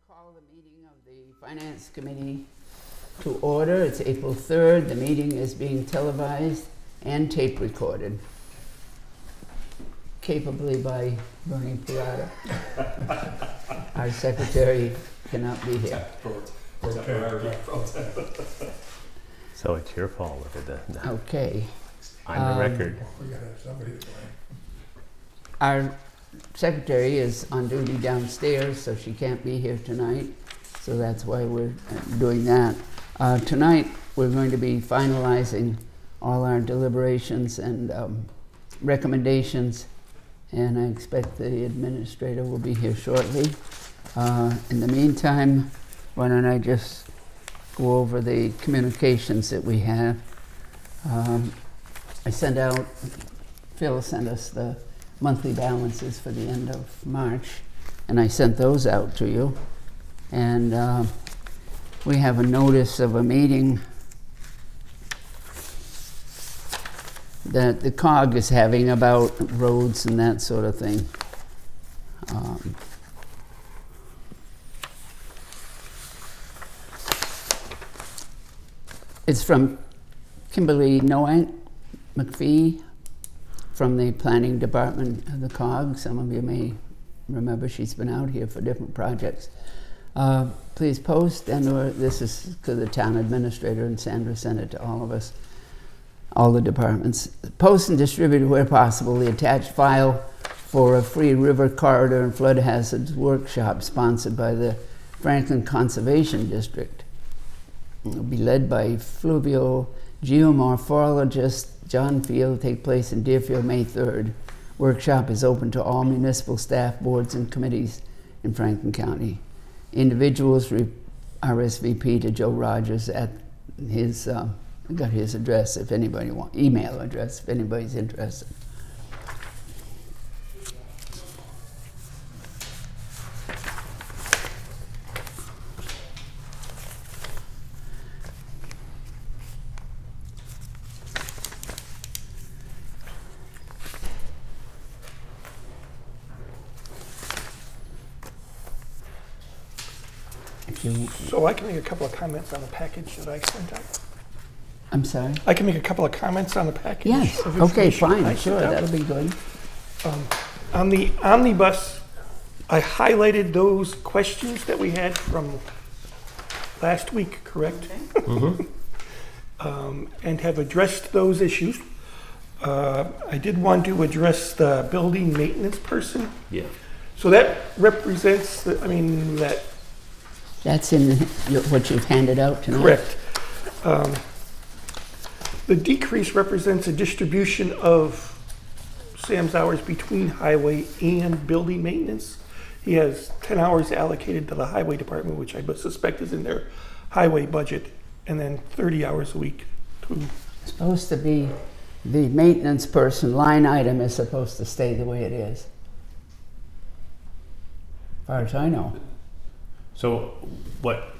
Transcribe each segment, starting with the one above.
Call the meeting of the Finance Committee to order. It's April 3rd. The meeting is being televised and tape recorded, capably by Bernie Pirata. Our secretary cannot be here. So it's your fault if it doesn't. Okay. On the record. We gotta have somebody to blame. Our secretary is on duty downstairs, so she can't be here tonight. So that's why we're doing that. Tonight, we're going to be finalizing all our deliberations and recommendations, and I expect the administrator will be here shortly. In the meantime, why don't I just go over the communications that we have. I sent out, Phil sent us the monthly balances for the end of March, and I sent those out to you. And we have a notice of a meeting that the COG is having about roads and that sort of thing. It's from Kimberly Noank McPhee from the planning department of the COG. Some of you may remember she's been out here for different projects. Please post, and this is to the town administrator, and Sandra sent it to all of us, all the departments. Post and distribute where possible the attached file for a free river corridor and flood hazards workshop sponsored by the Franklin Conservation District. It will be led by fluvial geomorphologist John Field, take place in Deerfield, May 3rd. Workshop is open to all municipal staff, boards, and committees in Franklin County. Individuals RSVP to Joe Rogers at his, got his address if anybody wants, email address if anybody's interested. So I can make a couple of comments on the package that I sent out. I'm sorry? I can make a couple of comments on the package. Yes, okay, fine, sure, that'll be good. On the omnibus, I highlighted those questions that we had from last week, correct? Mm-hmm. And have addressed those issues. I did want to address the building maintenance person. Yeah. So that represents, That's in what you've handed out tonight? Correct. The decrease represents a distribution of Sam's hours between highway and building maintenance. He has 10 hours allocated to the highway department, which I suspect is in their highway budget, and then 30 hours a week to... It's supposed to be the maintenance person line item is supposed to stay the way it is, as far as I know. So what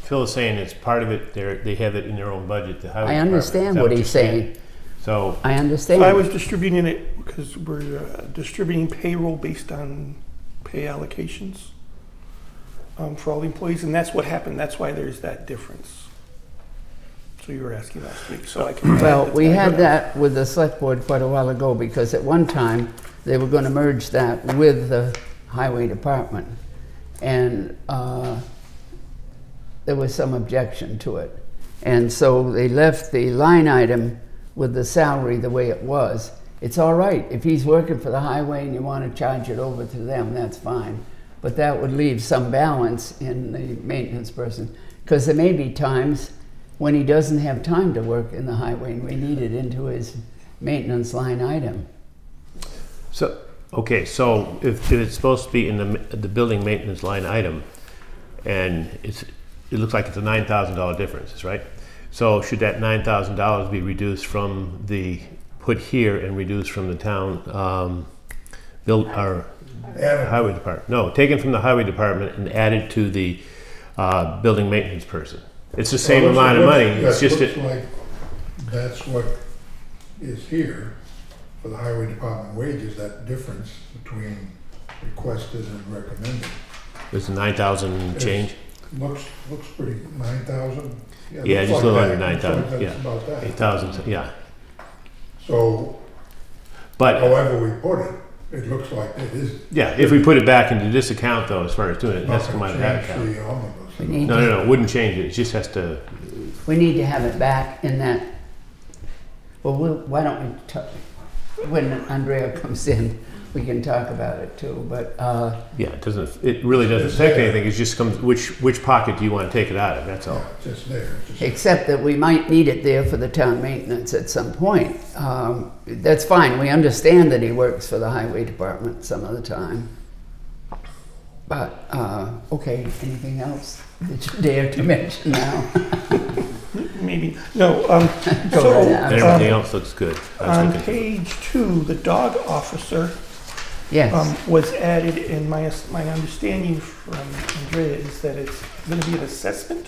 Phil is saying is part of it, they have it in their own budget. The highway I understand what he's saying. So I understand. So I was distributing it because we're distributing payroll based on pay allocations for all the employees, and that's what happened. That's why there's that difference. So you were asking last week, so I can... Well, we had that with the select board quite a while ago because at one time they were going to merge that with the highway department. And there was some objection to it. And so they left the line item with the salary the way it was. It's all right. If he's working for the highway and you want to charge it over to them, that's fine. But that would leave some balance in the maintenance person. Because there may be times when he doesn't have time to work in the highway and we need it into his maintenance line item. So, okay, so if it's supposed to be in the building maintenance line item, and it looks like it's a $9,000 difference, right? So should that $9,000 be reduced from the put here and reduced from the town highway department? No, taken from the highway department and added to the building maintenance person. It's the same amount of money. It's just looks like that's what is here. For the highway department wages, that difference between requested and recommended It's 9,000 change? Looks pretty, 9,000? Yeah, just a little under 9,000, That's yeah. about that. 8,000, yeah. So, But, however we put it, it looks like it is. yeah, if we put it back into this account though, as far as doing it, it has to come out of that Change account. the omnibus. We need No, no, no, it wouldn't change it, it just has to, We need to have it back in that, well, why don't we talk, when Andrea comes in, we can talk about it too, but, yeah, it really doesn't affect anything, it just comes, which pocket do you want to take it out of, that's all. Yeah, just there. Just except that we might need it there for the town maintenance at some point. That's fine, we understand that he works for the highway department some of the time. But, okay, anything else that you dare to mention now? Maybe, no, Go so, right ahead. Everything else looks good. I was on looking- page 2, the dog officer Yes, was added, and my understanding from Andrea is that it's gonna be an assessment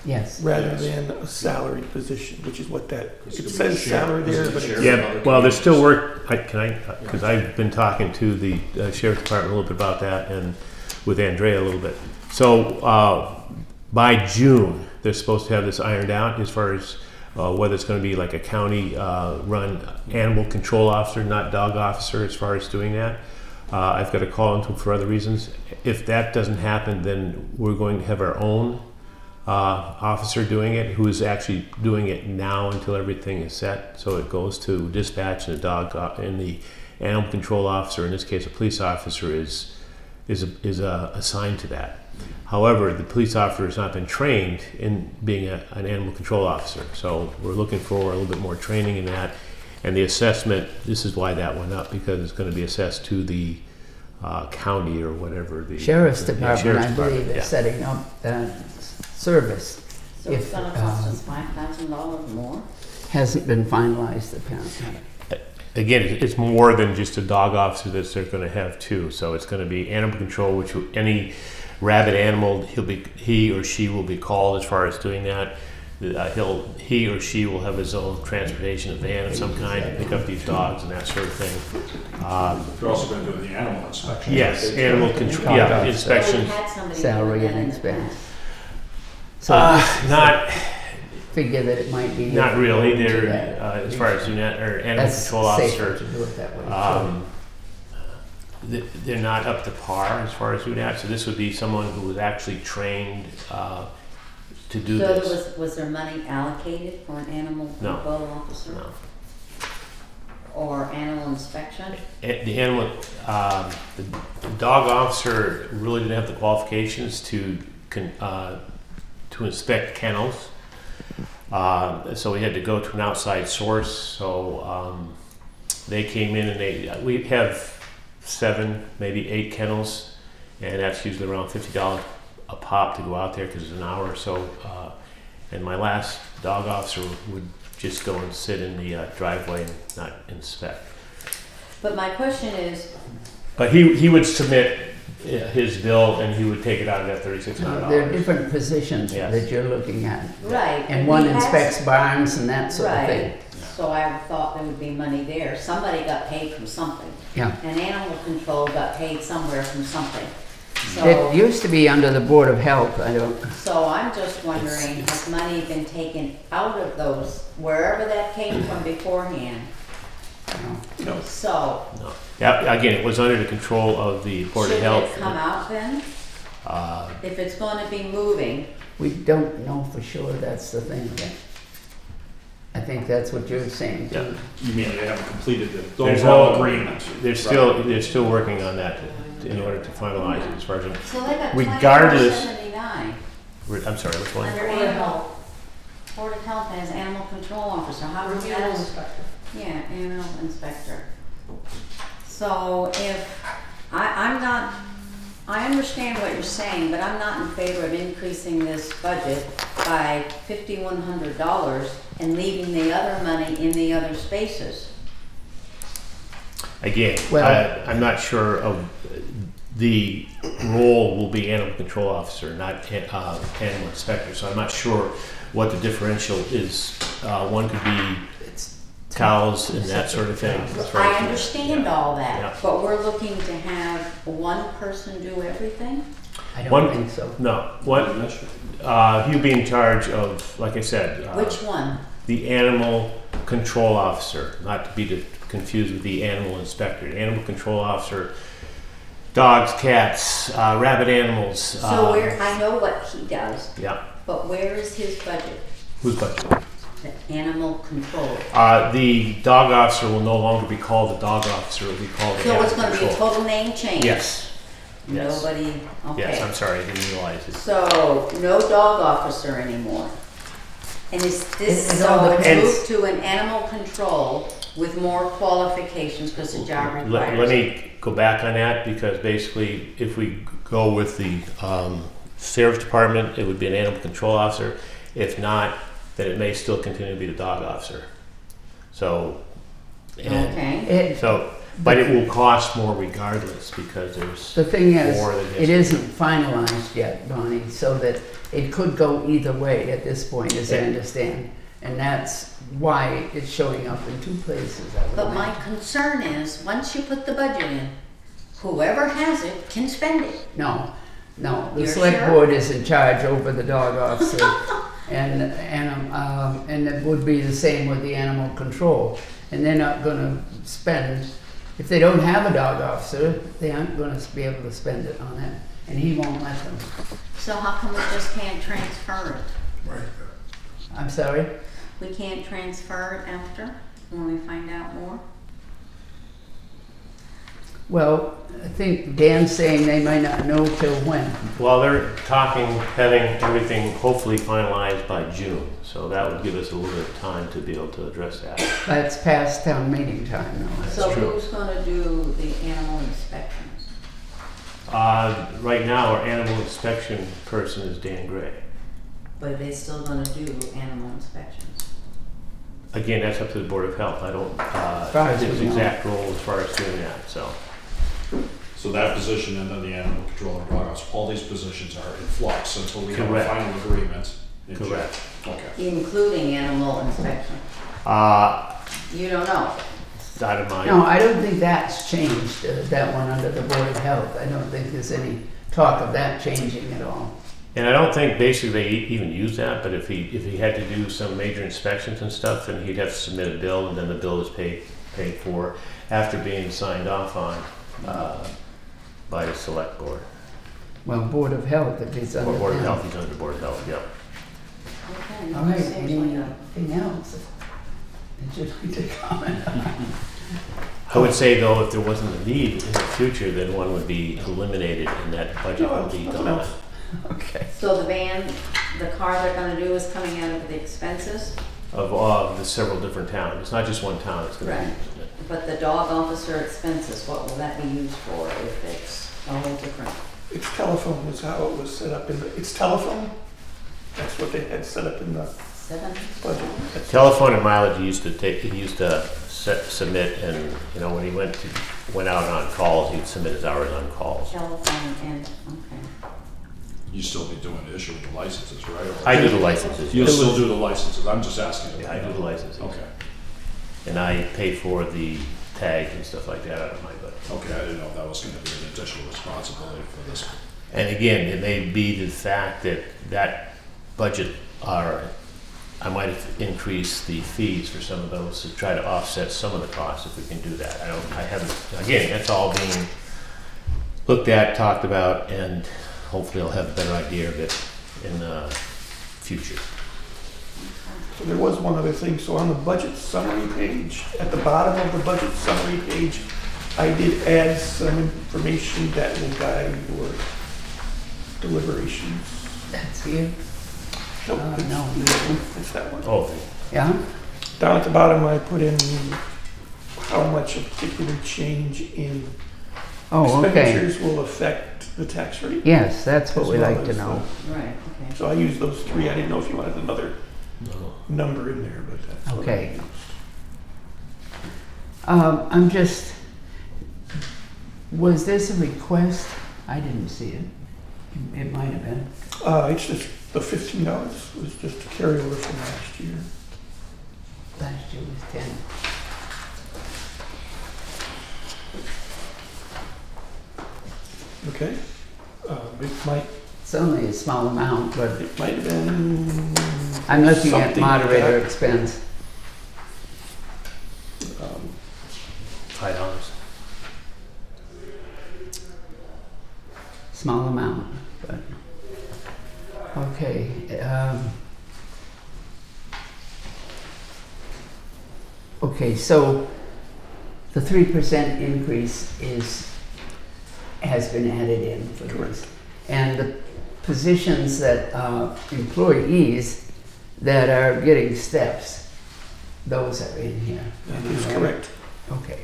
yes. rather than a salaried position, which is what that, it says salary there, but it's. Yeah, well, there's still work, because I've been talking to the sheriff's department a little bit about that, and with Andrea a little bit. So, by June, they're supposed to have this ironed out as far as whether it's going to be like a county run animal control officer, not dog officer, as far as doing that. I've got to call into them for other reasons. If that doesn't happen, then we're going to have our own officer doing it, who is actually doing it now until everything is set. So it goes to dispatch, and the dog and the animal control officer, in this case a police officer, is assigned to that. However, the police officer has not been trained in being an animal control officer, so we're looking for a little bit more training in that. And the assessment, this is why that went up, because it's going to be assessed to the county or whatever. The Sheriff's yeah, Department, Sheriff's I believe, Department, is setting up that service. So it's gonna cost us $5,000 more? Hasn't been finalized apparently. Again, it's more than just a dog officer that they're going to have too. So it's going to be animal control, which any rabid animal, he or she will be called as far as doing that. He or she will have his own transportation van of some kind to pick up these dogs and that sort of thing. You're also going to do the animal inspection. Yes, animal control, yeah, inspection. Well, we had somebody Salary doing that and in the expense. past. So Not figure that it might be. Not really. They're that. as far as animal That's control safer officer. to do it that way. They're not up to par as far as doing that. So this would be someone who was actually trained to do So this. was there money allocated for an animal No. control officer? No. Or animal inspection? The animal, the dog officer really didn't have the qualifications to inspect kennels. So we had to go to an outside source. So they came in, and we have 7, maybe 8 kennels, and that's usually around $50 a pop to go out there because it's an hour or so. And my last dog officer would just go and sit in the driveway and not inspect. But my question is, But he would submit his bill, and he would take it out of that $3,600. There are different positions Yes. that you're looking at. right. And we one had- inspects barns and that sort of thing. Right, so I thought there would be money there. Somebody got paid from something. Yeah. And animal control got paid somewhere from something. It used to be under the Board of Health, I don't, So I'm just wondering, has money been taken out of those, wherever that came from beforehand? No. So, No. Yeah, again, it was under the control of the Board of should Health. it come out then? If it's gonna be moving, we don't know for sure, that's the thing. I think that's what you're saying Yeah. too. You mean they haven't completed the There's overall no agreement? They're still working on that in order to finalize it as far as. so they got Regardless- 2479 I'm sorry, which one? under animal. Board of Health has animal control officer, how does that? Yeah, animal inspector. So if, I'm not, I understand what you're saying, but I'm not in favor of increasing this budget by $5,100 and leaving the other money in the other spaces. Again, Well- I'm not sure of the role will be animal control officer, not animal inspector. So I'm not sure what the differential is. One could be It's cows and that sort of thing. As far I as- understand all that, Yeah. but we're looking to have one person do everything? I don't One- think so. No, one, he'll be in charge of, like I said, Which one? the animal control officer, not to be confused with the animal inspector. The animal control officer, dogs, cats, rabid animals. So I know what he does, Yeah, but where is his budget? who's budget? The animal control. The dog officer will no longer be called the dog officer, it will be called the So animal it's gonna be a control. total name change? Yes, yes. Nobody, Yes, I'm okay. sorry, I didn't realize it. So, no dog officer anymore. And is this, It all so it's depends. moved to an animal control with more qualifications because the job requires Let it. me go back on that, because basically, if we go with the sheriff's department, it would be an animal control officer. If not, then it may still continue to be the dog officer. So, and Okay, but it will cost more regardless, because there's The thing is, more than it just. isn't finalized yet, Bonnie, so that it could go either way at this point, as I Yeah. understand. And that's why it's showing up in two places, I would but my imagine. concern is, once you put the budget in, whoever has it can spend it. No, the You're select sure? board is in charge over the dog officer. And it would be the same with the animal control. And they're not gonna spend, if they don't have a dog officer, they aren't gonna be able to spend it on that. And he won't let them. So how come we just can't transfer it? Right. I'm sorry? We can't transfer it after, when we find out more? Well, I think Dan's saying they might not know till when. Well, they're talking, having everything hopefully finalized by June, so that would give us a little bit of time to be able to address that. That's past town meeting time, though. So true. who's gonna do the animal inspections? Right now, our animal inspection person is Dan Gray. But are they still gonna do animal inspections? Again, that's up to the Board of Health. I don't, far as his we know. exact role as far as doing that, so. So that position and then the animal control and dog officer, all these positions are in flux until we have a Correct. final agreement. in June. Correct. Okay. Including animal inspection? Uh, You don't know? out of my. No, I don't think that's changed, that one under the Board of Health. I don't think there's any talk of that changing at all. And I don't think basically they even use that, but if he had to do some major inspections and stuff, then he'd have to submit a bill, and then the bill is paid for after being signed off on by the select board. Well, Board of Health, if he's under Or Board of them. Health, he's under Board of Health, yeah. Okay. All right, seems like a- anything else that you'd like to comment on? I would say though, if there wasn't a need in the future, then one would be eliminated and that budget would be Nothing gone. else. Okay. So the van, the car they're gonna do is coming out of the expenses? Of the several different towns. It's not just one town, it's gonna Right. be. But the dog officer expenses, what will that be used for if it's a whole different? It's telephone is how it was set up in the, it's telephone? That's what they had set up in the 7? budget. That's- Telephone and mileage he used to submit, and, you know, when he went out on calls, he'd submit his hours on calls. Telephone and, okay. You still be doing the issuing the licenses, right? Or- I do the licenses, You yes. still do the licenses, I'm just asking. Yeah, I do the licenses. Okay, And I pay for the tags and stuff like that out of my budget. okay, I didn't know if that was gonna be an additional responsibility for this. And again, it may be the fact that that budget I might have increased the fees for some of those to try to offset some of the costs if we can do that. I haven't, again, that's all being looked at, talked about, and hopefully I'll have a better idea of it in the future. So there was one other thing, so on the budget summary page, at the bottom of the budget summary page, I did add some information that will guide your deliberations. That's you? Nope, No. it's that one. Oh, Yeah? Down at the bottom, I put in how much a particular change in Oh, okay. expenditures will affect the tax rate. Yes, that's what as we well like to as know. Right, okay. So I used those three. I didn't know if you wanted another no. number in there, but that's what I Okay. used. I'm just, was this a request? I didn't see it. It might have been. It's just, the $15 was just a carryover from last year. Last year was 10. Okay. It might It's only a small amount, but have been. I'm looking at something like moderator that. expense. $5. Small amount, but, okay. Okay, so the 3% increase has been added in for this. Correct. And the positions that, employees that are getting steps, those are in here. That is correct. Okay.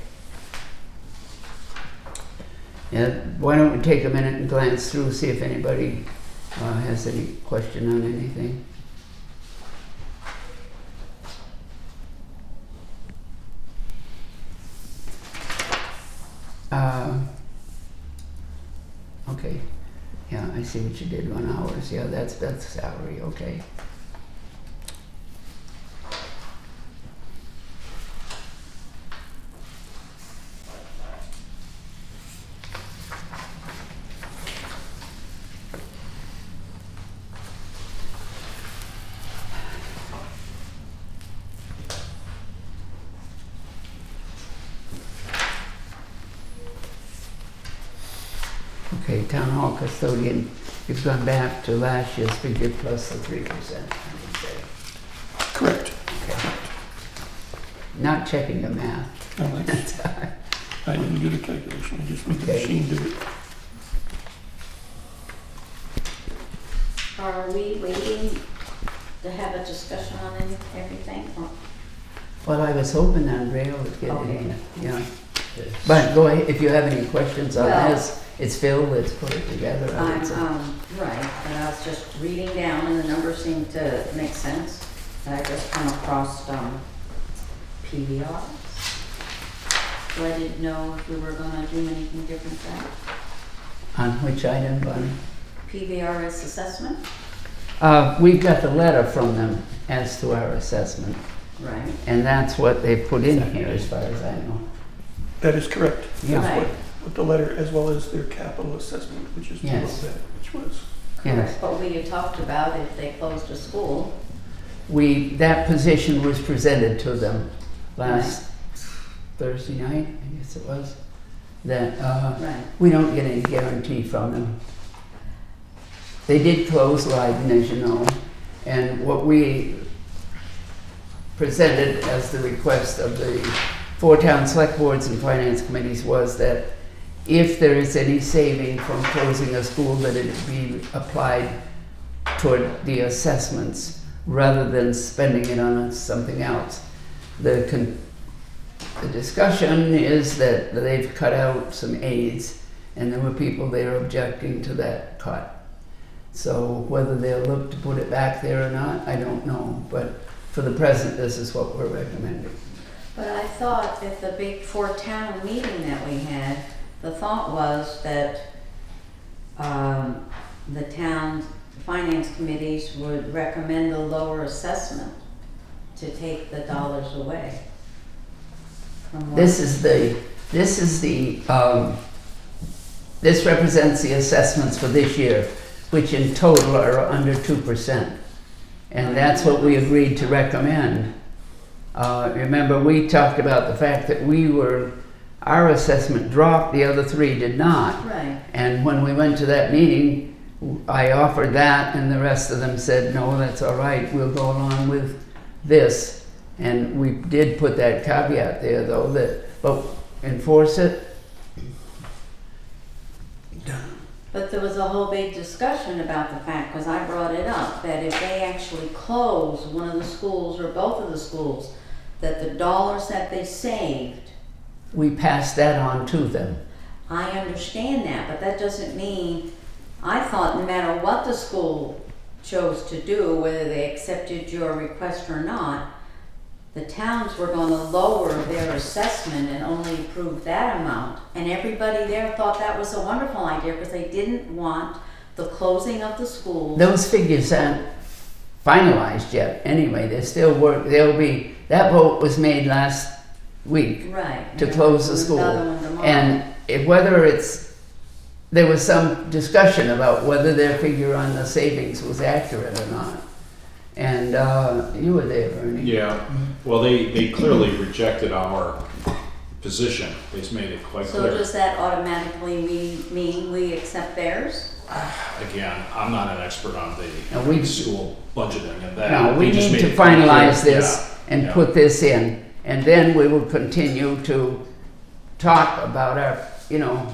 Yeah, why don't we take a minute and glance through, see if anybody has any question on anything. Okay, yeah, I see what you did, 1 hours. Yeah, that's salary, okay. Okay, town hall custodian, you've gone back to last year's figure plus the 3%, I would say. Correct. Okay. Not checking the math. No, that's, I didn't do the calculation, I just made the Okay. machine do it. Are we waiting to have a discussion on everything? Or- Well, I was hoping Andrea would get Okay. in, yeah. But go ahead, if you have any questions on Well- this, it's Phil that's put it together. I would say. Right, and I was just reading down and the numbers seem to make sense. And I just come across, PVRs. So I didn't know if we were gonna do anything different there. On which item, Bonnie? PVRS assessment? We've got the letter from them as to our assessment, Right. and that's what they put in here as far as I know. That is correct. Yeah. That's Right. what the letter, as well as their capital assessment, which is below Yes. that, which was. Yes. But we had talked about if they closed a school. That position was presented to them last Thursday night, I guess it was, that Right. we don't get any guarantee from them. They did close Leiden, as you know, and what we presented as the request of the 4 town select boards and finance committees was that if there is any saving from closing a school, that it be applied toward the assessments rather than spending it on something else. The discussion is that they've cut out some aides, and there were people there objecting to that cut. So whether they'll look to put it back there or not, I don't know. But for the present, this is what we're recommending. But I thought at the big 4 town meeting that we had, the thought was that the town finance committees would recommend a lower assessment to take the dollars away. From what- This represents the assessments for this year, which in total are under 2%. And that's what we agreed to recommend. Remember, we talked about the fact that our assessment dropped, the other 3 did not. Right. And when we went to that meeting, I offered that, and the rest of them said, no, that's all right, we'll go along with this. And we did put that caveat there, though, but enforce it. But there was a whole big discussion about the fact, because I brought it up, that if they actually close one of the schools or both of the schools, that the dollars that they saved, We passed that on to them. I understand that, but that doesn't mean, I thought no matter what the school chose to do, whether they accepted your request or not, the towns were going to lower their assessment and only approve that amount. And everybody there thought that was a wonderful idea because they didn't want the closing of the schools. Those figures aren't finalized yet. Anyway, they're still that vote was made last week Right. to close the school. Another one tomorrow. And whether it's there was some discussion about whether their figure on the savings was accurate or not. And you were there, Bernie. Yeah, well, they clearly rejected our position. They made it quite So clear. does that automatically mean we accept theirs? Again, I'm not an expert on No, we- the school budgeting and that. No, we They just need made to it quite clear. finalize this Yeah, and yeah. put this in. And then we will continue to talk about our, you know,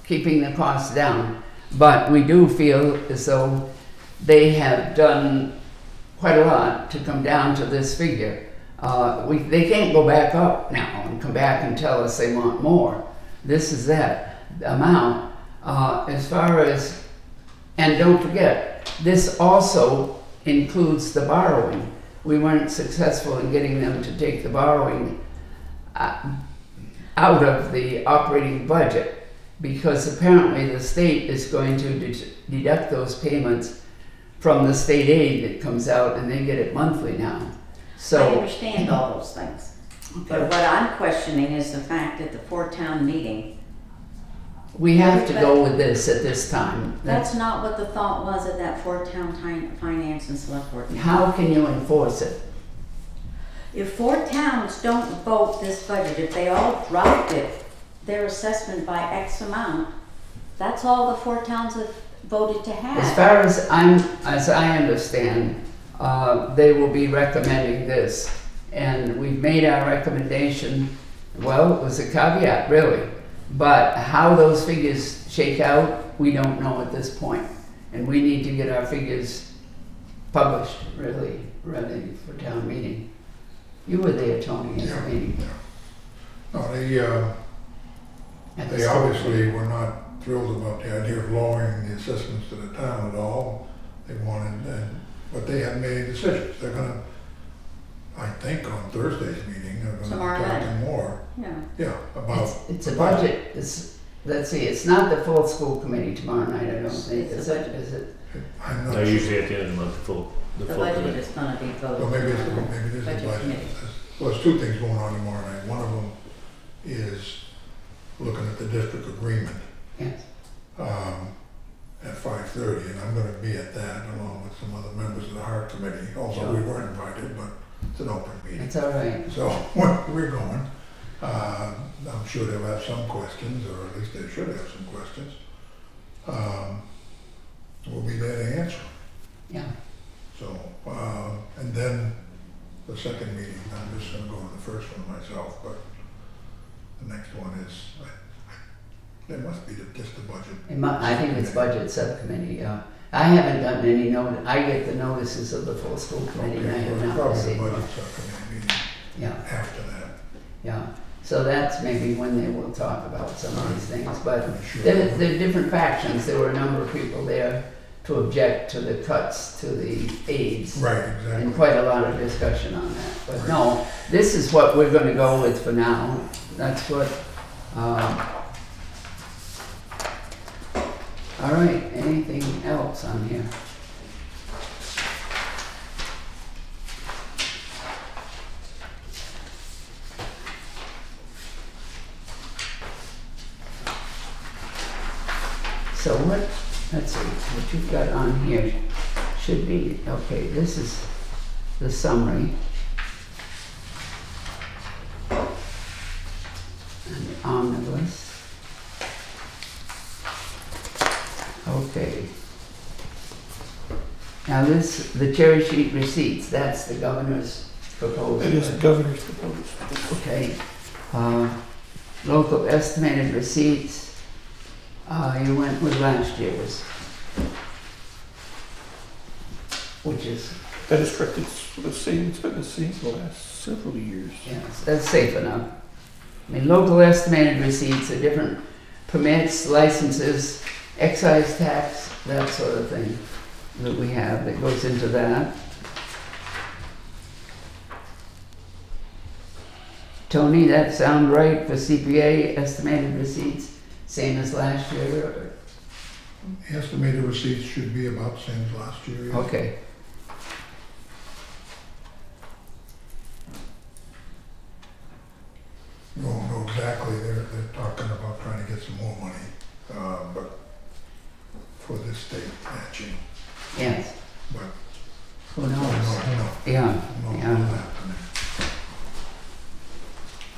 keeping the costs down. But we do feel as though they have done quite a lot to come down to this figure. They can't go back up now and come back and tell us they want more. This is that amount. As far as, and don't forget, this also includes the borrowing. We weren't successful in getting them to take the borrowing out of the operating budget, because apparently the state is going to deduct those payments from the state aid that comes out, and they get it monthly now. I So understand all those things. But what I'm questioning is the fact that the four-town meeting, we have to go with this at this time. that's not what the thought was at that four-town finance and select board meeting. How can you enforce it? If four towns don't vote this budget, if they all dropped it, their assessment by X amount, that's all the four towns have voted to have. As far as I understand, they will be recommending this, and we've made our recommendation. Well, it was a caveat, really, but how those figures shake out, we don't know at this point, and we need to get our figures published, really, ready for town meeting. You were there, Tony, at the meeting. No, At the they school. obviously were not thrilled about the idea of lowering the assessments to the town at all. They wanted, but they had made decisions. They're gonna, I think on Thursday's meeting, they're gonna Tomorrow talk night. more. Yeah. Yeah, about. It's a budget. Let's see, it's not the full school committee tomorrow night, I don't think. It's Is a it? budget. Is it? I'm not They're sure. usually at the end of the month, the The full budget committee. is gonna be voted. Well, maybe tomorrow night. it is a Budget budget. committee. Well, there's two things going on tomorrow night. One of them is looking at the district agreement Yes. at 5:30, and I'm gonna be at that along with some other members of the Heart Committee, although we weren't invited, but it's an open meeting. It's all right. So we're going. I'm sure they'll have some questions, or at least they should have some questions. We'll be there to answer. Yeah. So, and then the second meeting, I'm just gonna go to the first one myself, but the next one is, there must be just the budget. I think it's budget subcommittee, yeah. I haven't gotten any notice. I get the notices of the full school committee, and I Okay, have well, not probably the received one. budget subcommittee meeting Yeah, after that. yeah. So that's maybe when they will talk about some of these things. But I'm sure. there are different factions. There were a number of people there to object to the cuts to the aids. Right, And exactly. quite a lot of discussion on that. But no, this is what we're going to go with for now. That's what. All right. Anything else on here? So what? Let's see. What you've got on here should be okay. This is the summary. And the omnibus. Okay. Now this, the cherry sheet receipts, that's the governor's proposal. That is the governor's proposed. Okay. Local estimated receipts, you went with last year's, which is, That is correct. It's the same, it's been the same for the last several years. yes, that's safe enough. I mean, local estimated receipts are different permits, licenses, excise tax, that sort of thing that we have that goes into that. Tony, that sound right for CPA estimated receipts, same as last year? Estimated receipts should be about the same as last year. yes. Okay. We won't know exactly. They're talking about trying to get some more money, but for the state matching, Yes. but Who no, knows? no, Yeah, no, yeah. not happening.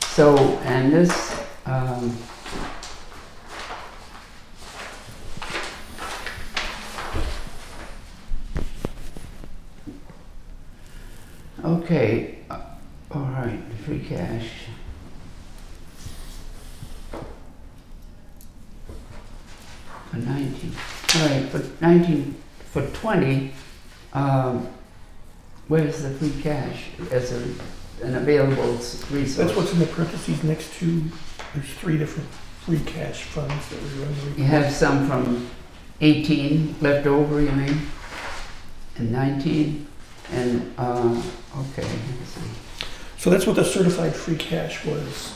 So, and this, okay, all right, free cash. For 19, all right, for 19, for 20, where's the free cash as an available resource? That's what's in the parentheses next to, there's 3 different free cash funds that we run. You have some from 18 left over, you mean? And 19? And, okay, let's see. So that's what the certified free cash was.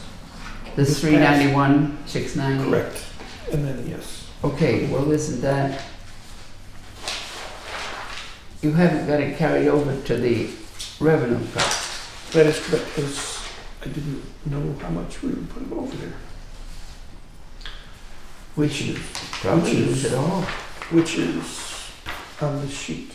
This This 391, 690? Correct. And then, yes. Okay, well, isn't that, you haven't got it carried over to the revenue cut. That is correct, because I didn't know how much we would put over there. We should probably use it all. Which is on this sheet.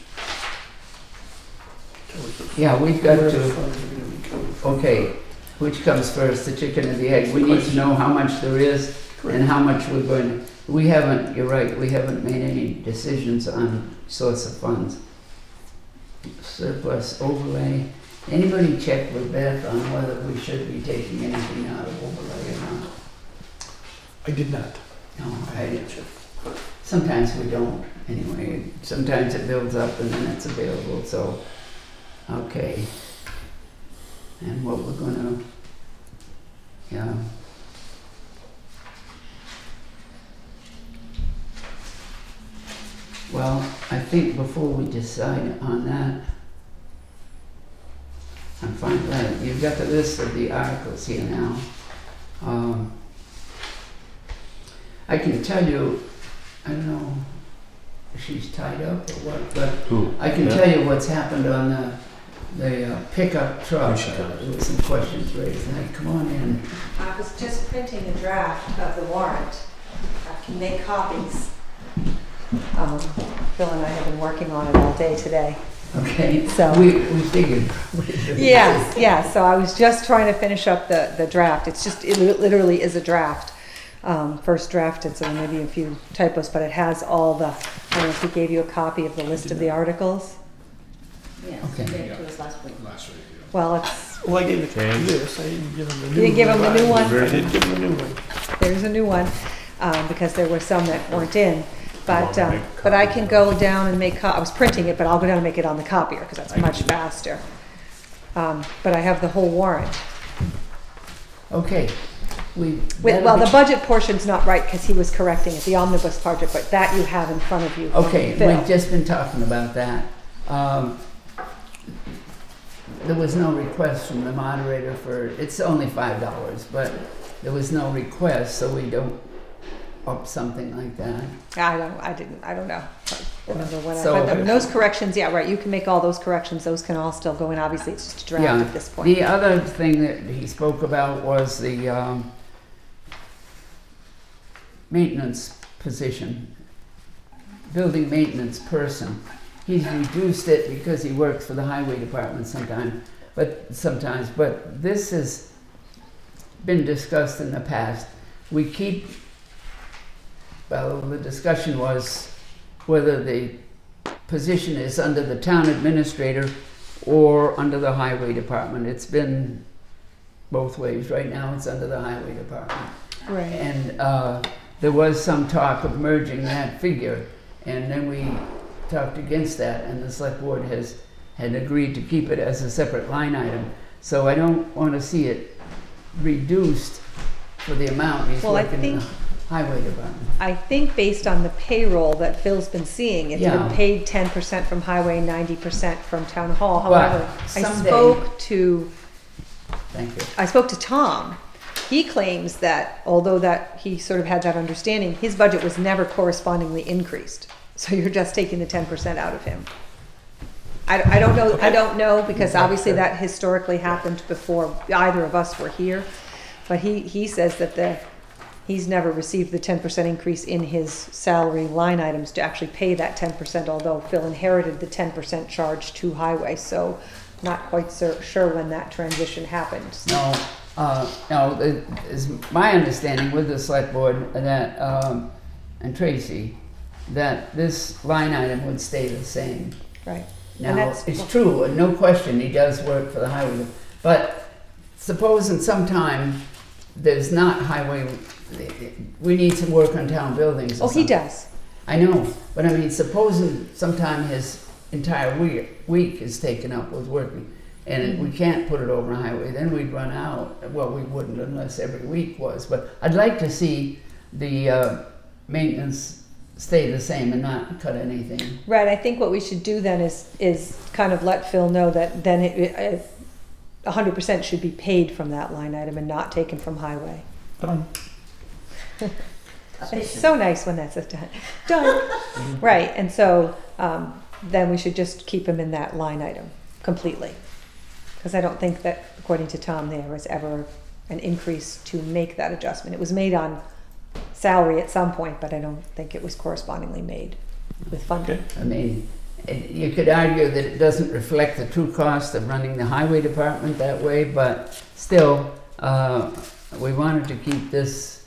Tells us Yeah, we've got where the to, funds are gonna be coming from. okay, which comes first, the chicken or the egg? We need to know how much there is and how much we're going to, we haven't, you're right, we haven't made any decisions on source of funds. Surplus overlay. Anybody check with Beth on whether we should be taking anything out of overlay or not? I did not. No, I didn't. check. Sometimes we don't, anyway. Sometimes it builds up and then it's available, so, okay. And what we're gonna, yeah. Well, I think before we decide on that, I'm fine with that. You've got the list of the articles here now. I can tell you, I don't know if she's tied up or what, but Who? I can Yeah. tell you what's happened on the pickup truck. Here she comes. There were some questions raised. Hey, come on in. I was just printing a draft of the warrant. I can make copies. Bill and I have been working on it all day today. Okay, So- we figured. Yes, so I was just trying to finish up the draft. It's just, it literally is a draft. First drafted, so there may be a few typos, but it has all the, I don't know if he gave you a copy of the list of the articles? Yes, Okay. you gave it to us last week. Last week, yeah. Well, it's, Well, I gave it to James? this, I didn't give him the new one. You didn't give him the new one? I did give him the new one. there's a new one, because there were some that weren't in. But, wanna make a but I copy can of go down and make, I was printing it, but I'll go down and make it on the copier, because that's much faster. But I have the whole warrant. Okay. Well, the budget portion's not right, because he was correcting it, the omnibus budget, but that you have in front of you. from Okay, Phil. we've just been talking about that. There was no request from the moderator for, it's only $5, but there was no request, so we don't up something like that. I don't know. I remember what So- but those corrections, yeah, right, you can make all those corrections, those can all still go in, obviously, it's just a draft Yeah. at this point. The other thing that he spoke about was the maintenance position, building maintenance person. He's reduced it because he works for the highway department sometimes, but this has been discussed in the past. We keep, well, the discussion was whether the position is under the town administrator or under the highway department. It's been both ways. Right now it's under the highway department. Right. And there was some talk of merging that figure, and then we talked against that, and the select board had agreed to keep it as a separate line item. So I don't want to see it reduced for the amount he's Well, I working in the think- highway department. I think based on the payroll that Phil's been seeing, it's Yeah. been paid 10% from highway, 90% from town hall. But However, I someday- Thank you. spoke to Tom. He claims that although that he sort of had that understanding, his budget was never correspondingly increased. So you're just taking the 10% out of him. I don't know. I don't know, because obviously that historically happened before either of us were here. But he says that he's never received the 10% increase in his salary line items to actually pay that 10%, although Phil inherited the 10% charge to highway, so not quite sure when that transition happened. No, it's my understanding with the select board that, and Tracy, that this line item would stay the same. Right. Now, it's true, and no question, he does work for the highway, but supposing sometime there's not highway, we need some work on town buildings or Oh, something. he does. I know, but I mean, supposing sometime his entire week is taken up with working, and we can't put it over a highway, then we'd run out. Well, we wouldn't unless every week was, but I'd like to see the maintenance stay the same and not cut anything. Right, I think what we should do then is kind of let Phil know that then it 100% should be paid from that line item and not taken from highway. Done. It's so nice when that's done. Done. Right, and so then we should just keep him in that line item completely. Because I don't think that, according to Tom, there was ever an increase to make that adjustment. It was made on salary at some point, but I don't think it was correspondingly made with funding. Okay. I mean, you could argue that it doesn't reflect the true cost of running the highway department that way, but still, we wanted to keep this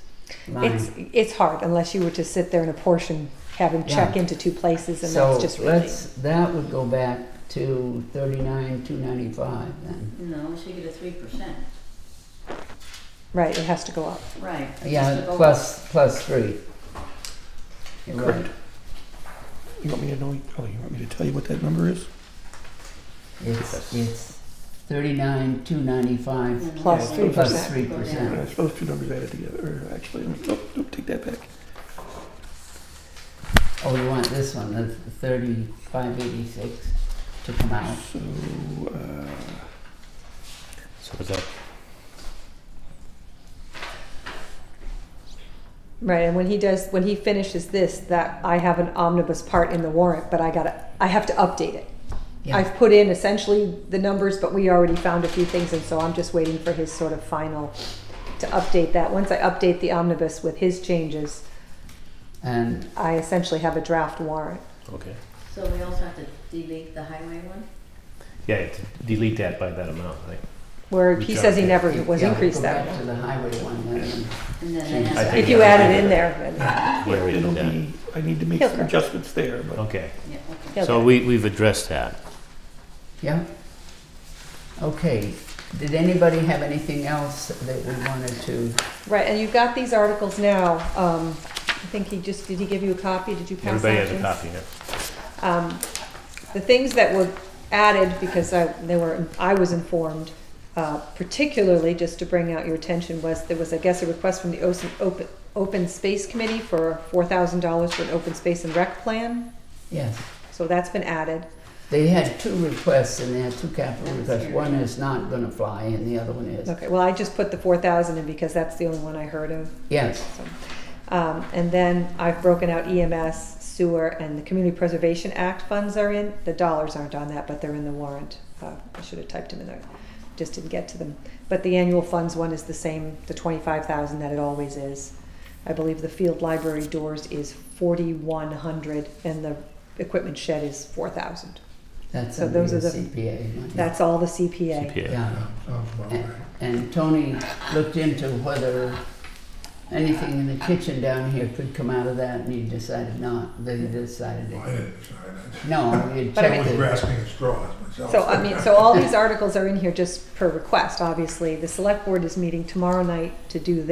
line. It's hard unless you were to sit there and apportion, have him check into two places, and that's just really. That would go back to 39,295 then. No, so you get a 3%. Right, it has to go up. Right. Yeah, plus 3. You're Correct. right. You want me to know? Oh, you want me to tell you what that number is? It's 39,295 Plus 3%. plus 3%. I suppose two numbers added together. Or actually, nope, take that back. Oh, you want this one, the 3586 to come out. So is that, Right, and when he finishes this, that I have an omnibus part in the warrant, but I have to update it. Yeah. I've put in essentially the numbers, but we already found a few things, and so I'm just waiting for his sort of final to update that. Once I update the omnibus with his changes, And I essentially have a draft warrant. okay. So we also have to delete the highway one? Yeah, to delete that by that amount, right? Where We he got says he it. never was yeah, increased go that. back to the highway one then. And then Change it I has think If you yeah, add I it think in it- there, Yeah, we It'll did that. be, I need to make He'll some correct. adjustments there, but Okay, Yeah, okay. he'll so get it. we've addressed that. Yeah? Okay. Did anybody have anything else that we wanted to? Right, and you've got these articles now. I think did he give you a copy? Did you pass Everybody that has a in? copy now. The things that were added, because I was informed, particularly just to bring out your attention, there was, I guess, a request from the Open Space Committee for $4,000 for an open space and rec plan. Yes. So that's been added. They had 2 requests and they had 2 capital requests. One is not going to fly and the other one is. Okay, well, I just put the 4,000 in because that's the only one I heard of. Yes. So, and then I've broken out EMS, sewer, and the Community Preservation Act funds are in. The dollars aren't on that, but they're in the warrant. I should have typed them in there, just didn't get to them. But the annual funds one is the same, the 25,000 that it always is. I believe the field library doors is 4,100, and the equipment shed is 4,000. That's So under those your are the- CPA money. That's all the CPA. CPA. Yeah. Sounds about right. And Tony looked into whether anything in the kitchen down here could come out of that, and he decided not. That he decided Well, I it. didn't decide that. No, he But I I checked was it. grasping at straws myself. So, I mean, so all these articles are in here just per request, obviously. The select board is meeting tomorrow night to do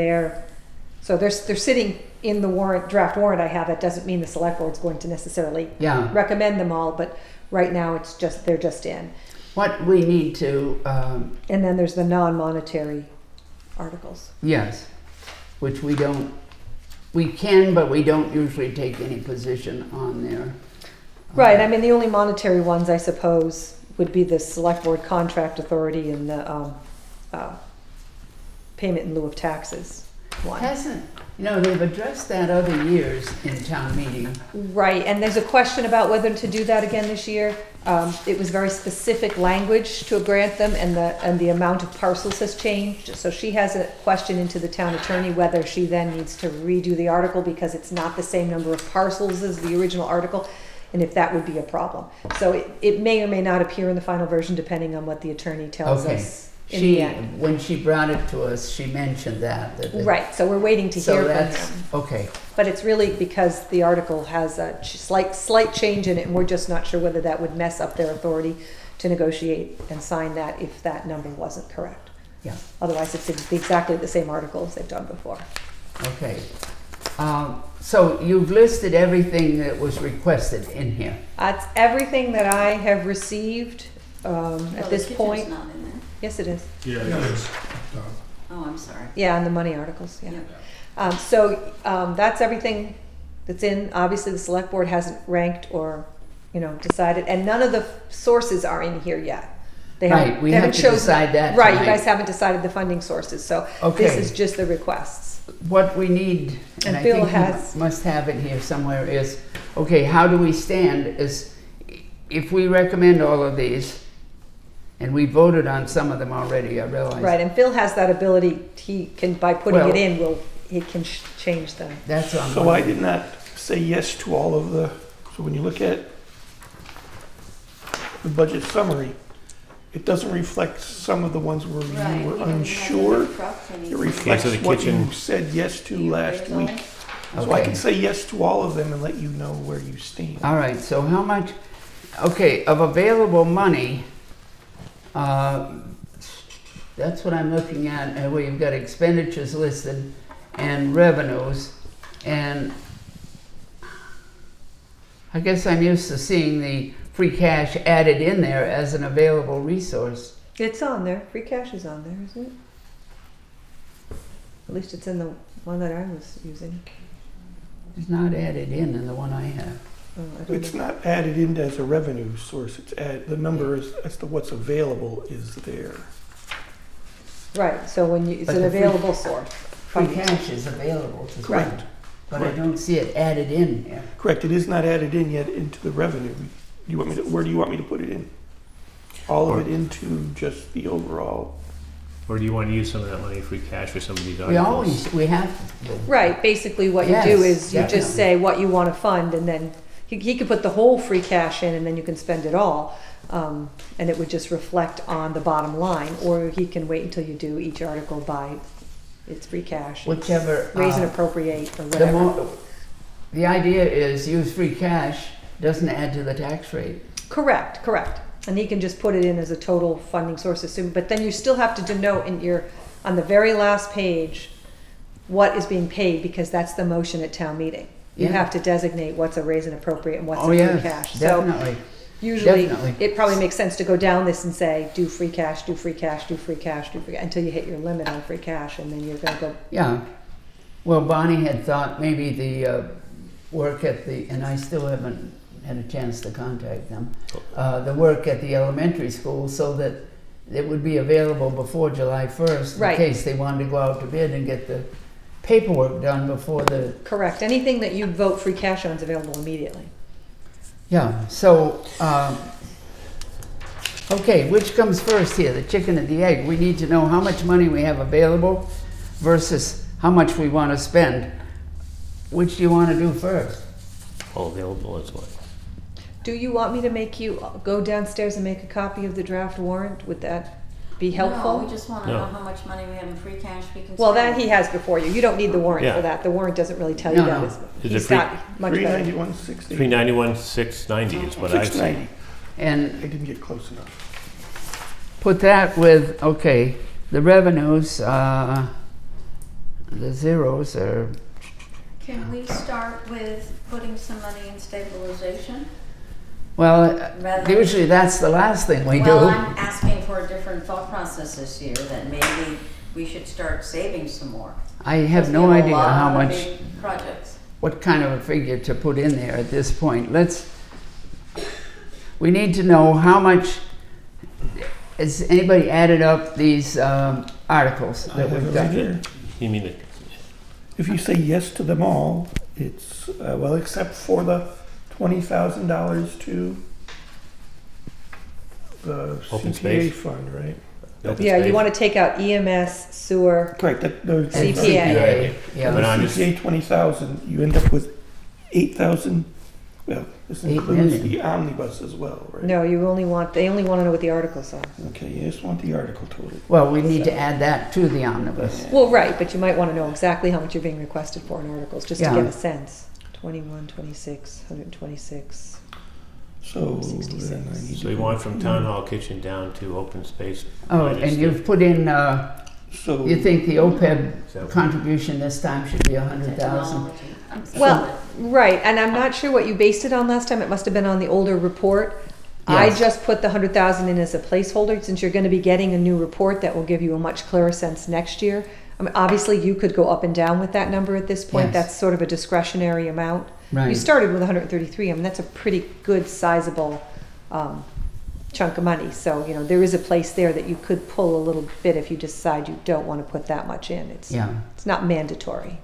so they're sitting in the warrant, draft warrant I have. That doesn't mean the select board's going to necessarily Yeah. recommend them all, but right now they're just in. What we need to, And then there's the non-monetary articles. yes, which we can, but we don't usually take any position on there. Right, I mean, the only monetary ones, I suppose, would be the select board contract authority and the payment in lieu of taxes. one. Hasn't, you know, they've addressed that other years in town meeting. Right, and there's a question about whether to do that again this year. It was very specific language to grant them, and the amount of parcels has changed. So she has a question into the town attorney whether she then needs to redo the article because it's not the same number of parcels as the original article, and if that would be a problem. So it may or may not appear in the final version depending on what the attorney tells Okay. us in the end. When she brought it to us, she mentioned that. Right, so we're waiting to So hear from that's, him. okay. But it's really because the article has a slight change in it, and we're just not sure whether that would mess up their authority to negotiate and sign that if that number wasn't correct. Yeah, Otherwise, it's exactly the same article as they've done before. okay. So you've listed everything that was requested in here. That's everything that I have received No, at this the point. kitchen's not in there. Yes, it is. Yeah, Yeah, it is. it's, Oh, I'm sorry. Yeah, and the money articles, yeah. Yeah. So that's everything that's in. Obviously, the select board hasn't ranked or, decided, and none of the sources are in here yet. They Right, we haven't have to chosen- decide that Right, you tonight. guys haven't decided the funding sources, so Okay. this is just the requests. What we need, and And I Bill think has- you must have it here somewhere, is, okay, how do we stand is, if we recommend all of these, and we voted on some of them already, I realize. Right, and Phil has that ability, he can, by putting Well- it in, he can change them. That's what I'm So I wondering. did not say yes to all of so when you look at the budget summary, it doesn't reflect some of the ones where Right. you were you don't have unsure. any trucks, any- It reflects the what you kitchen- said yes to You last raise all? week. So I Okay. can say yes to all of them and let you know where you stand. All right, so how much, okay, of available money, that's what I'm looking at, and where you've got expenditures listed and revenues, and I guess I'm used to seeing the free cash added in there as an available resource. It's on there, free cash is on there, isn't it? At least it's in the one that I was using. It's not added in the one I have. Oh, I don't It's know. not added in as a revenue source. The number is, as to what's available is there. Right, so it's But an the free- available source. Free cash is available to Correct. spend, but I Correct. don't see it added in here. Correct, it is not added in yet into the revenue. Where do you want me to put it in? All of it into just the overall, Or do you want to use some of that money, free cash, for some of these We articles? we have to. Right, basically what you do Yes, is you definitely. just say what you want to fund, and then he could put the whole free cash in, and then you can spend it all. And it would just reflect on the bottom line, or he can wait until you do each article by its free cash. Whichever. Raise and appropriate, or The whatever. more, the idea is use free cash, doesn't add to the tax rate. Correct. And he can just put it in as a total funding source, but then you still have to denote on the very last page, what is being paid, because that's the motion at town meeting. You Yeah. have to designate what's a raise and appropriate and what's Oh, a free yes, cash. definitely. So usually, Definitely. it probably makes sense to go down this and say, do free cash, do free cash, do free cash, do free, until you hit your limit on free cash, and then you're gonna go, Yeah. Well, Bonnie had thought maybe the work at and I still haven't had a chance to contact them, the work at the elementary school, so that it would be available before July 1st Right. in case they wanted to go out to bid and get the paperwork done before the, correct. Anything that you vote free cash on is available immediately. yeah, so, okay, which comes first here, the chicken or the egg? We need to know how much money we have available versus how much we want to spend. Which do you want to do first? All available is what? Do you want me to make you go downstairs and make a copy of the draft warrant? Would that be helpful? No, we just want to No. know how much money we have in free cash we can spend. Well, that he has before you. You don't need the warrant Yeah. for that. The warrant doesn't really tell you No, that. no. It's- Is it He's free- got much better. 391,680. 391,690 is what I've seen. 690. And I didn't get close enough. put that with, okay, the revenues, the zeros are, Can we start with putting some money in stabilization? well, Rather- usually that's the last thing we do. Well, I'm asking for a different thought process this year, that maybe we should start saving some more. I have Because no we a idea lot how of much, big projects. what kind of a figure to put in there at this point. We need to know how much, has anybody added up these articles I that have we've it got? right here. You mean if you say yes to them all, it's, well, except for the $20,000 to the Open CPA space. fund, right? Open Yeah, you space. want to take out EMS, sewer, Correct, that, those. And CPA. Yeah. But I'm just, CPA 20,000, you end up with 8,000, well, this 8 includes million. the omnibus as well, right? no, they only want to know what the articles are. Okay, you just want the article total. Well, we need to add that to the omnibus. Well, right, but you might want to know exactly how much you're being requested for in articles, just to Yeah. get a sense. 21, 26, 126. So 66. then I need so to you go- want from town hall kitchen down to open space. Oh, minus and the- you've put in, So, you think the OPEB So- contribution this time should be 100,000? Well, right, and I'm not sure what you based it on last time. It must have been on the older report. I Yes. just put the 100,000 in as a placeholder, since you're gonna be getting a new report that will give you a much clearer sense next year. I mean, obviously, you could go up and down with that number at this point. Yes. That's sort of a discretionary amount. You Right. started with 133. I mean, that's a pretty good sizable chunk of money. So, you know, there is a place there that you could pull a little bit if you decide you don't want to put that much in. It's Yeah. not mandatory.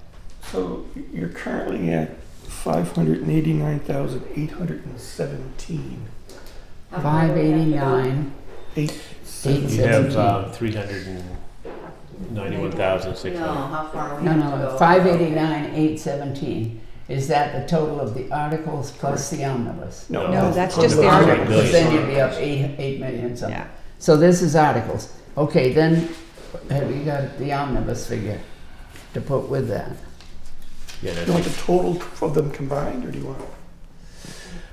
so you're currently at 589,817. 589, Eight, You have 817. 391,600. No, how far are we No, have to no, go? 589, 817. Is that the total of the articles plus the omnibus? no, No, that's from just the article. article. Because then you'd be up 8 million something. Yeah. So this is articles. Okay, then have you got the omnibus figure to put with that? Yeah, You want that's the total of them combined, or do you want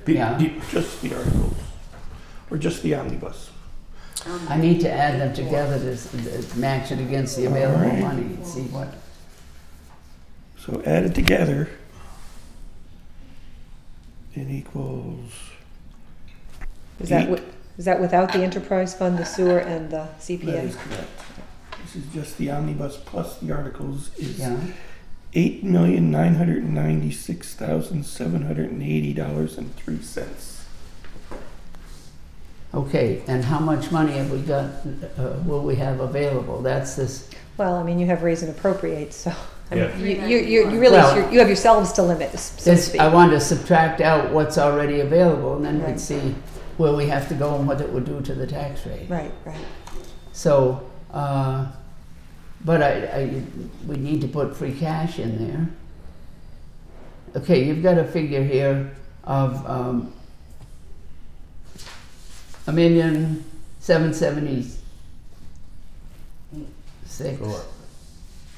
Yeah. just the articles? Or just the omnibus? I need to add them together to match it against the available Alright. money and see what, So added together, it equals, Is that, Eight. is that without the enterprise fund, the sewer, and the that CPA? is correct. This is just the omnibus plus the articles is yeah? $8,996,780.03. Okay, and how much money have we got, will we have available? That's this, Well, I mean, you have raise and appropriate, so, I mean, Yeah. you really, Well- you have yourselves to limit, so to this, speak. I want to subtract out what's already available and then we'd Right. see where we have to go and what it would do to the tax rate. Right, right. So, but we need to put free cash in there. Okay, you've got a figure here of $1,776,210, Sure.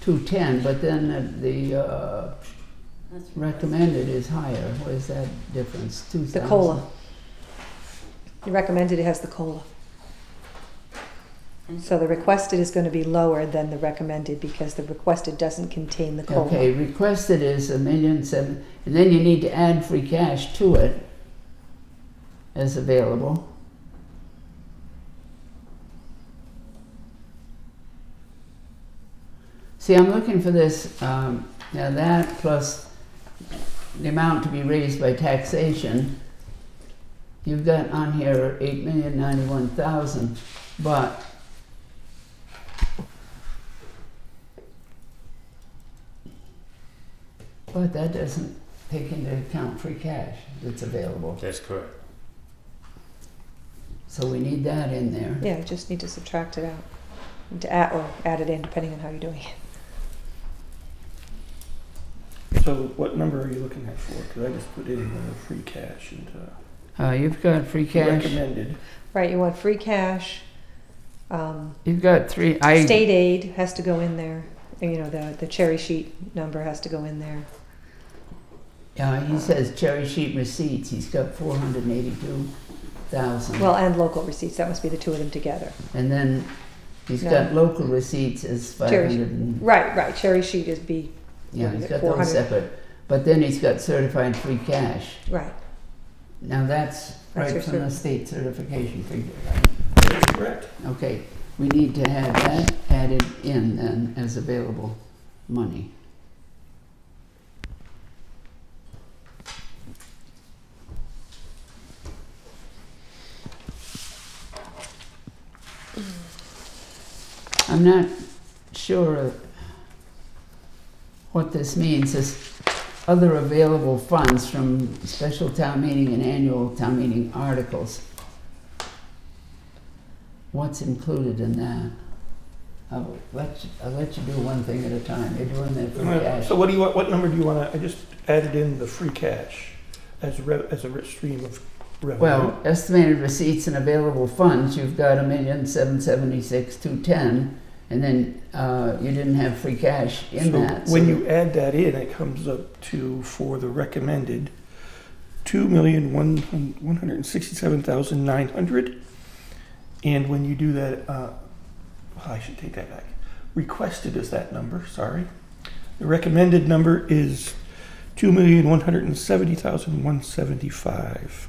210, but then the That's recommended is higher. What is that difference? 2,000? The COLA. You recommended it has the COLA. So the requested is going to be lower than the recommended because the requested doesn't contain the COLA. Okay, requested is $1,700,000, and then you need to add free cash to it as available. See, I'm looking for this, now that plus the amount to be raised by taxation. You've got on here 8,091,000, but that doesn't take into account free cash that's available. That's correct. So we need that in there. Yeah, you just need to subtract it out. And to add, or add it in, depending on how you're doing it. So what number are you looking at for? Because I just put in free cash and You've got free cash. recommended. Right, you want free cash. You've got three. State aid has to go in there. And, you know, the cherry sheet number has to go in there. He says cherry sheet receipts. He's got 482,000. Well, and local receipts, that must be the two of them together. And then he's No. got local receipts as Cherry 500. And, Right, cherry sheet is B, yeah, what is he's it, got 400? those separate. But then he's got certified free cash. right. Now that's That's right your from the state certification figure, right? That's correct. Okay, we need to have that added in then as available money. I'm not sure what this means is other available funds from special town meeting and annual town meeting articles. What's included in that? I'll let you do one thing at a time. You're doing that free cash. So what do you want? What number do you want to? I just added in the free cash as a stream of revenue. Well, estimated receipts and available funds, you've got $1,776,210, and then you didn't have free cash in that. When you add that in, it comes up to, for the recommended, $2,167,900. And when you do that, I should take that back. Requested is that number, sorry. The recommended number is $2,170,175.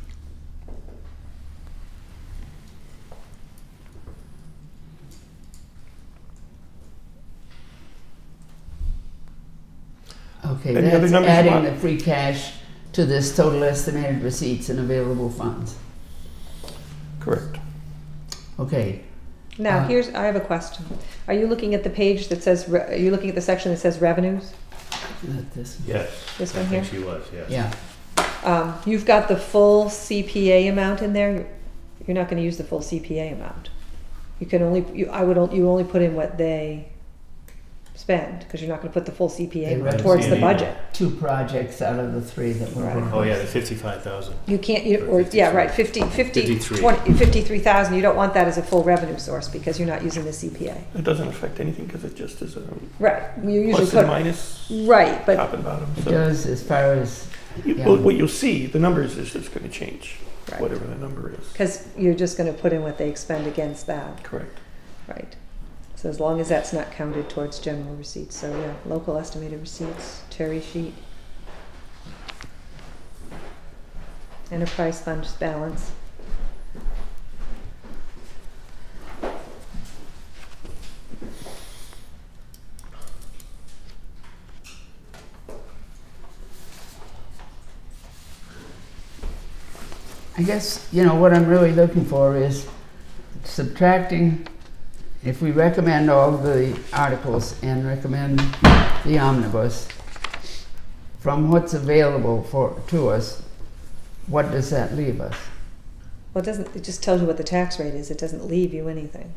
Okay, Any other that's numbers you adding want? the free cash to this total estimated receipts and available funds. Correct. Okay. Now, I have a question. Are you looking at the page that says, are you looking at the section that says revenues? This, Yes. This I one think here? she was, yes. yeah. You've got the full CPA amount in there. You're not going to use the full CPA amount. You can only, you only put in what they spend, because you're not going to put the full CPA They amount towards the yeah. budget. 2 projects out of the 3 that were. Right. Oh, yeah, the 55,000. You can't, Or yeah, 53. right, 53,000, you don't want that as a full revenue source because you're not using the CPA. It doesn't affect anything because it just is a Right, you usually plus put, and minus, right, but, top and bottom. It So does as far as, yeah. well, what you'll see, the numbers is just going to change, Right. whatever the number is. because you're just going to put in what they expend against that, Correct. right? So as long as that's not counted towards general receipts, so yeah, local estimated receipts, cherry sheet. Enterprise funds balance. I guess, what I'm really looking for is subtracting, if we recommend all the articles and recommend the omnibus, from what's available to us, what does that leave us? Well, it just tells you what the tax rate is, it doesn't leave you anything.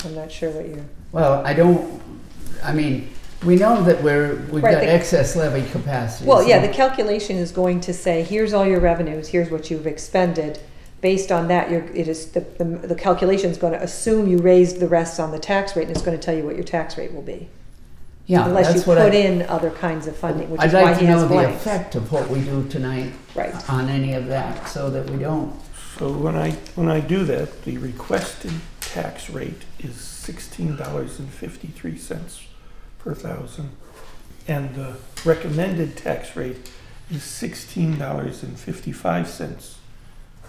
I'm not sure what you're, Well, we know that we've Right, got the- excess levy capacity. well, yeah, so- the calculation is going to say, here's all your revenues, here's what you've expended. Based on that, the calculation is going to assume you raised the rest on the tax rate, and it's going to tell you what your tax rate will be. Yeah, Unless you that's what put in other kinds of funding, which is I'd why like he to has know the blanks. effect of what we do tonight Right. on any of that, so that we don't. So when I do that, the requested tax rate is $16.53 per thousand, and the recommended tax rate is $16.55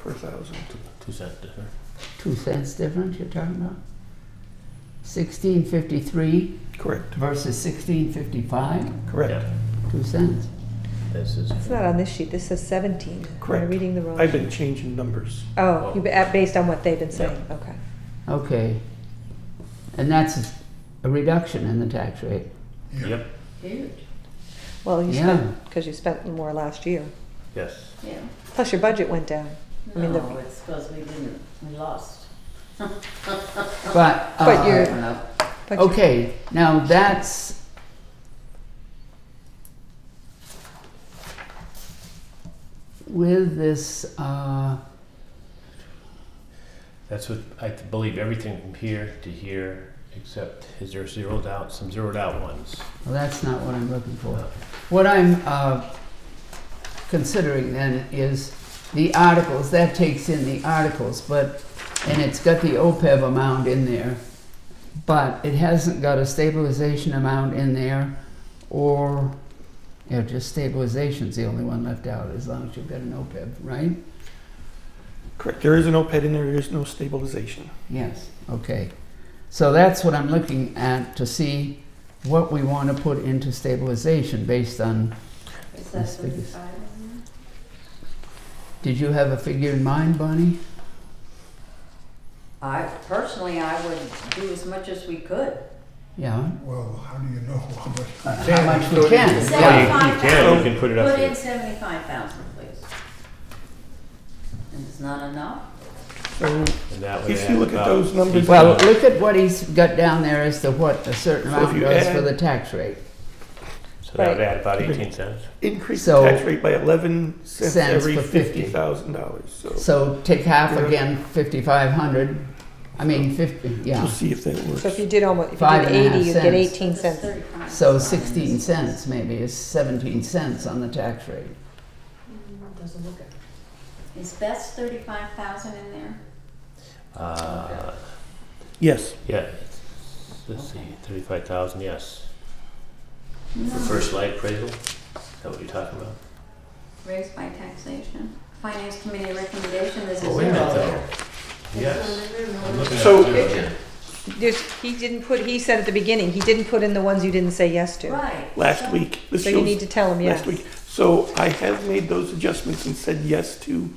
per thousand. 2 cents different. 2 cents difference you're talking about? 1653 Correct. versus 1655, Correct. Yeah. 2 cents. This is. It's not on this sheet, this says 17. Am I Correct. reading the wrong I've sheet? been changing numbers. Oh, based on what they've been saying, okay. Okay. And that's a reduction in the tax rate. Yep, Huge, Well, you Yeah. spent, because you spent more last year. yes. yeah. Plus your budget went down. I mean, No, it's because we lost. But, But you're- but you- okay, now that's, with this, That's what, I believe everything from here to here, except, is there some zeroed out ones? well, that's not what I'm looking for. What I'm considering then is the articles, that takes in the articles, and it's got the OPEB amount in there, but it hasn't got a stabilization amount in there, or, just stabilization's the only one left out, as long as you've got an OPEB, right? Correct. There is an OPED in there. There is no stabilization. Yes, okay. So that's what I'm looking at to see what we want to put into stabilization based on, Is This that figures. 35 on did you have a figure in mind, Bonnie? there? Personally, I would do as much as we could. Yeah, Well, how do you know how much? how much we can. Well, Yeah. you can put it up Put in to, 75,000, please. And it's not enough? So and that would if add you look at about those numbers. Well, look at what he's got down there as to what a certain So if amount you goes add- for the tax rate. So that would add about 18 cents. Increase So- the tax rate by 11 cents Cents every for 50. $50,000. So So take half Yeah. again, 5,500. I mean, 50, yeah. we'll see if that works. So if you did almost, if you Five did and a half 80, you'd get cents. 18 That's cents. 35. So 16 cents maybe is 17 cents on the tax rate. Is Beth's 35,000 in there? Yes. Yeah, let's see, 35,000, yes. For first light appraisal, is that what you're talking about? Raised by taxation? Finance committee recommendation, there's a Oh, wait a minute, zero though. there. Yes. I'm looking at So- the zero. He didn't put, he said at the beginning, he didn't put in the ones you didn't say yes to. Right. Last So- week. This So you shows need to tell him yes. last week. So I have made those adjustments and said yes to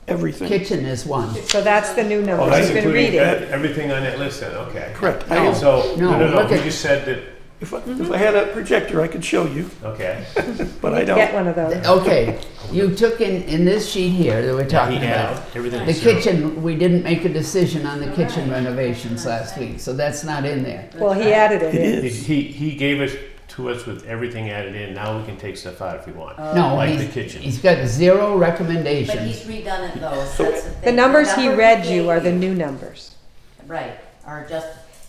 everything. Kitchen is one. So that's the new number. Oh, that's He's been including reading. everything on that list then, okay. Correct. I No. have, So, No, no, look we at- just said that, if I had a projector, I could show you, okay. but I Get don't. one of those. Okay, you took in this sheet here that we're He talking added about. everything. The to zero. kitchen, we didn't make a decision on the kitchen renovations last week, so that's not in there. Well, he added it It in. is. He gave it to us with everything added in, now we can take stuff out if we want. No, Like the he's, kitchen. he's got 0 But recommendations. he's redone it though, so that's the thing. The numbers he number read gave you are the new numbers. Right, are just,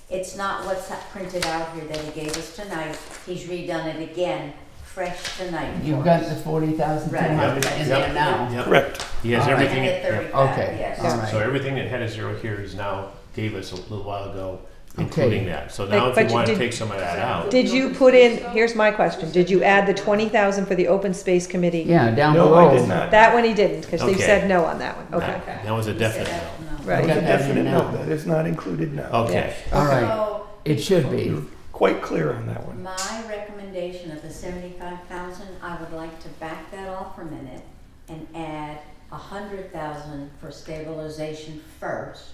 it's not what's printed out here that he gave us tonight. He's redone it again, fresh tonight. You've for got us. the 40,200 Right. in Yep. there now. Yep. Correct. He has All right. everything, And the yeah. 35, Okay. yes. All right. So everything that had a zero here is now, gave us a little while ago, including that. So now if But you you want to did- take some of that out, Did you put in, here's my question, did you add the 20,000 for the open space committee? Yeah, down No, below. I did not. That one he didn't, because they Okay. said no on that one. Okay. that was a He said definite that, no. no. Right. got It's a that in definite now. no. That is not included now. Okay. All right, So it should be. You're quite clear on that one. my recommendation of the 75,000, I would like to back that off for a minute and add 100,000 for stabilization first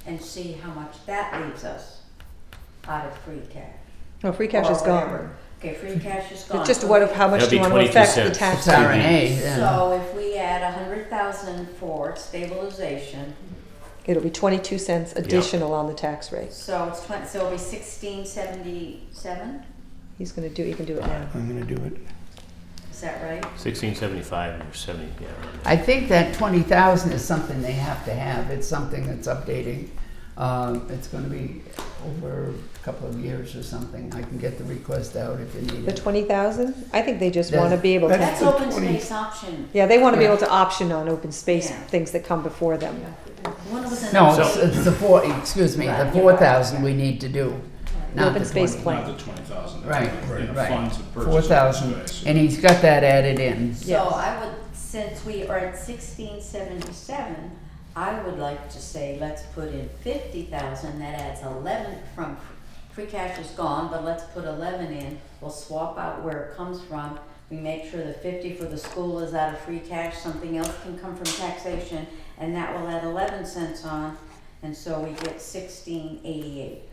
and see how much that leaves us out of free cash. No, free cash Or is gone. whatever. Okay, free cash is gone. It's just what, how much That'd do you be want to 22 affect the cents. tax It's rate? R&A, yeah. So if we add 100,000 for stabilization, It'll be 22 cents additional on the tax rate. so it's so it'll be 1677. He's gonna do, he can do it now. I'm gonna do it. Is that right? 1675 or 70, yeah. I think that 20,000 is something they have to have. It's something that's updating. It's going to be over a couple of years or something. I can get the request out if you need The it. 20,000? I think they just want to be able That's- to, That's the open 20. space option. yeah, they want to be Yeah. able to option on open space, Yeah. things that come before them. When was the No, next- it's the 4, excuse me, the Right. 4,000 we need to do, not Open the space 20. plan. Not the 20,000. Right, right. Funds to purchase 4,000, open space. and he's got that added in. So Yes. I would, since we are at 1677, I would like to say, let's put in 50,000, that adds 11 from, free cash is gone, but let's put 11 in. We'll swap out where it comes from. We make sure the 50 for the school is out of free cash, something else can come from taxation, and that will add 11 cents on, and so we get 1688.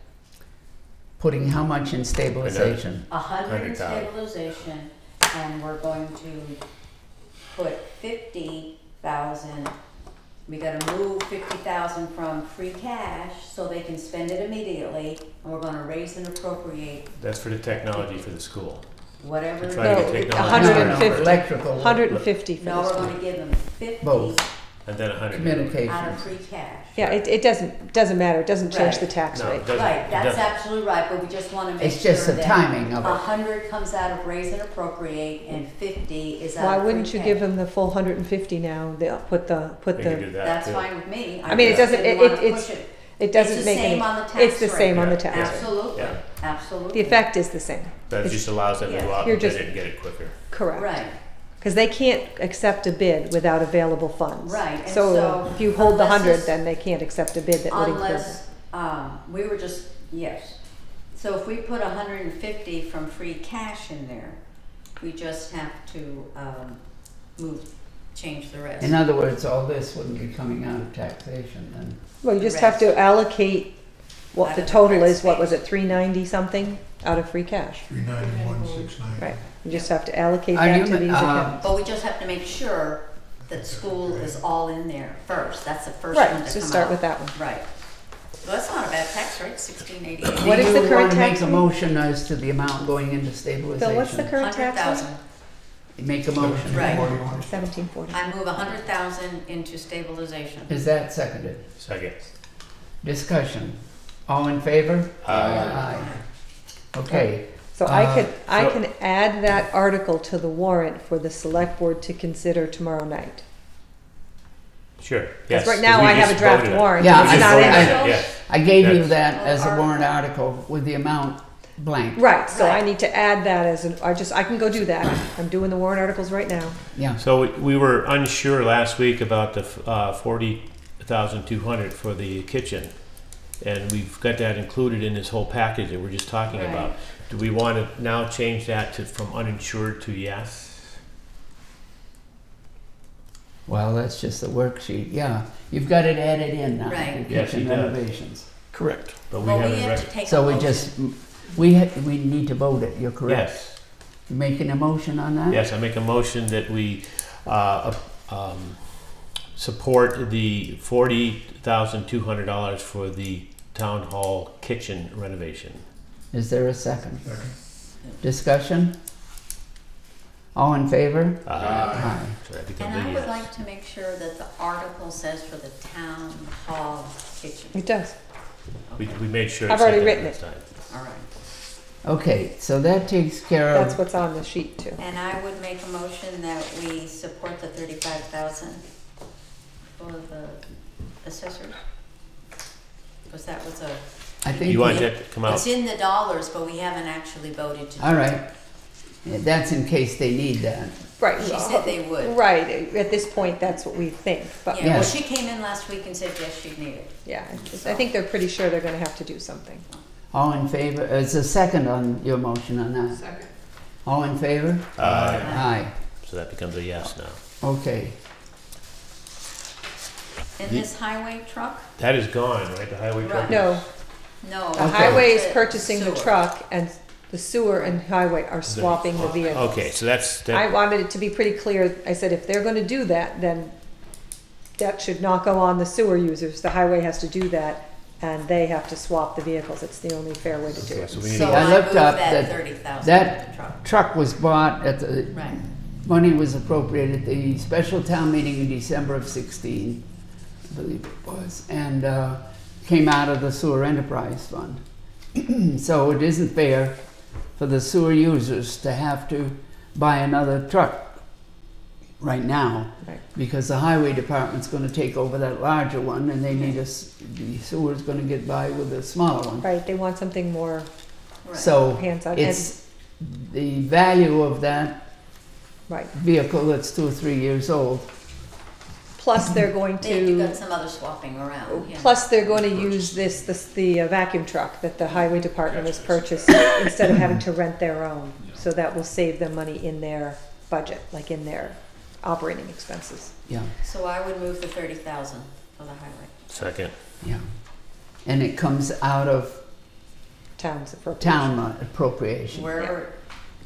Putting how much in stabilization? 100 in 100,000. stabilization, and we're going to put 50,000. We gotta move 50,000 from free cash so they can spend it immediately, and we're gonna raise and appropriate That's for the technology for the school. whatever. We're trying to get No, technology. 150. Electrical. 150 for No, the we're school. gonna give them 50 Both. And then 100. out Communications. of free cash. Yeah, it doesn't matter, it doesn't change Right. the tax No, rate. it doesn't. Right, It that's doesn't. absolutely right, but we just wanna make It's just sure the that timing of it. 100 comes out of raise and appropriate, and 50 is out Why of free wouldn't you cash. give them the full 150 now? They'll put the, They can do that That's too. fine with me. I mean, it just doesn't- didn't it- wanna it's- push it. it doesn't It's the make any. same on the tax It's the same rate. on the Yeah. tax rate. Absolutely, Yeah. absolutely. The effect is the same. That It's- just allows them to go out You're and get just- it and get it quicker. Correct. Right, Because they can't accept a bid without available funds. Right, and So so if you hold the unless 100, it's- then they can't accept a bid that would include that. unless, we were just, yes. So if we put 150 from free cash in there, we just have to, change the rest. In other words, all this wouldn't be coming out of taxation then. Well, you the just have to rest. allocate what Out the of the total rent is, what was space. it, 390 something? out of free cash. 391,690. Right. You just have to allocate Are that you, to these accounts. But we just have to make sure that school is all in there first. That's the first Right, one to so come start out. with that one. Right. Well, that's not a bad tax rate, 1688. What is the current Do you want to tax make a rate? motion as to the amount going into stabilization? Bill, what's the current tax rate? 100,000. Make a motion. Right. 1740. I move 100,000 into stabilization. Is that seconded? Second. Discussion. All in favor? Aye. Okay. So I can add that article to the warrant for the select board to consider tomorrow night. Sure, Because yes. right now we I have a just draft voted on it. warrant. Yeah, It's I not voted in on there. it. Yeah. I gave you That's- that as a warrant article with the amount blank. Right, so I Right. need to add that as an, I can go do that. I'm doing the warrant articles right now. Yeah. So we were unsure last week about the 40,200 for the kitchen. And we've got that included in this whole package that we're just talking Right. about. Do we want to now change that to from uninsured to yes? Well, that's just the worksheet. Yeah. You've got it added in now. Right. The Yes, he kitchen does. renovations. Correct. But we Well, we haven't have to read. take a So we motion. just, we need to vote it. You're correct. Yes, You making a motion on that? yes, I make a motion that we support the $40,200 for the town hall kitchen renovation. Is there a second? Second. Discussion? All in favor? Aye. So that becomes And a I would yes. like to make sure that the article says for the town hall kitchen. It does. We made sure. I've it said already that written last it. time. All right. Okay, so that takes care That's of, what's on the sheet too. And I would make a motion that we support the 35,000 for the assessor. Because that was a, I think. You want that to come out? it's in the dollars, but we haven't actually voted to do it. All right. That's in case they need that. Right. She said they would. Right, at this point, that's what we think, but Yeah, well, Yes. she came in last week and said, yes, she'd need it. yeah, I think they're pretty sure they're gonna have to do something. All in favor? Is a second on your motion on that? Second. All in favor? Aye. Aye. So that becomes a yes now. Okay. And this highway truck? That is gone, right? The highway truck? Right. No, No. the Okay. highway is The purchasing the sewer. truck and the sewer and highway are swapping the vehicles. Okay, so that's, I that, wanted it to be pretty clear, I said if they're gonna do that, then that should not go on the sewer users, the highway has to do that, and they have to swap the vehicles, it's the only fair way to do Okay, it. so we need See, So to, I I looked moved up that that 30,000 that- for the truck. Truck was bought at the, Right. money was appropriated at the special town meeting in December of 16, I believe it was, and came out of the sewer enterprise fund. So it isn't fair for the sewer users to have to buy another truck right now, Right. because the highway department's gonna take over that larger one, and they need us, the sewer's gonna get by with the smaller one. Right, they want something more Right. So hands-on, and, it's the value of that right, vehicle that's 2 or 3 years old. plus they're going You've got to, some other swapping around, yeah. plus they're going to use the vacuum truck that the highway department has purchased instead of having to rent their own, so that will save them money in their budget, like in their operating expenses. Yeah, So I would move the 30,000 for the highway. second. yeah. And it comes out of Towns appropriation. town appropriation. Wherever,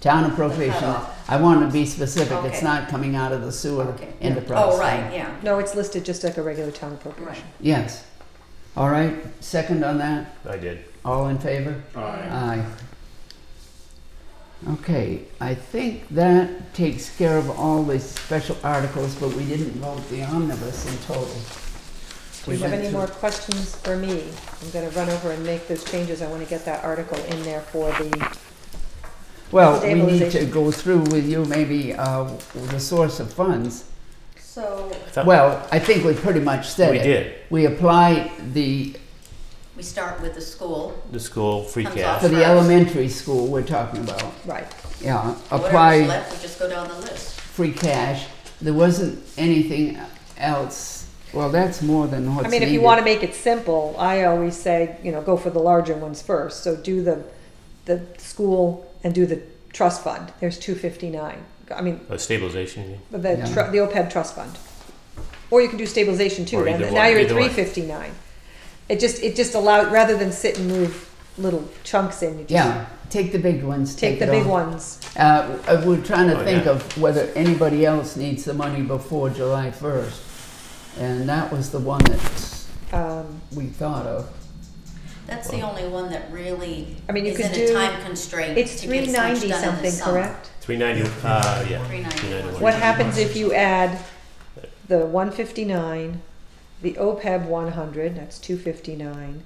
Town appropriation. cutoff. I want to be specific. It's Okay. not coming out of the sewer okay. enterprise. Oh, right, fund. yeah. No, it's listed just like a regular town Right. appropriation. Yes. All right. Second on that. I did. All in favor? Aye. Okay, I think that takes care of all the special articles, but we didn't vote the omnibus in total. Do you We have went any through- more questions for me? I'm gonna run over and make those changes. I wanna get that article in there for the, Well, we need to Stabilization. go through with you maybe the source of funds. So Well, I think we pretty much said We it. did. We apply the, we start with the school. The school, free Comes cash. off. for the First. elementary school we're talking about. right. Yeah, Whatever's apply left, we just go down the list. free cash. There wasn't anything else. Well, that's more than what's I needed. mean, if you wanna make it simple, I always say, go for the larger ones first. So do the school and do the trust fund. There's 259. I mean, Stabilization, you mean? Yeah. the OPEB trust fund. Or you can do stabilization too, Or and either now one, you're at either one. 359. It just allowed, rather than sit and move little chunks in, you just Yeah, Take the big ones. Take the it big off. ones. We're trying to Oh, think yeah. of whether anybody else needs the money before July 1st. And that was the one that we thought of. That's the only one that really I mean, you is could in a do- time constraint. It's to get as much 390 done in the something, summer. correct? 390, yeah. 391. What happens if you add the 159, the OPEB 100, that's 259,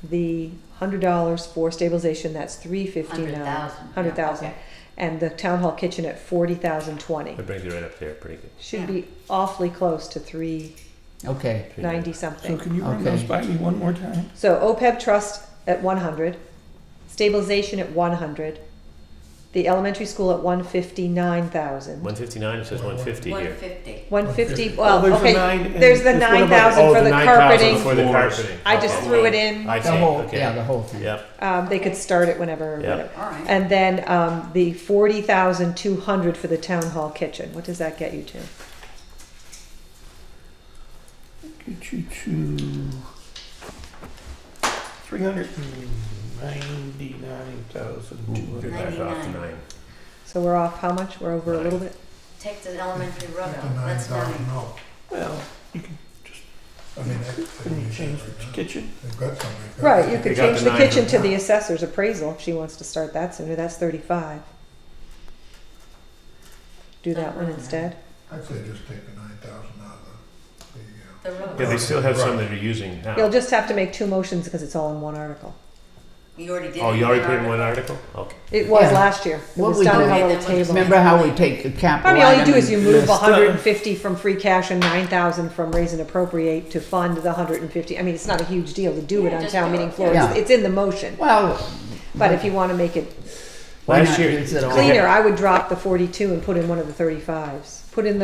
the $100 for stabilization, that's 359, 100,000. 100,000, Okay. and the town hall kitchen at 40,020. That brings you right up there, pretty good. Should Yeah. be awfully close to 390 Okay. So something. can you run Okay. those by me one more time? So OPEB trust at 100, stabilization at 100, the elementary school at 159,000. 159, it says 150 here. 150. 150, Oh, well, there's a okay, nine and there's the there's one above it. 9,000 for the the 9,000 carpeting. for the carpeting. I just Okay. threw it in. I see, The whole, okay. yeah, the whole thing. Yep, They could start it whenever, Yeah. whatever. All right. And then the 40,200 for the town hall kitchen. What does that get you to? Get you to 399,200. good, that's off to 9. So we're off how much? We're over a little bit? Take the elementary roof The off, that's 9,000 9. out. Well, you can just I mean, they change the kitchen. They've got something. Right, you could They got change the the 900 kitchen to now. the assessor's appraisal if she wants to start that sooner. That's 35. Do that one instead. I'd say just take the 9,000 out of The roof. Yeah, they still have some that are using now. You'll just have to make 2 motions because it's all in one article. You already did. Oh, it you already in put it in one article? article? Okay. It was Yeah. last year. It What was we done do- in a Okay, little then we'll just- table. Remember how we take the capital I mean, all you item do is you and move list- 150 from free cash and 9,000 from raise and appropriate to fund the 150. I mean, it's not a huge deal to do it Yeah, on just town do meeting it. floor. Yeah. It's in the motion. Well, But if you want to make it why Last not year- use it all? cleaner, I would drop the 42 and put in one of the 35s. Put in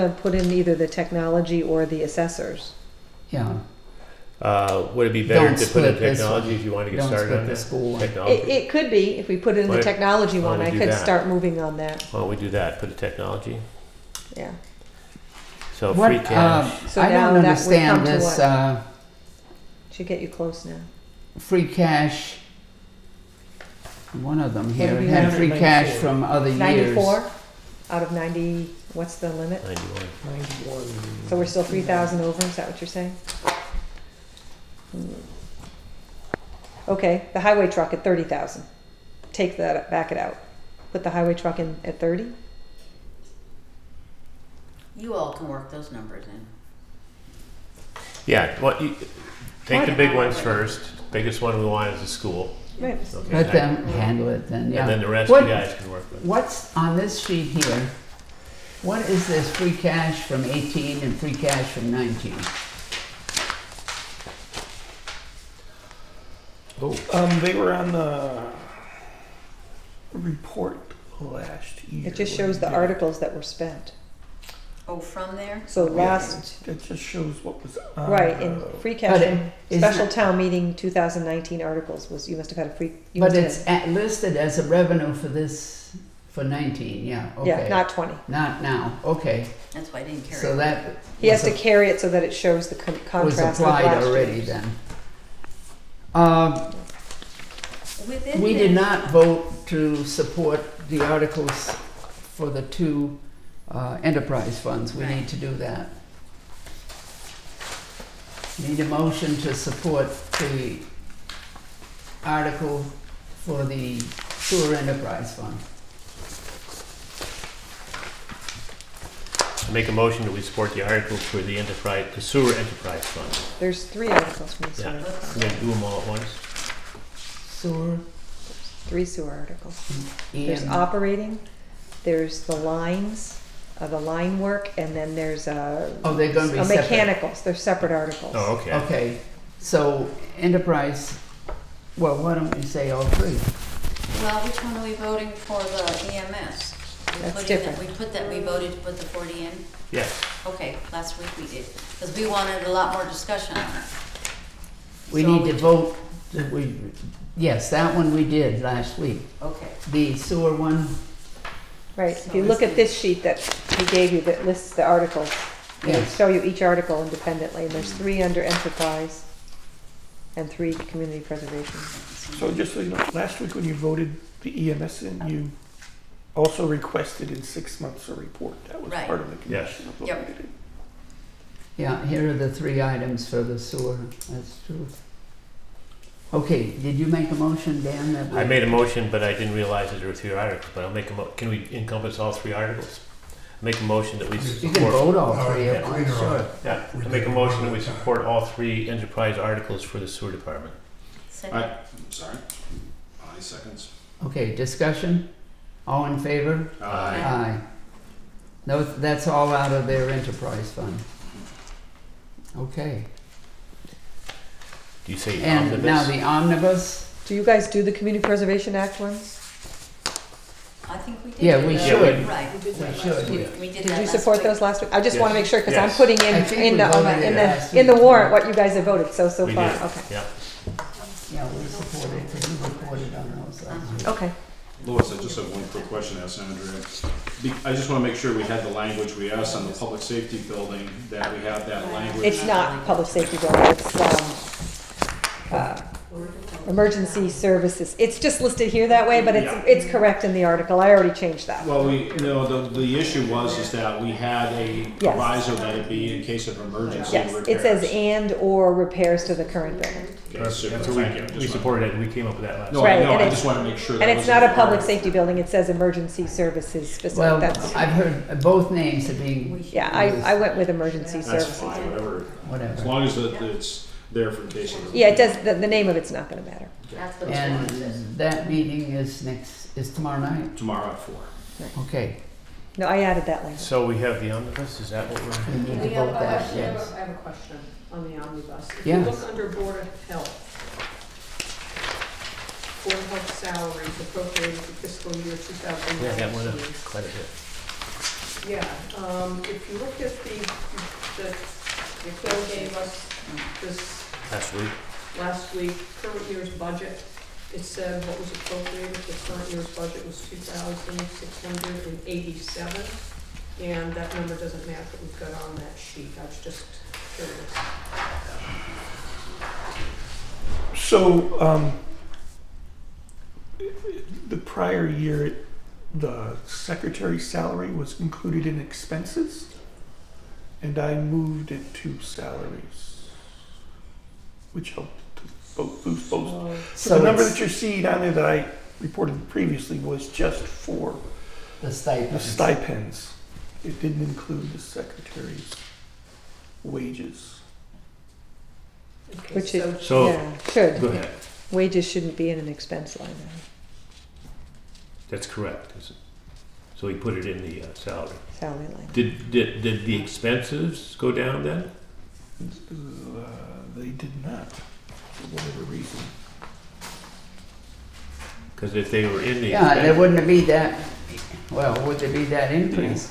either the technology or the assessors. Yeah. Would it be better Don't to put in split this technology one. if you want to get Don't started split on the that? school one. Technology? It could be, if we put in the Why- technology why one, don't I we do could that? start moving on that. Why don't we do that? Put the technology. Yeah. So What, free cash. So I now don't that would come understand to this what? Should get you close now. free cash. One of them here do we had have? free cash from other years. 94 out of 90, what's the limit? 91. 91. So we're still 3,000 over, is that what you're saying? Okay, the highway truck at 30,000. Take that, back it out. Put the highway truck in at 30? You all can work those numbers in. Yeah, take the big ones first. Biggest one we want is the school. Right. Okay, Let that- them handle it then, yeah. And then the rest What- you guys can work with. What's on this sheet here? What is this free cash from 18 and free cash from 19? Oh, They were on the report last year. It just shows the articles that were spent. Oh, from there? So last, It just shows what was on. right, in free cash But from isn't special it- town meeting 2019 articles was, you must have had a free. you But must have it's listed as a revenue for this, for 19, yeah, had- okay. Yeah, not 20. Not now, okay. That's why I didn't carry So it. that He has to was, carry it so that it shows the was contrast with applied last already year's. then. Within We did this- not vote to support the articles for the 2 enterprise funds. We Right. need to do that. Need a motion to support the article for the sewer enterprise fund. I make a motion that we support the article for the sewer enterprise fund. There's 3 articles from the Yeah, sewer. we're gonna do them all at once. Sewer 3 sewer articles. There's and, operating, there's the lines, the line work, and then there's oh, they're gonna be separate. mechanicals. They're separate articles. Oh, okay. Okay, so enterprise, well, why don't we say all 3? Well, which one are we voting for the EMS? That's different. We voted to put the 40 in? Yes. Okay, last week we did, because we wanted a lot more discussion on it. We So need to vote, yes, that one we did last week. Okay. The sewer one, Right, if you look at this sheet that he gave you that lists the articles, it'll Yes. show you each article independently, and there's 3 under enterprise and 3 community preservation. So just so you know, last week when you voted the EMS in, you also requested in 6 months a report. That was Right. part of the Yes. condition of what Yep. we did. Yeah, here are the 3 items for the sewer, that's true. Okay, did you make a motion, Dan? That I made a motion, but I didn't realize that there were 3 articles, but I'll make can we encompass all 3 articles? Make a motion that we You can support. vote all Well, 3 at once, cleaner sure. on. Yeah, I make a motion that we support all 3 enterprise articles for the sewer department. Second. Sorry. Aye, seconds. Okay, discussion? All in favor? Aye. Aye. No, that's all out of their enterprise fund. Okay. Do you say And omnibus? now the omnibus? Do you guys do the Community Preservation Act ones? I think we did. Yeah, we that. should. Right. We should. We did Did that you last support week. those last week? I just want to Yes. make sure, because I'm Yes. putting I think in we the, voted it last in the week. warrant what you guys have voted so We far. did. Okay. Yeah. Yeah, we supported, because we reported on those last week. Okay. Lois, I just have one quick question to ask Andrea. I just want to make sure we had the language we asked on the public safety building, that we have that language. It's not public safety building, it's, emergency services. It's just listed here that way, but Yeah. it's correct in the article. I already changed that. Well, the issue was that we had a Yes. proviso that it be in case of emergency Yes, repairs. it says and/or repairs to the current building. Okay, super. That's what Thank you. we supported it, we came up with that last No, week. Right, no, and I it's- just want to make sure that And it's was not a in public order. safety building, it says emergency services specific. Well, That's, I've heard both names are being, yeah, I went with emergency That's services. fine, whatever. As whatever. long as it's there for the case of. Yeah, it does, the name of it's not gonna matter. That's what the warrant says. And that meeting is tomorrow night? Tomorrow at 4. Okay, No, I added that later. So we have the omnibus, is that what we're? we need to We have, vote I that, actually yes. I have a question on the omnibus. If Yes. you look under Board of Health, Board of Health salaries appropriated for fiscal year 2019. Yeah, that went up quite a bit. Yeah, if you look at the Phil gave us this Last week. last week, current year's budget, it said what was appropriated, the current year's budget was 2,687, and that number doesn't match what we've got on that sheet. I was just curious. So, the prior year, the secretary's salary was included in expenses, and I moved it to salaries, which helped to boost both. So the number it's that you're seeing on there that I reported previously was just for the the stipends. stipends. It didn't include the secretary's wages. Okay, Which so it, So- yeah, should. Go ahead. Wages shouldn't be in an expense line item. That's correct. So we put it in the salary. Salary line. Did the expenses go down then? They did not, for whatever reason. Because if they were in the Yeah, there expense, wouldn't be that, well, would there be that increase?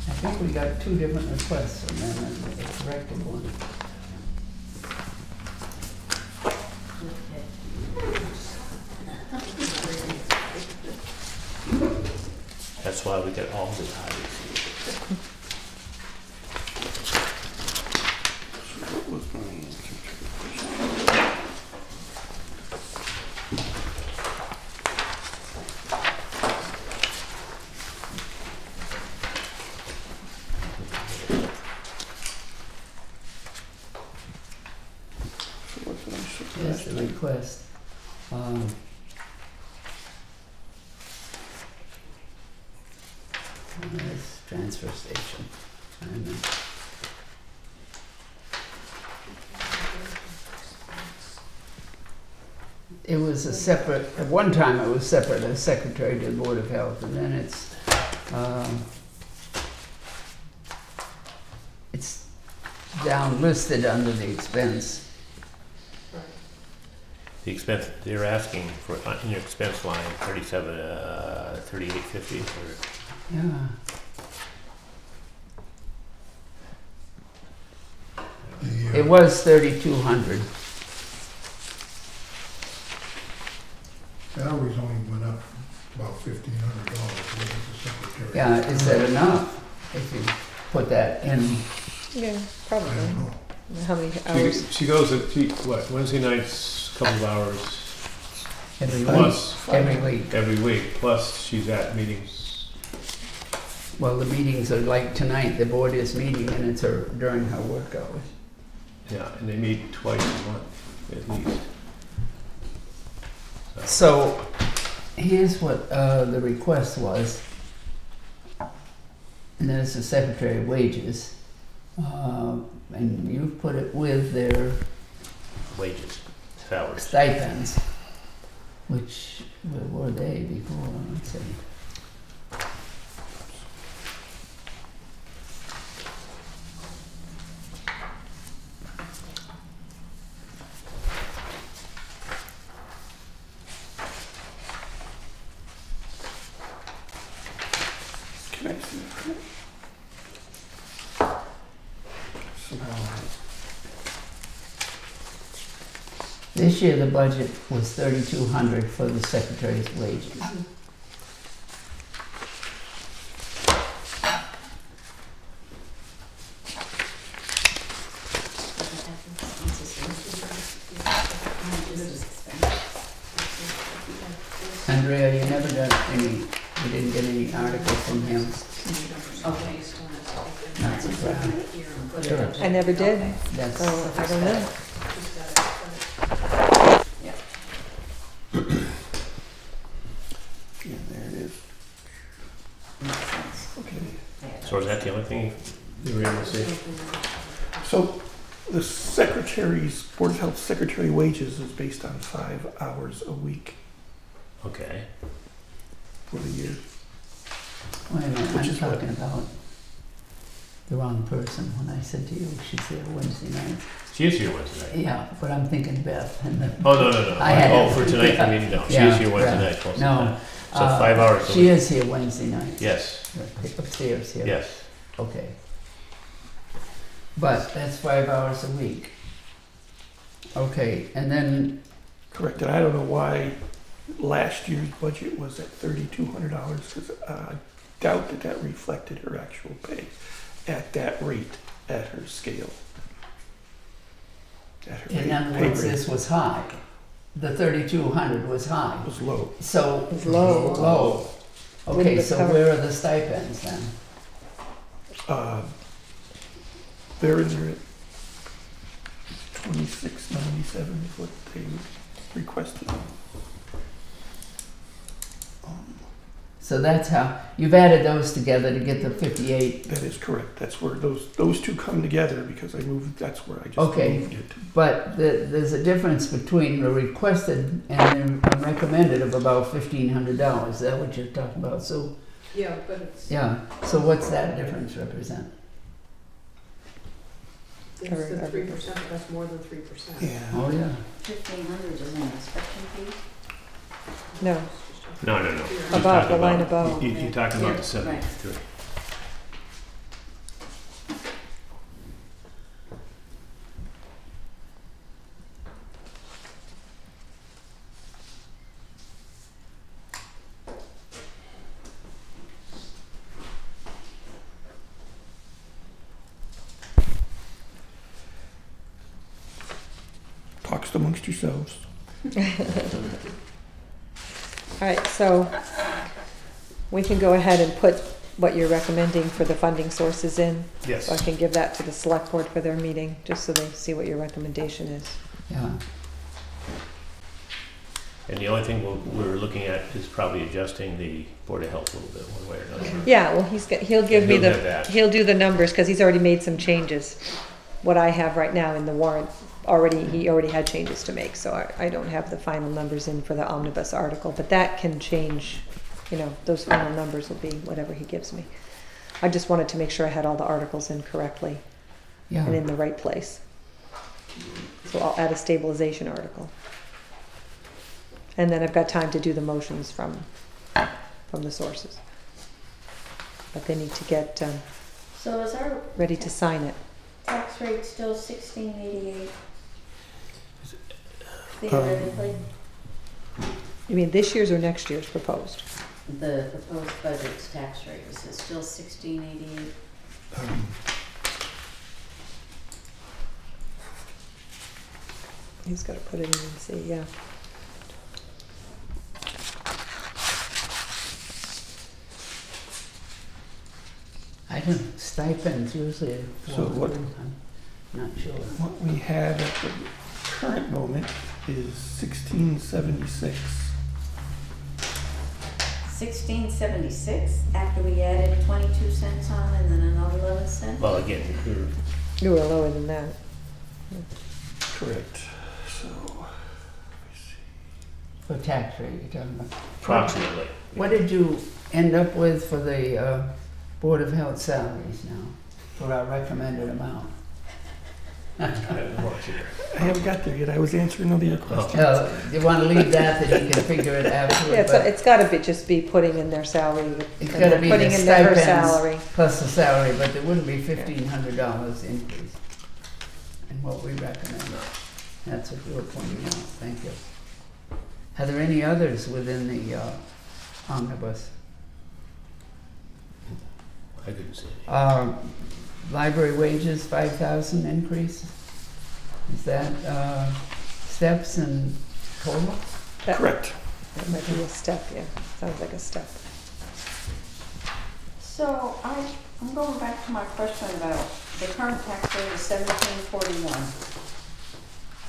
I think we got 2 different requests and then the corrected one. that's why we got all the hires. What was my answer to the question? So what did I say Yes, last the time? request. This transfer station. And then- It was a separate, at one time it was separate as secretary to the Board of Health, and then it's down listed under the expense. The expense, they're asking for, in your expense line, 3850 or Yeah. It was 3,200. Salaries only went up about $1,500 with the secretary. Yeah, is that enough? If you put that in, Yeah, I probably. don't know. How many hours? She goes what, Wednesday nights, couple of hours, Every plus, week. Every week. every week, plus she's at meetings. Well, the meetings are like tonight, the board is meeting and it's during her work hours. Yeah, and they meet twice a month, at least. So, here's what the request was. And there's the secretary of wages. And you've put it with their Wages, salaries. stipends, which, where were they before? Let's see. Can I see that? Somehow. This year, the budget was $3,200 for the secretary's wages. Andrea, you never got you didn't get any article from him? Okay. Not surprised. Sure. I never did, That's, so I don't know. Yeah, there it is. Okay. So is that the only thing you were able to see? So the secretary's, Board of Health secretary wages is based on 5 hours a week Okay. for the year. wait a minute, Which I'm is what? talking about the wrong person when I said to you, she's there Wednesday night. She is here Wednesday night. Yeah, but I'm thinking Beth and the. Oh, no. I had Oh, it. for tonight's meeting, no. She Yeah, is here Wednesday right. night. most of the No. time. So 5 hours a She week. is here Wednesday night. Yes, Upstairs here. yes. Okay. But that's 5 hours a week. Okay, and then, Correct, and I don't know why last year's budget was at $3,200, because I doubt that that reflected her actual pay at that rate, at her scale. At her in other pay words, rate this was high. The 3,200 was high. was low. So. It's low. Low. Okay, Wouldn't so have where are the stipends then? They're in there at 2697 is what they requested. So that's how, you've added those together to get the 58. That is correct. That's where those two come together, because I moved, that's where I just Okay. moved it. But there's a difference between the requested and the recommended of about $1,500. Is that what you're talking about? So, Yeah, but it's, yeah, so what's that difference represent? it's the 3%, but that's more than 3%. Yeah. Oh, yeah. 1,500 is an inspection fee? No, No. She's above, talking the line about- above. You're talking about the Yeah, 73. Talks amongst yourselves. All right, so we can go ahead and put what you're recommending for the funding sources in. Yes. So I can give that to the select board for their meeting, just so they see what your recommendation is. Yeah. And the only thing we're looking at is probably adjusting the Board of Health a little bit, one way or another. Yeah, well, he'll give me He'll have that. he'll do the numbers, because he's already made some changes. What I have right now in the warrant, he already had changes to make, so I don't have the final numbers in for the omnibus article, but that can change, those final numbers will be whatever he gives me. I just wanted to make sure I had all the articles in correctly and Yeah. in the right place. So I'll add a stabilization article. And then I've got time to do the motions from the sources. But they need to get So is our ready to sign it. tax rate still 1688? Theoretically, You mean this year's or next year's proposed? the proposed budget's tax rate, is it still 1688? He's gotta put it in and see, yeah. I don't, stipends usually So what- I'm not sure. What we have at the current moment is 1676. 1676 after we added 22 cents on and then another 11 cents. Well, again, we're- You were lower than that. Correct. So, let me see. For tax rate, you're talking about. approximately. What did you end up with for the Board of Health salaries now, for our recommended amount? I haven't watched it. I haven't got there yet. I was answering all your questions. You want to leave that, then you can figure it afterward. Yeah, but it's gotta be, just be putting in their salary, It's and gotta be putting the in their her stipends salary. plus the salary, but there wouldn't be $1,500 increase in what we recommend. That's what you were pointing out, thank you. Are there any others within the omnibus? I couldn't see it. Library wages, 5,000 increase? Is that steps and COLA? That- Correct. That might be a step, yeah, sounds like a step. So I'm going back to my question about the current tax rate is 1741,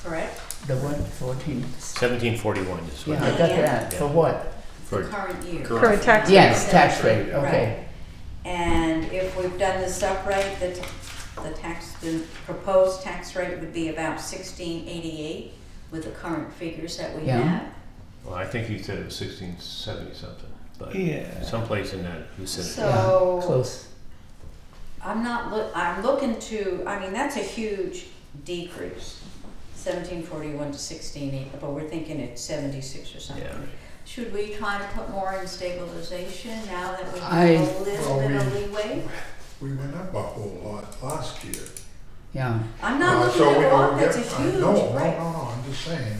correct? The what, 14? 1741 is what. Yeah, I got that. For what? For Current year. Current tax rate. Yes, tax rate, okay. And if we've done this upright, the proposed tax rate would be about 1688 with the current figures that we Yeah. have. Well, I think you said it was 1670 something, but Yeah. someplace in that vicinity. So Close. I'm looking to, I mean, that's a huge decrease, 1741 to 1680, but we're thinking it's 76 or something. Yeah, right. Should we try to put more in stabilization now that we have I- a little bit of leeway? We went up a whole lot last year. Yeah. I'm not looking So to we go up, don't that's a get- huge No, break. I'm just saying.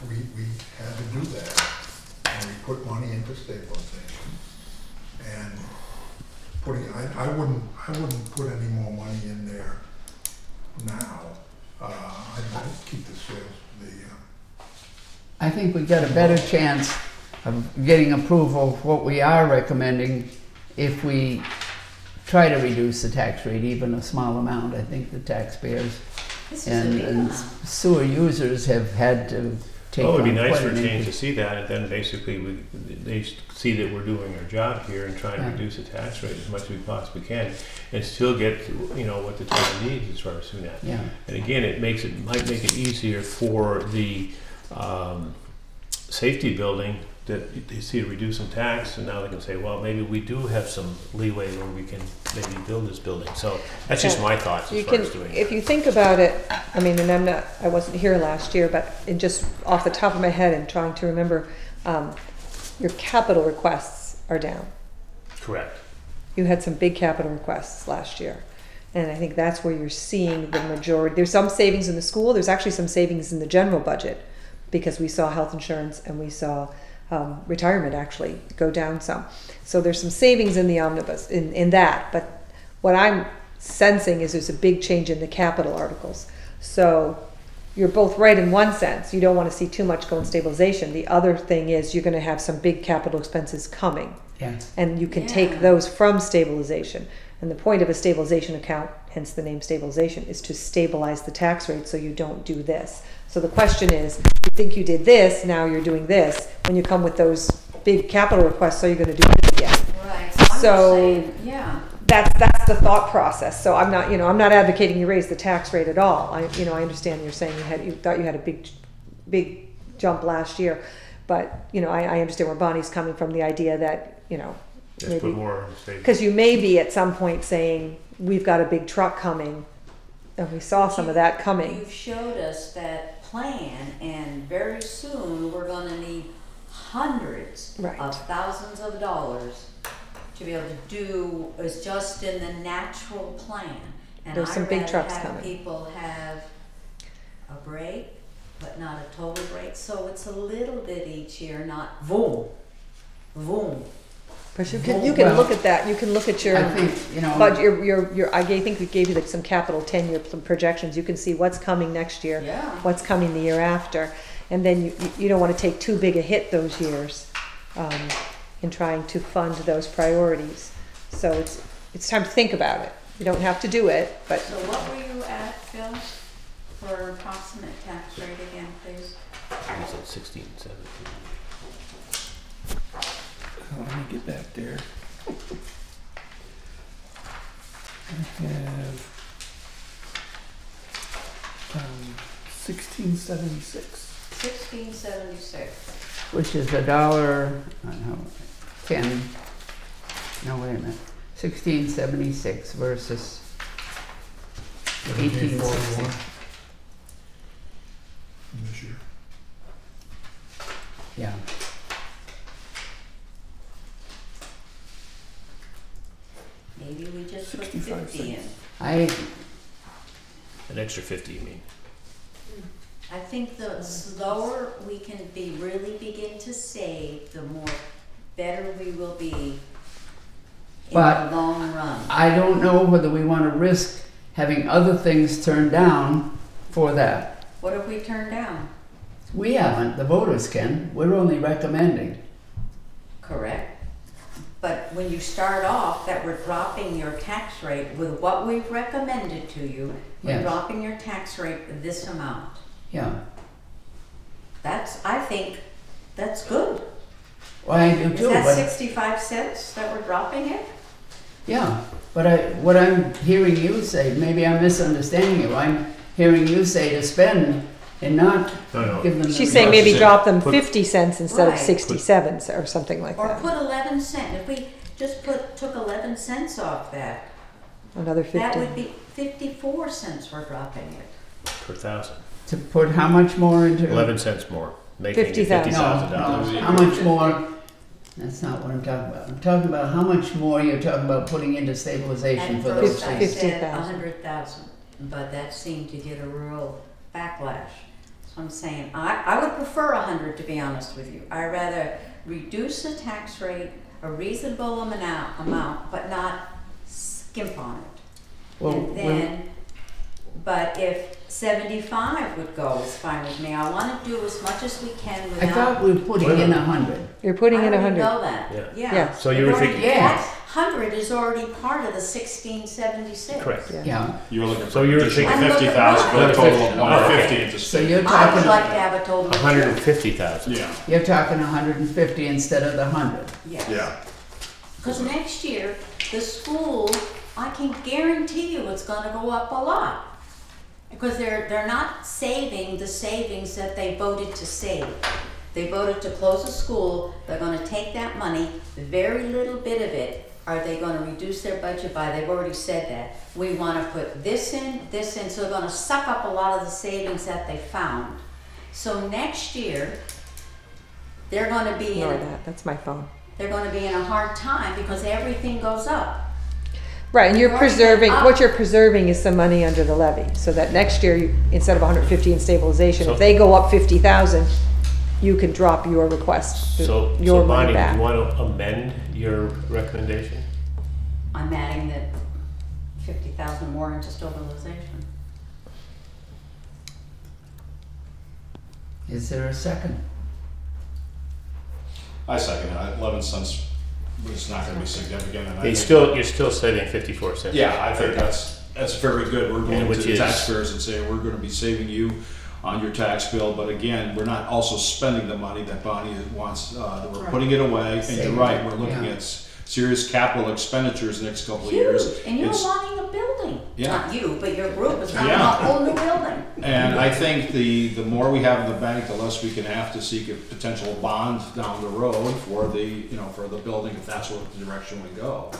We had to do that, and we put money into stabilization. And I wouldn't put any more money in there now. I'd keep the sales, I think we got a better chance of getting approval of what we are recommending if we try to reduce the tax rate even a small amount. I think the taxpayers This is a big and amount. sewer users have had to take Well, on it would be nice quite for a an change to increase. see that, and then basically they see that we're doing our job here and trying to Yeah. reduce the tax rate as much as we possibly can, and still get what the town needs as far as doing that. Yeah. And again, might make it easier for the safety building that they see a reduce in tax, and now they can say, well, maybe we do have some leeway where we can maybe build this building. So that's just Yeah. my thoughts You as far can, as doing if it. you think about it, I mean, and I wasn't here last year, but in just off the top of my head and trying to remember, your capital requests are down. Correct. You had some big capital requests last year. And I think that's where you're seeing the majority. There's some savings in the school. There's actually some savings in the general budget because we saw health insurance and we saw retirement actually go down some. So there's some savings in the omnibus in that. But what I'm sensing is there's a big change in the capital articles. So you're both right in one sense. You don't want to see too much go in stabilization. The other thing is you're going to have some big capital expenses coming. Yes. And you can Yeah. take those from stabilization. And the point of a stabilization account, hence the name stabilization, is to stabilize the tax rate so you don't do this. So the question is, you think you did this, now you're doing this. When you come with those big capital requests, so you're going to do this again. Right, so I'm So- saying, yeah. That's the thought process. So I'm not advocating you raise the tax rate at all. I understand you're saying you thought you had a big jump last year, but I understand where Bonnie's coming from, the idea that Just maybe put more savings. because you may be at some point saying we've got a big truck coming, and we saw some of that coming. You've showed us that plan, and very soon we're gonna need hundreds Right. of thousands of dollars to be able to do is just in the natural plan. And There's some big trucks have coming. people have a break, but not a total break. So it's a little bit each year, not boom, boom. But you can Well, look at that, you can look at your, I think, you know. but I think we gave you like some capital 10-year projections, you can see what's coming next year, Yeah. what's coming the year after, and then you don't wanna take too big a hit those years, in trying to fund those priorities. So it's time to think about it, you don't have to do it, but So what were you at, Phil, for approximate tax rate again, please? I said 16, 17. Let me get back there. I have 1676. 1676. Which is $1, no, 10, no, wait a minute, 1676 versus 1860. This year. Yeah, Maybe we just put 65 50 in. cents. An extra 50, you mean? I think the slower we can really begin to save, the more better we will be in But the long run. I don't know whether we want to risk having other things turned down for that. What have we turned down? We haven't, the voters can, we're only recommending. Correct. But when you start off that we're dropping your tax rate with what we've recommended to you, we're Yes. dropping your tax rate this amount. Yeah, I think that's good. well, I do Is too, that but, 65 cents that we're dropping it? yeah, but what I'm hearing you say, maybe I'm misunderstanding you, I'm hearing you say to spend and not No. give them. she's the- saying maybe Put- drop them put- 50 cents instead of Right. 67 or something like Or that. put 11 cents, if we just took 11 cents off that, Another 50. that would be 54 cents we're dropping it. Per thousand. To put how much more into? 11 cents more, making it $50,000. $50,000. No, how much more? That's not what I'm talking about. I'm talking about how much more you're talking about putting into stabilization At for those first I things. said 50,000. 100,000, but that seemed to get a real backlash. So I'm saying, I would prefer 100, to be honest with you. I'd rather reduce the tax rate a reasonable amount, but not skimp on it. Well, And then, but if 75 would go, it's fine with me. I want to do as much as we can I without. thought we were putting in 100. You're putting in I already 100. know that, Yeah. yeah. Yeah. So you were thinking, Yes. 100 is already part of the 1676. correct. Yeah. Yeah. You're looking for So you're additional thinking 50,000 for a total of 150 into So you're I would talking, like to have a total of 150,000. Yeah, you're talking 150 instead of the 100. Yes. yeah. Because next year, the school, I can guarantee you it's gonna go up a lot. Because they're not saving the savings that they voted to save. They voted to close the school, they're gonna take that money, very little bit of it, are they gonna reduce their budget by, they've already said that. We wanna put this in, so they're gonna suck up a lot of the savings that they found. So next year, they're gonna be Ignore in, that. That's my phone. they're gonna be in a hard time because everything goes up. Right, and you're You've already preserving, been up. what you're preserving is some money under the levy, so that next year, instead of 150 in stabilization, So- if they go up 50,000, you can drop your request, So your Bonnie, money do back. you want to amend your recommendation? I'm adding the 50,000 more into stabilization. Is there a second? I second it. 11 cents is not gonna be significant. And I You're think- still saving 54 cents. Yeah, I think that's very good. We're going which to the is- taxpayers and saying, we're gonna be saving you on your tax bill, but again, we're not also spending the money that Bonnie wants, that we're putting it away. And you're right, we're looking Yeah. at serious capital expenditures next couple of years. Huge, and you're It's- wanting a building. Yeah. Not you, but your group is wanting a Yeah. whole new building. And I think the more we have in the bank, the less we can have to seek a potential bond down the road for for the building, if that's what the direction we go.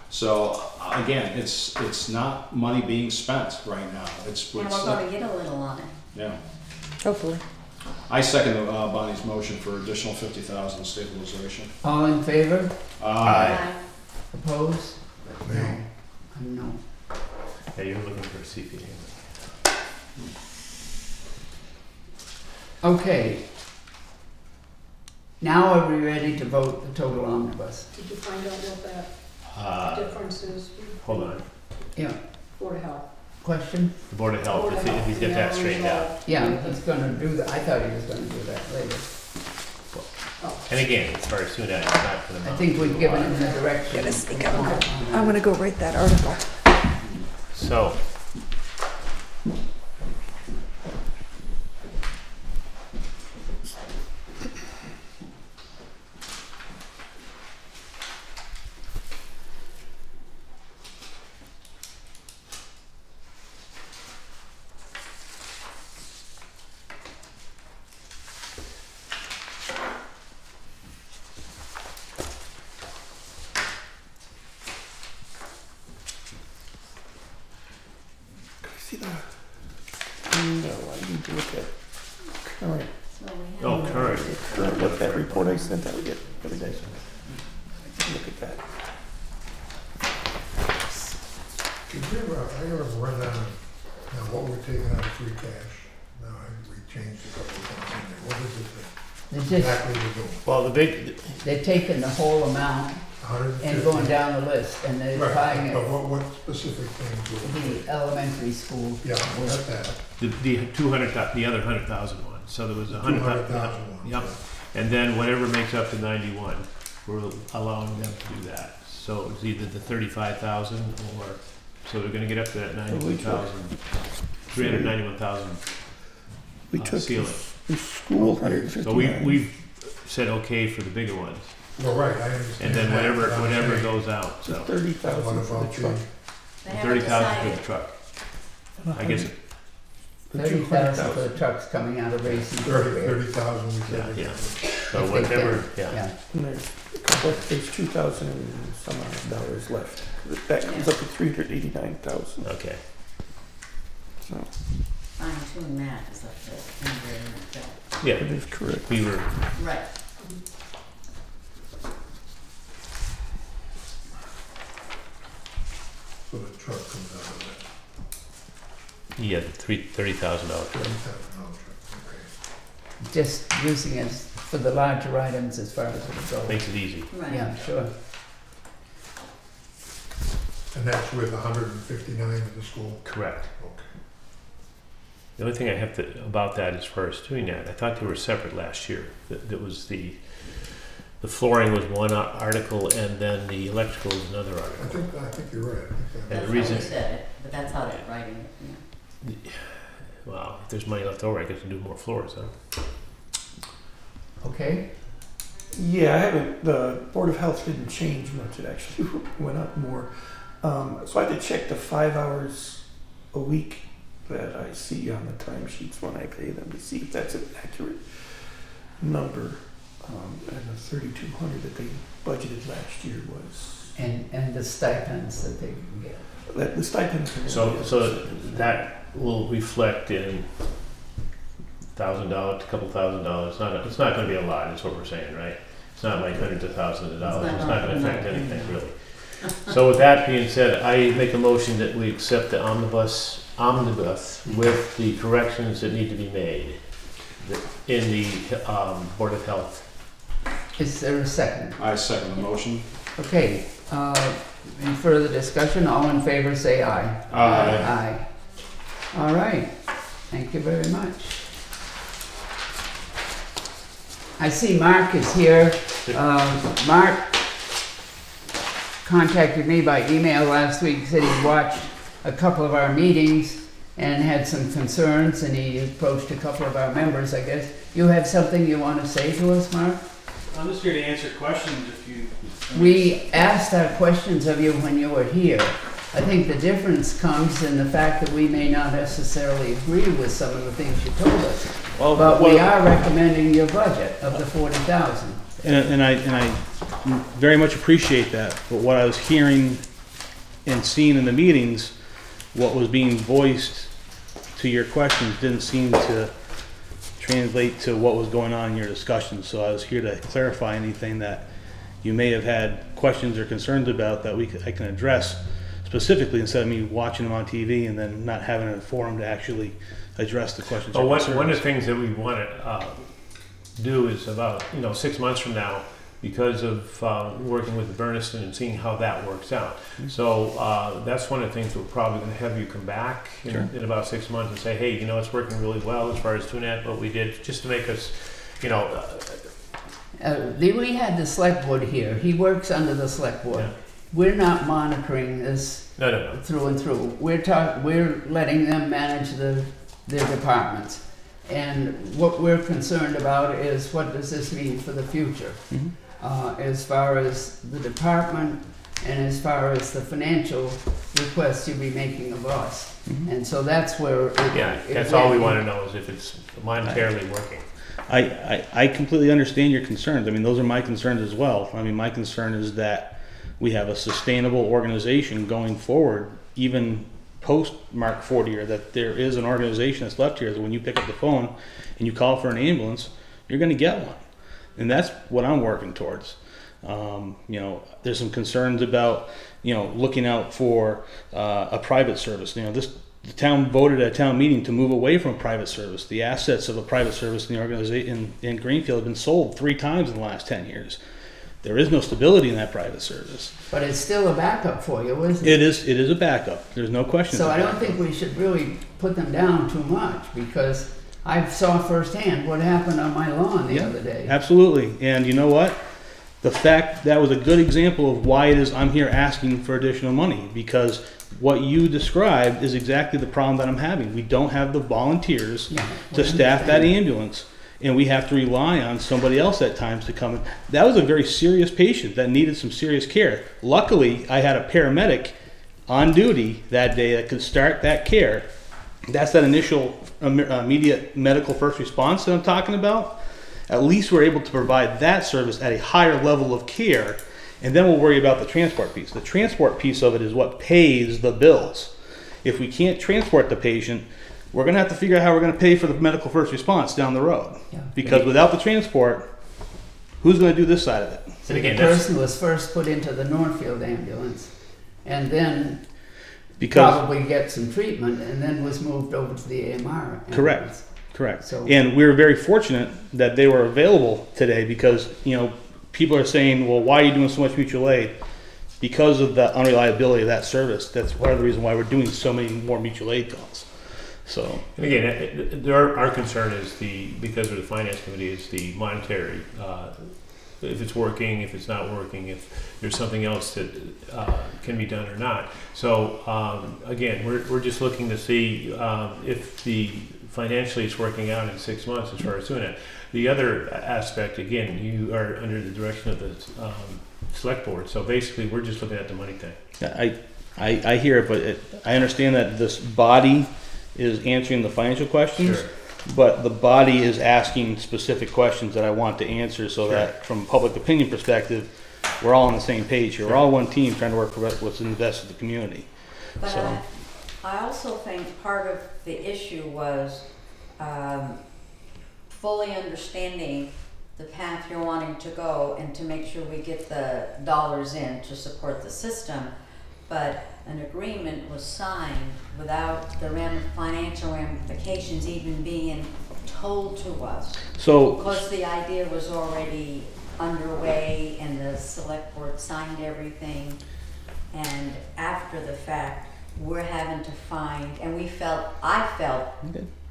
So, again, it's not money being spent right now. It's, And we're gonna get a little on it. yeah. Hopefully. I second Bonnie's motion for additional 50,000 stabilization. All in favor? Aye. Opposed? No. No. Yeah, you're looking for a CPA. Okay. Now are we ready to vote the total omnibus? Did you find out what that difference is? Hold on. Yeah, Board of Health. question? The Board of Health, Board of if Health, he's got that straightened out. Yeah, he's gonna do that. I thought he was gonna do that later. And again, as far as soon as, it's not for the I month. think we've given him the direction. Gotta sneak out. I'm gonna go write that article. So, See the, no, I need to look at current, So we have. oh, current. look at that report I sent out the other day. Look at that. Could you, I gotta run down, now what we're taking out of free cash, now we changed a couple of things in there, what is it They're just, exactly we're doing? Well, the big, they're taking the whole amount and going 150? down the list, and they're Right, buying but it what specific things will? the elementary school. Yeah, well, that's that, the 200, the other 100,000 one. So there was a 100,000. 200,000 one. Yep. And then whatever makes up to 91, we're allowing them to do that. So it's either the 35,000 or, so they're gonna get up to that 91,000, 391,000 We took ceiling. the school 159. So we've said okay for the bigger ones. Well, right, I understand. And then that, whatever, but I'm whatever saying, goes out, so. 30,000 What for the about truck. They haven't 30,000 for the decided. truck. I guess, The 30,000 for 200,000. the trucks coming out of racing. 30,000 we yeah, said. yeah. So If they whatever, can, yeah. And there's a couple, there's 2,000 and some odd dollars left. That comes up to 389,000. Okay. So Fine tune that is up to $100,000. Yeah, it is correct. we were, Right. So the truck comes out of that, yeah, the $30,000 truck. $30,000 truck, okay. Just using it for the larger items as far as it goes. Makes it easy. Right. Yeah, sure. And that's with 159 of the school? Correct. Okay. The only thing I have to, about that as far as doing that, I thought they were separate last year. That was the flooring was one article and then the electrical was another article. I think you're right. I think And That's the how reason- they said it, but that's how they're writing it, yeah. Well, if there's money left over, I get to do more floors, huh? Okay, Yeah, I haven't, the Board of Health didn't change much. It actually went up more. So I had to check the 5 hours a week that I see on the timesheets when I pay them to see if that's an accurate number. And the 3,200 that they budgeted last year was, and the stipends that they can get. that the stipends are. So that will reflect in $1,000, a couple $1,000. It's not going to be a lot. Is what we're saying, right? It's not like hundreds of thousands of dollars. It's not going to affect anything really. So with that being said, I make a motion that we accept the omnibus with the corrections that need to be made in the Board of Health. Is there a second? I second the motion. Okay, any further discussion? All in favor, say aye. Aye. Aye. All right, thank you very much. I see Mark is here. Mark contacted me by email last week, said he watched a couple of our meetings and had some concerns, and he approached a couple of our members, I guess. You have something you want to say to us, Mark? I'm just here to answer questions if you... We asked our questions of you when you were here. I think the difference comes in the fact that we may not necessarily agree with some of the things you told us. But we are recommending your budget of the 40,000. And I very much appreciate that, but what I was hearing and seeing in the meetings, what was being voiced to your questions didn't seem to translate to what was going on in your discussion. So I was here to clarify anything that you may have had questions or concerns about that I can address specifically, instead of me watching them on TV and then not having a forum to actually address the questions. Well, or concerns. one of the things that we want to do is about, 6 months from now, because of working with Bernardston and seeing how that works out. So that's one of the things we're probably going to have you come back in about 6 months and say, hey, it's working really well as far as doing that, what we did, just to make us, we had the select board here. He works under the select board. Yeah. We're not monitoring this No. through and through. We're letting them manage their departments. And what we're concerned about is, what does this mean for the future? As far as the department and as far as the financial requests you'll be making of us. And so that's where that's all we want to know, is if it's monetarily working. I completely understand your concerns. I mean, those are my concerns as well. I mean, my concern is that we have a sustainable organization going forward, even post Mark 40, or that there is an organization that's left here that when you pick up the phone and you call for an ambulance, you're going to get one. And that's what I'm working towards. There's some concerns about, looking out for a private service. The town voted at a town meeting to move away from private service. The assets of a private service in the organization in Greenfield have been sold 3 times in the last 10 years. There is no stability in that private service. But it's still a backup for you, isn't it? It is a backup. There's no question. So I don't think we should really put them down too much, because I saw firsthand what happened on my lawn the other day. Absolutely. And you know what? The fact that was a good example of why it is I'm here asking for additional money, because what you described is exactly the problem that I'm having. We don't have the volunteers to staff that ambulance, and we have to rely on somebody else at times to come in. That was a very serious patient that needed some serious care. Luckily, I had a paramedic on duty that day that could start that care. That's that initial immediate medical first response that I'm talking about. At least we're able to provide that service at a higher level of care, and then we'll worry about the transport piece. The transport piece of it is what pays the bills. If we can't transport the patient, we're going to have to figure out how we're going to pay for the medical first response down the road. Because without the transport, who's going to do this side of it? So the person was first put into the Northfield ambulance, and then probably get some treatment, and then was moved over to the AMR ambulance. Correct. So, and we were very fortunate that they were available today, because people are saying, well, why are you doing so much mutual aid? Because of the unreliability of that service. That's part of the reason why we're doing so many more mutual aid calls. So, and again, our concern is because of the finance committee, is the monetary. If it's working, if it's not working, if there's something else that can be done or not. So again, we're just looking to see if financially it's working out in 6 months as far as doing it. The other aspect, again, you are under the direction of the select board. So basically, we're just looking at the money thing. I hear it, but I understand that this body is answering the financial questions. Sure. But the body is asking specific questions that I want to answer, so that from a public opinion perspective, we're all on the same page here. We're all one team trying to work for what's in the best of the community. But I also think part of the issue was fully understanding the path you're wanting to go and to make sure we get the dollars in to support the system. But an agreement was signed without the financial ramifications even being told to us. So, because the idea was already underway and the select board signed everything, and after the fact, we're having to find, and I felt,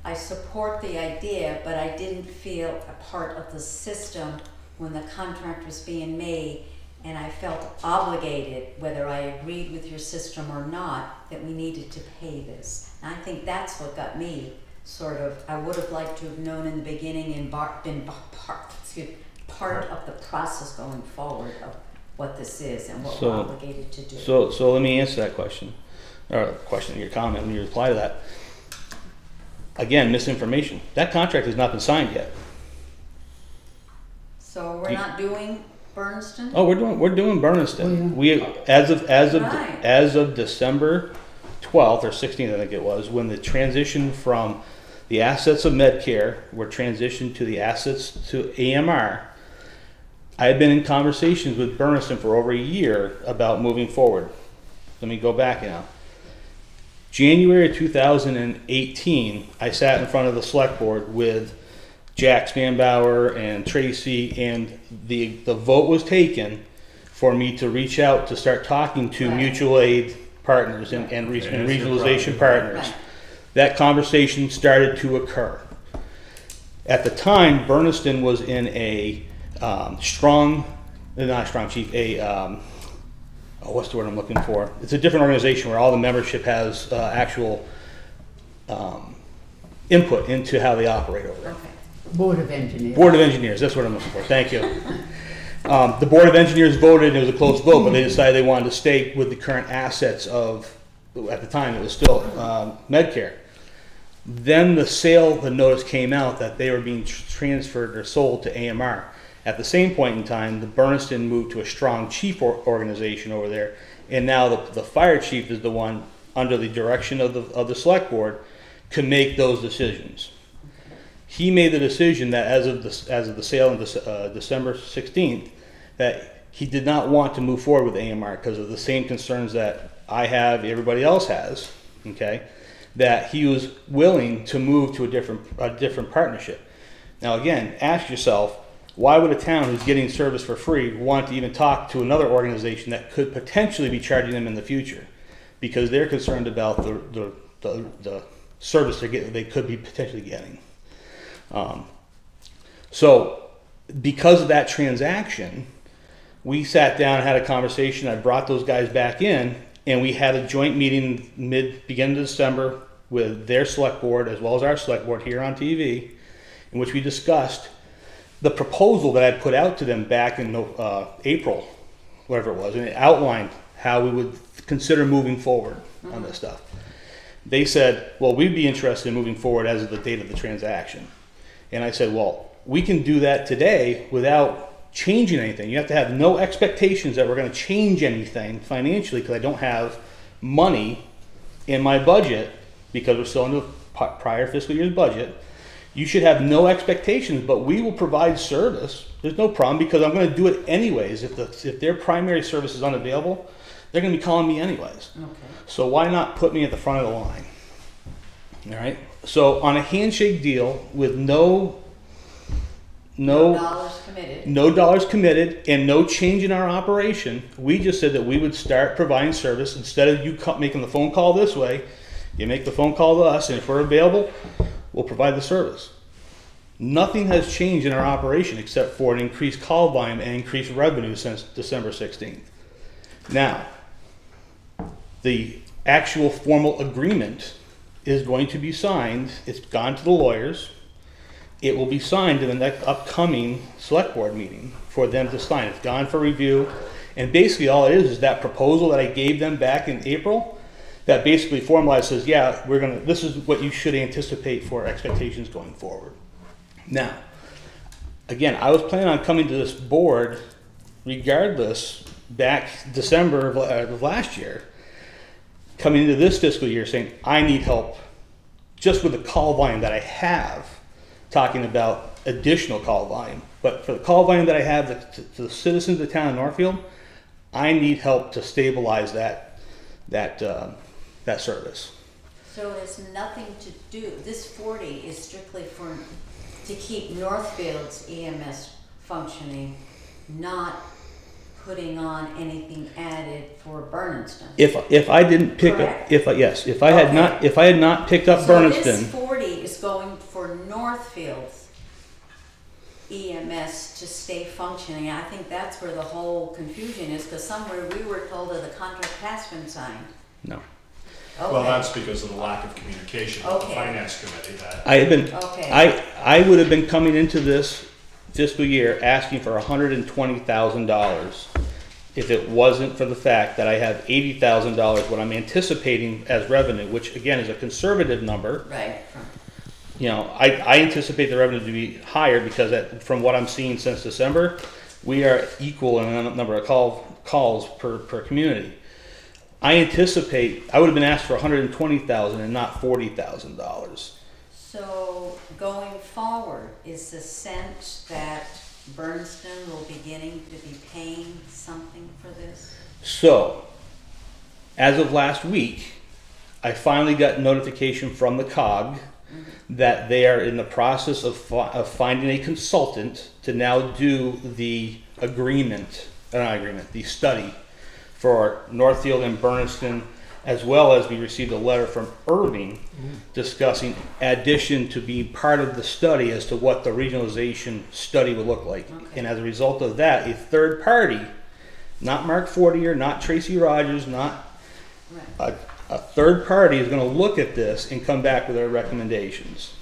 I support the idea, but I didn't feel a part of the system when the contract was being made. And I felt obligated, whether I agreed with your system or not, that we needed to pay this. And I think that's what got me sort of, I would have liked to have known in the beginning and been part of the process going forward of what this is and what we're obligated to do. So let me answer that question, or your comment, when you reply to that. Again, misinformation. That contract has not been signed yet. So we're not doing Bernardston? Oh, we're doing Bernardston. We as of December 12th or 16th, I think it was, when the transition from the assets of Medcare were transitioned to the assets to AMR. I had been in conversations with Bernardston for over a year about moving forward. Let me go back now. January 2018, I sat in front of the select board with Jack Spanbauer and Tracy, and the vote was taken for me to reach out to start talking to Right. mutual aid partners and regionalization partners. Right. That conversation started to occur. At the time, Bernardston was in a not strong chief, what's the word I'm looking for? It's a different organization where all the membership has actual input into how they operate over there. Okay. Board of Engineers. Board of Engineers, that's what I'm looking for, thank you. The Board of Engineers voted, and it was a close vote, but they decided they wanted to stay with the current assets of, at the time, it was still Medcare. Then the notice came out that they were being transferred or sold to AMR. At the same point in time, the Bernardston moved to a strong chief organization over there, and now the fire chief is the one, under the direction of the select board, can make those decisions. He made the decision that as of the sale on December 16th, that he did not want to move forward with AMR because of the same concerns that I have, everybody else has, okay? That he was willing to move to a different partnership. Now again, ask yourself, why would a town who's getting service for free want to even talk to another organization that could potentially be charging them in the future? Because they're concerned about the service they could be potentially getting. So because of that transaction, we sat down and had a conversation. I brought those guys back in, and we had a joint meeting beginning of December with their select board as well as our select board here on TV, in which we discussed the proposal that I'd put out to them back in April, whatever it was, and it outlined how we would consider moving forward on this stuff. They said, well, we'd be interested in moving forward as of the date of the transaction. And I said, well, we can do that today without changing anything. You have to have no expectations that we're going to change anything financially, because I don't have money in my budget because we're still in the prior fiscal year's budget. You should have no expectations, but we will provide service. There's no problem, because I'm going to do it anyways. If their primary service is unavailable, they're going to be calling me anyways. Okay. So why not put me at the front of the line? All right. So on a handshake deal with no dollars committed and no change in our operation, we just said that we would start providing service. Instead of you making the phone call this way, you make the phone call to us, and if we're available, we'll provide the service. Nothing has changed in our operation except for an increased call volume and increased revenue since December 16th. Now, the actual formal agreement is going to be signed. It's gone to the lawyers. It will be signed in the next upcoming select board meeting for them to sign. It's gone for review. And basically all it is that proposal that I gave them back in April that basically formalized says, yeah, this is what you should anticipate for expectations going forward. Now, again, I was planning on coming to this board regardless back December of last year, coming into this fiscal year saying, I need help just with the call volume that I have, talking about additional call volume. But for the call volume that I have to the citizens of the town of Northfield, I need help to stabilize that service. So it's nothing to do, this 40 is strictly to keep Northfield's EMS functioning, not putting on anything added for Bernardston. If I didn't pick Correct. up, if I had not picked up So Bernardston, this 40 is going for Northfield's EMS to stay functioning. I think that's where the whole confusion is, because somewhere we were told that the contract has been signed. no. Okay. Well, that's because of the lack of communication with the Okay. finance committee that. I had been, Okay. I would have been coming into this fiscal year asking for $120,000 if it wasn't for the fact that I have $80,000 what I'm anticipating as revenue, which again is a conservative number. Right. You know, I anticipate the revenue to be higher because from what I'm seeing since December, we are equal in the number of calls per community. I anticipate I would have been asked for $120,000 and not $40,000. So going forward, is the sense that Bernardston will beginning to be paying something for this? So, as of last week, I finally got notification from the COG that they are in the process of finding a consultant to now do the the study for Northfield and Bernardston, as well as we received a letter from Irving discussing addition to be part of the study as to what the regionalization study would look like. Okay. And as a result of that, a third party, not Mark Fortier, not Tracy Rogers, not Right. a third party is going to look at this and come back with their recommendations.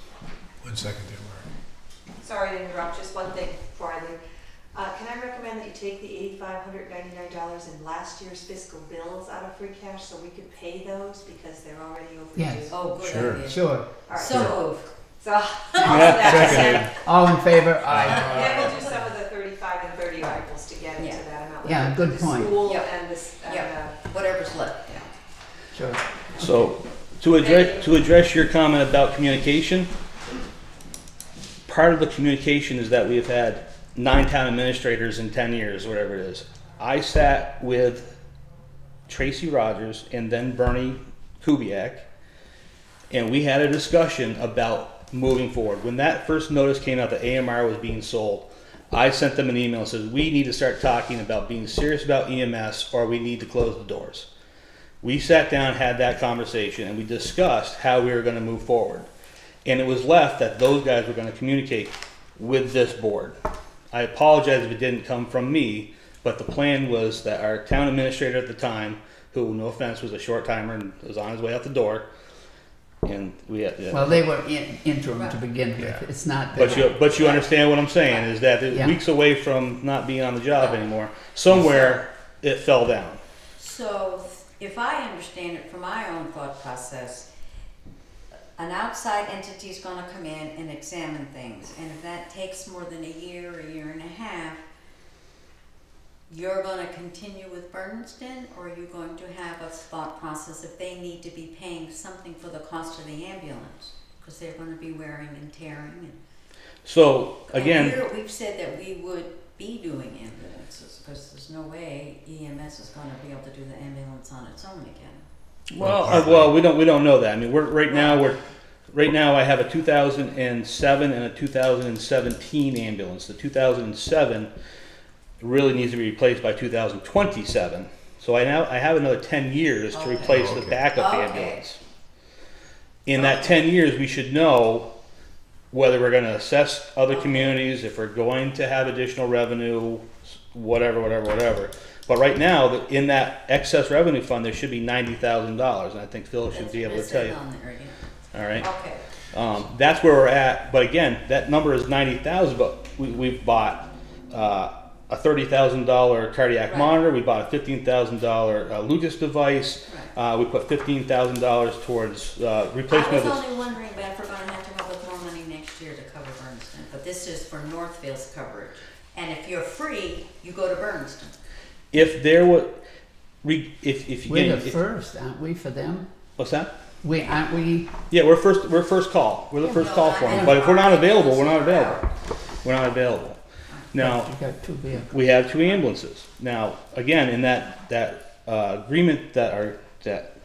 1 second there, Mark. Sorry to interrupt, just one thing before I leave. Can I recommend that you take the $8,599 in last year's fiscal bills out of free cash so we could pay those because they're already overdue? Yes. Oh, good Sure. idea. Sure. All right, So moved. So, Seconded. All in favor? Aye. then we'll do some of the 35 and 30 articles together Yeah. to that amount. Yeah, good point. The school Yep. and this, and, Yep. Whatever's left, yeah. Sure. So to address your comment about communication, part of the communication is that we've had 9 town administrators in 10 years, whatever it is. I sat with Tracy Rogers and then Bernie Kubiak, and we had a discussion about moving forward. When that first notice came out that AMR was being sold, I sent them an email and said, we need to start talking about being serious about EMS or we need to close the doors. We sat down, had that conversation, and we discussed how we were going to move forward. And it was left that those guys were going to communicate with this board. I apologize if it didn't come from me, but the plan was that our town administrator at the time, who, no offense, was a short timer and was on his way out the door, and we had, Well, they were interim to Right. begin with. Yeah. It's not that. but you understand what I'm saying, is that it's Yeah. weeks away from not being on the job anymore. Somewhere it fell down. So if I understand it from my own thought process, an outside entity is going to come in and examine things, and if that takes more than a year and a half, you're going to continue with Bernardston, or are you going to have a thought process if they need to be paying something for the cost of the ambulance, because they're going to be wearing and tearing? And So and again, here we've said that we would be doing ambulances, because there's no way EMS is going to be able to do the ambulance on its own again. well, we don't know that. I mean, right now I have a 2007 and a 2017 ambulance. The 2007 really needs to be replaced by 2027. So I have another 10 years to replace the backup Okay. ambulance. In that 10 years, we should know whether we're going to assess other communities, if we're going to have additional revenue, whatever. But right now, in that excess revenue fund, there should be $90,000, and I think Phil should be able to tell you. On there, yeah. All right. Okay. That's where we're at. But again, that number is 90,000. But we've bought a $30,000 cardiac Right. monitor. We bought a $15,000 Lucas device. Right. We put $15,000 towards replacement I of was this. only wondering about if we're going to have to come up with more money next year to cover Bernardston, but this is for Northfield's coverage. And if you're free, you go to Bernardston. If there were, if We're again, the first, aren't we, for them? what's that? Aren't we? Yeah, we're first call. We're the first call for them. But if we're not available, we're not available. We're not available. Now, You got 2 vehicles. we have 2 ambulances. Now, again, in that agreement that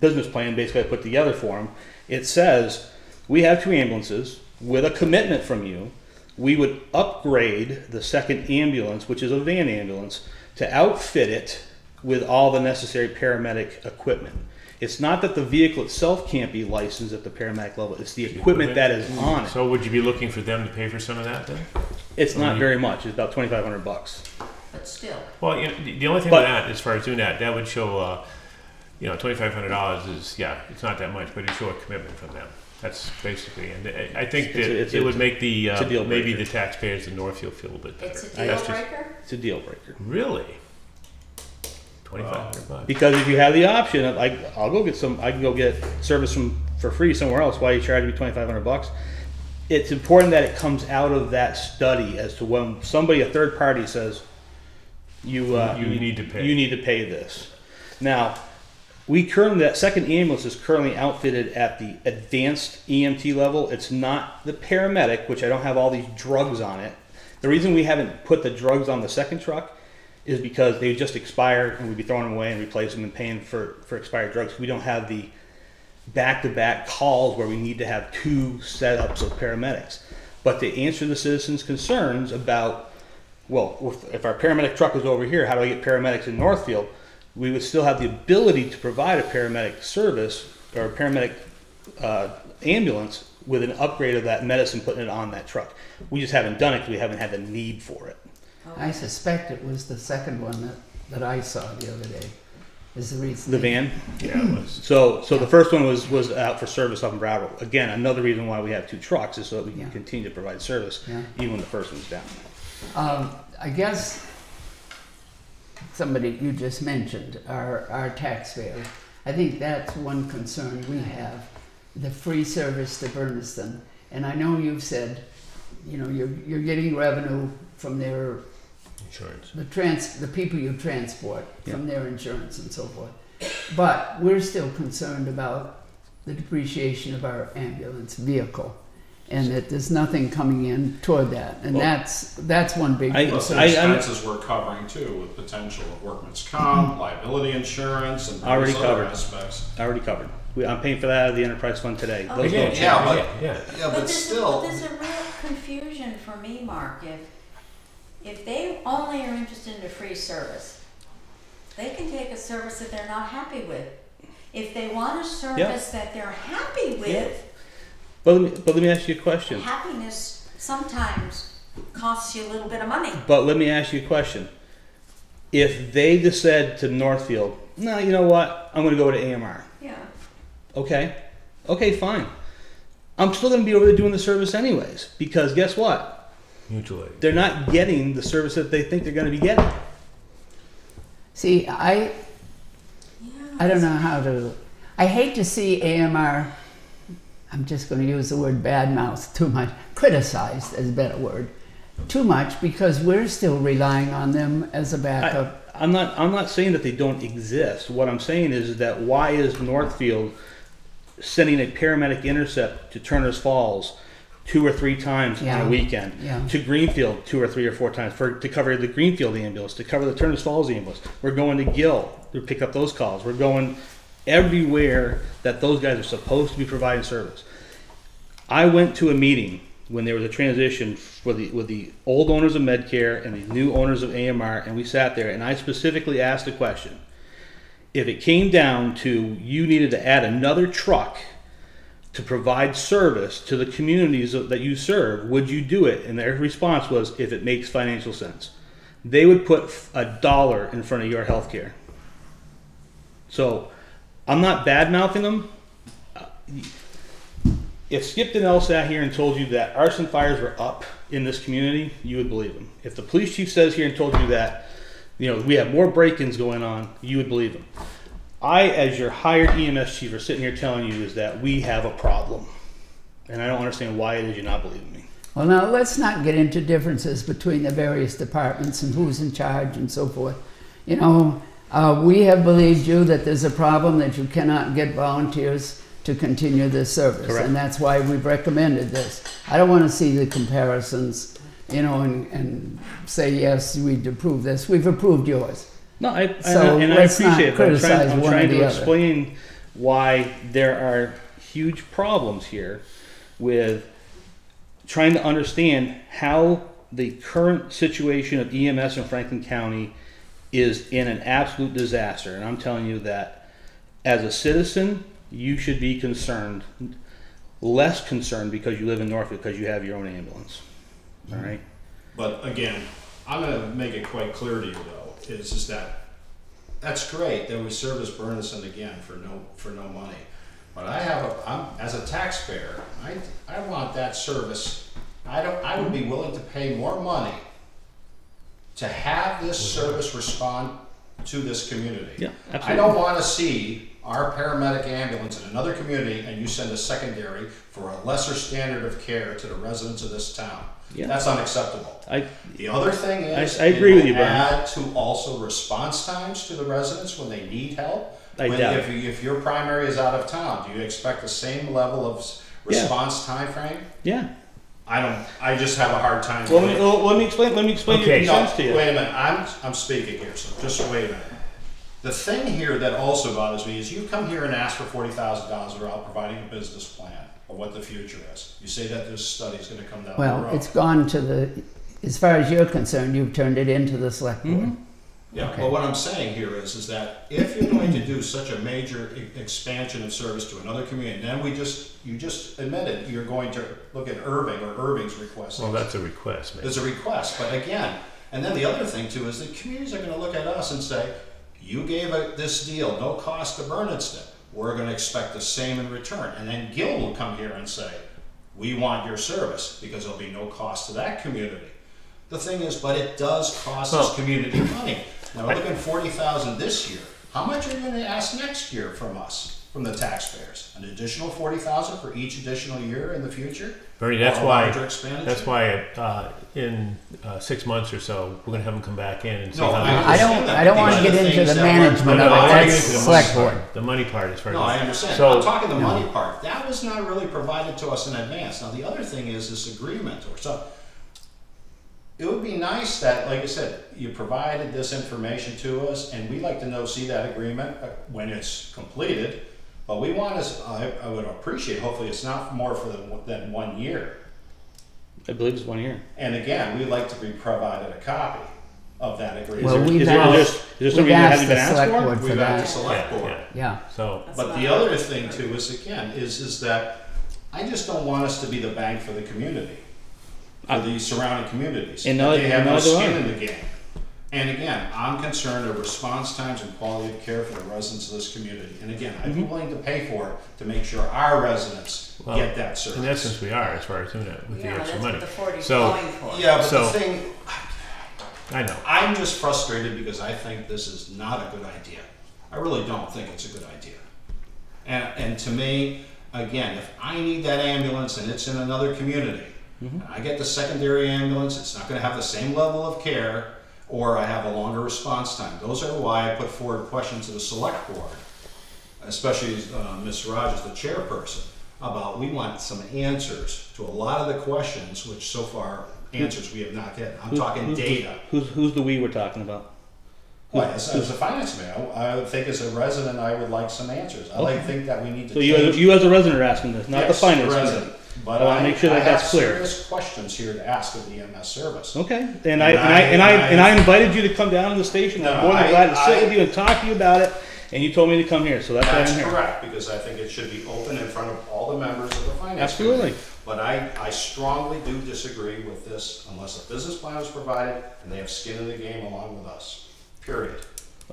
business plan basically I put together for them, it says we have 2 ambulances with a commitment from you. We would upgrade the second ambulance, which is a van ambulance, to outfit it with all the necessary paramedic equipment. It's not that the vehicle itself can't be licensed at the paramedic level. It's the equipment that is on it. So would you be looking for them to pay for some of that then? It's not very much. It's about $2,500. But still, Well, the only thing with that, as far as doing that, that would show, $2,500 is, it's not that much, but it'd show a commitment from them. That's basically, and I think that it would make the, it's a deal maybe breaker. the taxpayers in Northfield feel a bit better. it's a I deal have to- breaker? It's a deal breaker. Really? $2,500. Because if you have the option of, I'll go get I can go get service for free somewhere else. Why are you charging me $2,500? It's important that it comes out of that study as to when a third party says, you need to pay. You need to pay this. Now, that second ambulance is currently outfitted at the advanced EMT level. It's not the paramedic, which I don't have all these drugs on it. The reason we haven't put the drugs on the second truck is because they just expire and we'd be throwing them away and replace them and paying for expired drugs. We don't have the back-to-back calls where we need to have 2 setups of paramedics. But to answer the citizens' concerns about, well, if our paramedic truck is over here, how do I get paramedics in Northfield? We would still have the ability to provide a paramedic service or a paramedic ambulance with an upgrade of that medicine, putting it on that truck. We just haven't done it because we haven't had the need for it. I suspect it was the second one that I saw the other day. Is the reason The van? Yeah, it was. So the first one was out for service up in Broward. Again, another reason why we have 2 trucks is so that we can Yeah. continue to provide service Yeah. even when the first one's down. I guess somebody you just mentioned, our taxpayers. I think that's one concern we have, the free service to Bernardston. And I know you've said, you know, you're getting revenue from their Insurance. the people you transport, from their insurance and so forth. But we're still concerned about the depreciation of our ambulance vehicle, and that there's nothing coming in toward that. And Well, that's one big Plus concern. the expenses we're covering too, with potential of workman's comp, liability insurance, and Already various other covered. aspects. Already covered. I'm paying for that out of the enterprise fund today. Those Yeah, don't change. Yeah, but, yeah. yeah, but there's still, there's a real confusion for me, Mark. If they only are interested in a free service, they can take a service that they're not happy with. If they want a service that they're happy with, But let me ask you a question. happiness sometimes costs you a little bit of money. But let me ask you a question. If they just said to Northfield, no, you know what? I'm going to go to AMR. Yeah. Okay. Okay, fine. I'm still going to be over there doing the service anyways. Because guess what? Mutual aid. They're not getting the service that they think they're going to be getting. See, I don't know how to. I hate to see AMR. I'm just going to use the word badmouth too much. Criticized is a better word. Too much, because we're still relying on them as a backup. I'm not saying that they don't exist. What I'm saying is that why is Northfield sending a paramedic intercept to Turner's Falls 2 or 3 times on a weekend, to Greenfield 2 or 3 or 4 times to cover the Greenfield ambulance, to cover the Turner's Falls ambulance. We're going to Gill to pick up those calls. We're going everywhere that those guys are supposed to be providing service. I went to a meeting when there was a transition with the old owners of Medcare and the new owners of AMR, and we sat there and I specifically asked the question: if it came down to you needed to add another truck to provide service to the communities that you serve, would you do it? And their response was, if it makes financial sense. They would put $1 in front of your health care. So I'm not bad-mouthing them. If Skip Donnell sat here and told you that arson fires were up in this community, you would believe him. If the police chief says here and told you that, you know, we have more break-ins going on, you would believe him. I, as your hired EMS chief, are sitting here telling you is that we have a problem. And I don't understand why it is you're not believing me. Well, now, let's not get into differences between the various departments and who's in charge and so forth. You know, we have believed you that there's a problem, that you cannot get volunteers to continue this service. Correct. And that's why we've recommended this. I don't want to see the comparisons, you know, and say, yes, we've approved this. We've approved yours. No, I let's not appreciate it. criticize I'm one or trying the to other. explain why there are huge problems here with trying to understand how the current situation of EMS in Franklin County is in an absolute disaster. And I'm telling you that as a citizen, you should be concerned, less concerned because you live in Norfolk, because you have your own ambulance. All right? but again, I'm gonna make it quite clear to you though, is just that that's great that we service Bernardston again for no money. But I'm as a taxpayer, I want that service. I would be willing to pay more money to have this service respond to this community. Yeah, I absolutely. don't want to see our paramedic ambulance in another community and you send a secondary for a lesser standard of care to the residents of this town. Yeah. That's unacceptable. The other thing is, I agree with you, it Brian. will add to also response times to the residents when they need help. I doubt it. If your primary is out of town, do you expect the same level of response time frame? Yeah. I just have a hard time. Well, let me explain your Okay. concerns to you. Wait a minute, I'm speaking here, so just wait a minute. The thing here that also bothers me is you come here and ask for $40,000 without providing a business plan of what the future is. You say that this study is going to come down the road. Well, it's gone to the, as far as you're concerned, you've turned it into the select board. Yeah, Okay. but what I'm saying here is that if you're going to do such a major expansion of service to another community, then you just admitted you're going to look at Irving or Irving's request. Well, that's a request, man. There's a request, but again, and then the other thing too is that communities are going to look at us and say, you gave this deal, no cost to Bernardston. We're going to expect the same in return. And then Gil will come here and say, we want your service because there'll be no cost to that community. The thing is, but it does cost us community money. Now we're looking at $40,000 this year. How much are you going to ask next year from us, from the taxpayers? An additional $40,000 for each additional year in the future? Bernie, Or a larger expenditure? In 6 months or so, we're gonna have them come back in and see No, how I don't want to get into the management of it. That's select board. the money part as far as. No, I understand. So, I'm talking the money part. That was not really provided to us in advance. Now, the other thing is this agreement or so. It would be nice that, like I said, you provided this information to us, and we'd like to see that agreement when it's completed. But we want to, I would appreciate, hopefully it's not more than 1 year. I believe it's 1 year. And again, we'd like to be provided a copy of that agreement. Well, we've Is there asked something that hasn't the been asked select for? board for We've asked the that. select board. Yeah. So, But the other thing too is, again, is that I just don't want us to be the bank for the community, for the surrounding communities. And That they have no neither skin are. in the game. And again, I'm concerned of response times and quality of care for the residents of this community. And again, I'd be willing to pay for it to make sure our residents Well, get that service. in essence, we are as far as doing it with the Yeah, extra that's money. what the 40 is So, going for. Yeah, but So- the thing, I know. I'm just frustrated because I think this is not a good idea. I really don't think it's a good idea. And to me, again, if I need that ambulance and it's in another community, and I get the secondary ambulance, it's not going to have the same level of care, or I have a longer response time. Those are why I put forward questions to the select board, especially Ms. Rogers, the chairperson, about we want some answers to a lot of the questions, which so far answers we have not get. I'm talking data. Who's the we we're talking about? Well, as a finance man, I would think as a resident, I would like some answers. I like think that we need to So change. you as a resident are asking this, not the Yes, finance resident. committee. But I wanna make sure that I that's have clear. serious questions here to ask of the EMS service. Okay, and I invited you to come down to the station. I'm No, more than glad to sit I- with you and talk to you about it, and you told me to come here, so that's why That's I'm here. correct, because I think it should be open in front of all the members of the finance Absolutely. committee. But I strongly do disagree with this unless a business plan is provided and they have skin in the game along with us, period.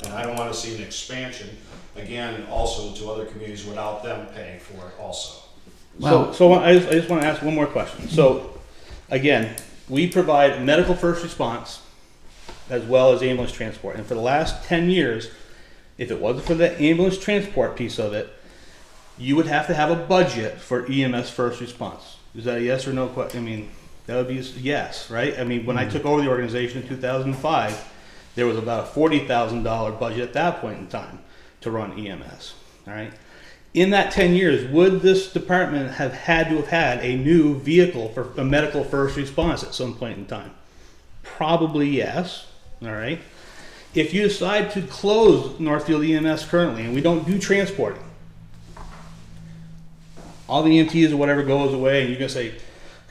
And I don't want to see an expansion, again, also to other communities without them paying for it also. So I just want to ask one more question. So, again, we provide medical first response as well as ambulance transport. And for the last 10 years, if it wasn't for the ambulance transport piece of it, you would have to have a budget for EMS first response. Is that a yes or no question? I mean, that would be a yes, right? I mean, when I took over the organization in 2005, there was about a $40,000 budget at that point in time to run EMS, all right? In that 10 years, would this department have had to have had a new vehicle for a medical first response at some point in time? Probably yes, all right? If you decide to close Northfield EMS currently and we don't do transporting, all the EMTs or whatever goes away and you're gonna say,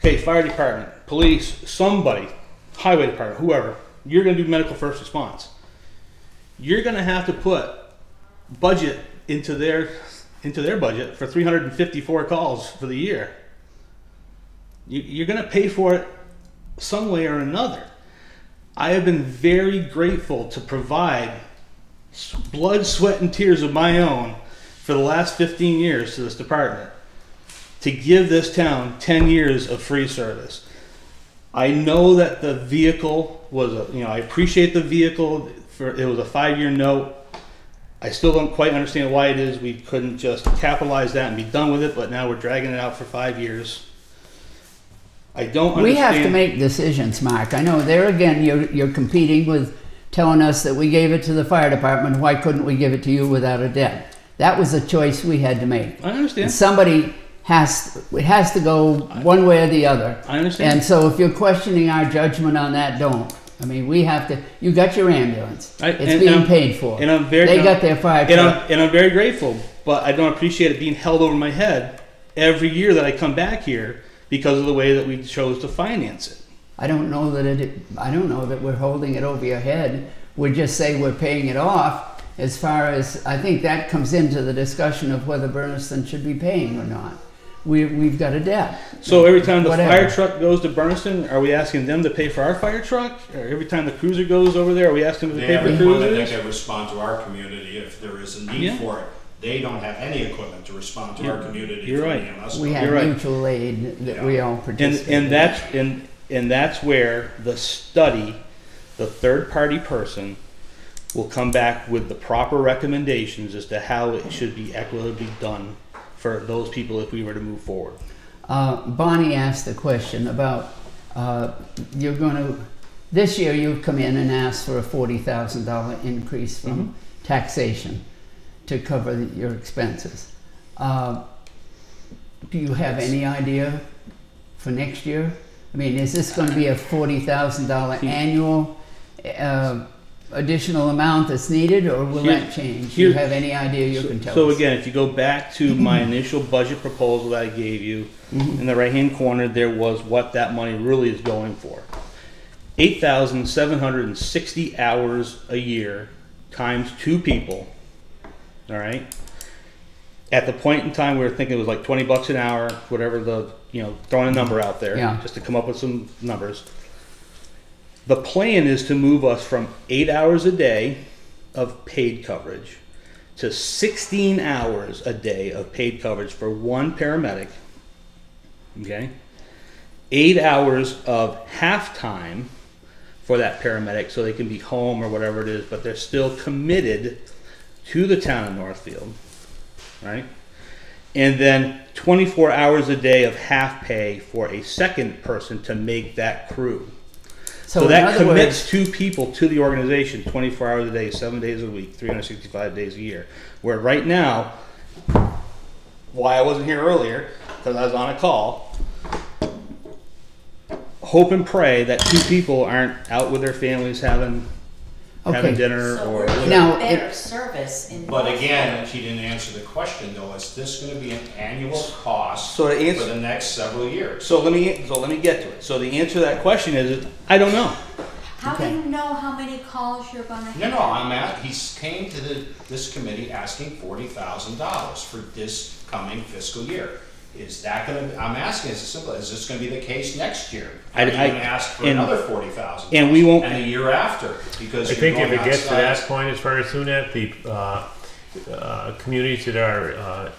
okay, fire department, police, somebody, highway department, whoever, you're gonna do medical first response. You're gonna have to put budget into their budget for 354 calls for the year. You're going to pay for it some way or another. I have been very grateful to provide blood, sweat, and tears of my own for the last 15 years to this department to give this town 10 years of free service. I know that the vehicle was, I appreciate the vehicle. It was a 5-year note. I still don't quite understand why it is we couldn't just capitalize that and be done with it, but now we're dragging it out for 5 years. I don't understand. We have to make decisions, Mark. I know there again, you're competing with telling us that we gave it to the fire department. Why couldn't we give it to you without a debt? That was a choice we had to make. I understand. And somebody it has to go one way or the other. I understand. And so if you're questioning our judgment on that, don't. I mean, we have to, you got your ambulance. It's and being I'm- paid for. and I'm very- They got their fire truck. And I'm very grateful, but I don't appreciate it being held over my head every year that I come back here because of the way that we chose to finance it. I don't know that we're holding it over your head. We just say we're paying it off. As far as, I think that comes into the discussion of whether Bernardston should be paying or not. We've got a debt. So every time the Whatever. fire truck goes to Bernardston, are we asking them to pay for our fire truck? Or every time the cruiser goes over there, are we asking them to They pay have for equipment that cruisers? can respond to our community if there is a need Yeah. for it. They don't have any equipment to respond to our community. You're from right. EMS. We have You're right. mutual aid that we all And participate in. and that's where the study, the third party person, will come back with the proper recommendations as to how it should be equitably done for those people if we were to move forward. Bonnie asked the question about, this year you've come in and asked for a $40,000 increase from taxation to cover your expenses. Do you have any idea for next year? I mean, is this going to be a $40,000 annual additional amount that's needed, or will that change? Do you have any idea you can tell us? So again, if you go back to my initial budget proposal that I gave you, in the right-hand corner, there was what that money really is going for. 8,760 hours a year times 2 people, all right? At the point in time, we were thinking it was like 20 bucks an hour, whatever the, throwing a number out there, Yeah. just to come up with some numbers. The plan is to move us from 8 hours a day of paid coverage to 16 hours a day of paid coverage for one paramedic. Okay? 8 hours of half time for that paramedic so they can be home or whatever it is, but they're still committed to the town of Northfield. Right? And then 24 hours a day of half pay for a second person to make that crew. So in that other commits words, 2 people to the organization 24 hours a day, 7 days a week, 365 days a year. Where right now, why I wasn't here earlier, because I was on a call, hope and pray that 2 people aren't out with their families having dinner So or we're getting Now, better service in. But again, she didn't answer the question though, is this gonna be an annual cost So for the answer- the next several years? So let me get to it. So the answer to that question is I don't know. How do Okay. you know how many calls you're gonna have? No, he came to this committee asking $40,000 for this coming fiscal year. Is that I'm asking, it's simple, is this gonna be the case next year? Are you gonna ask for another 40,000? And we won't. And the year after, because I you're think if going it gets to that outside. point, as far as soon as the communities that are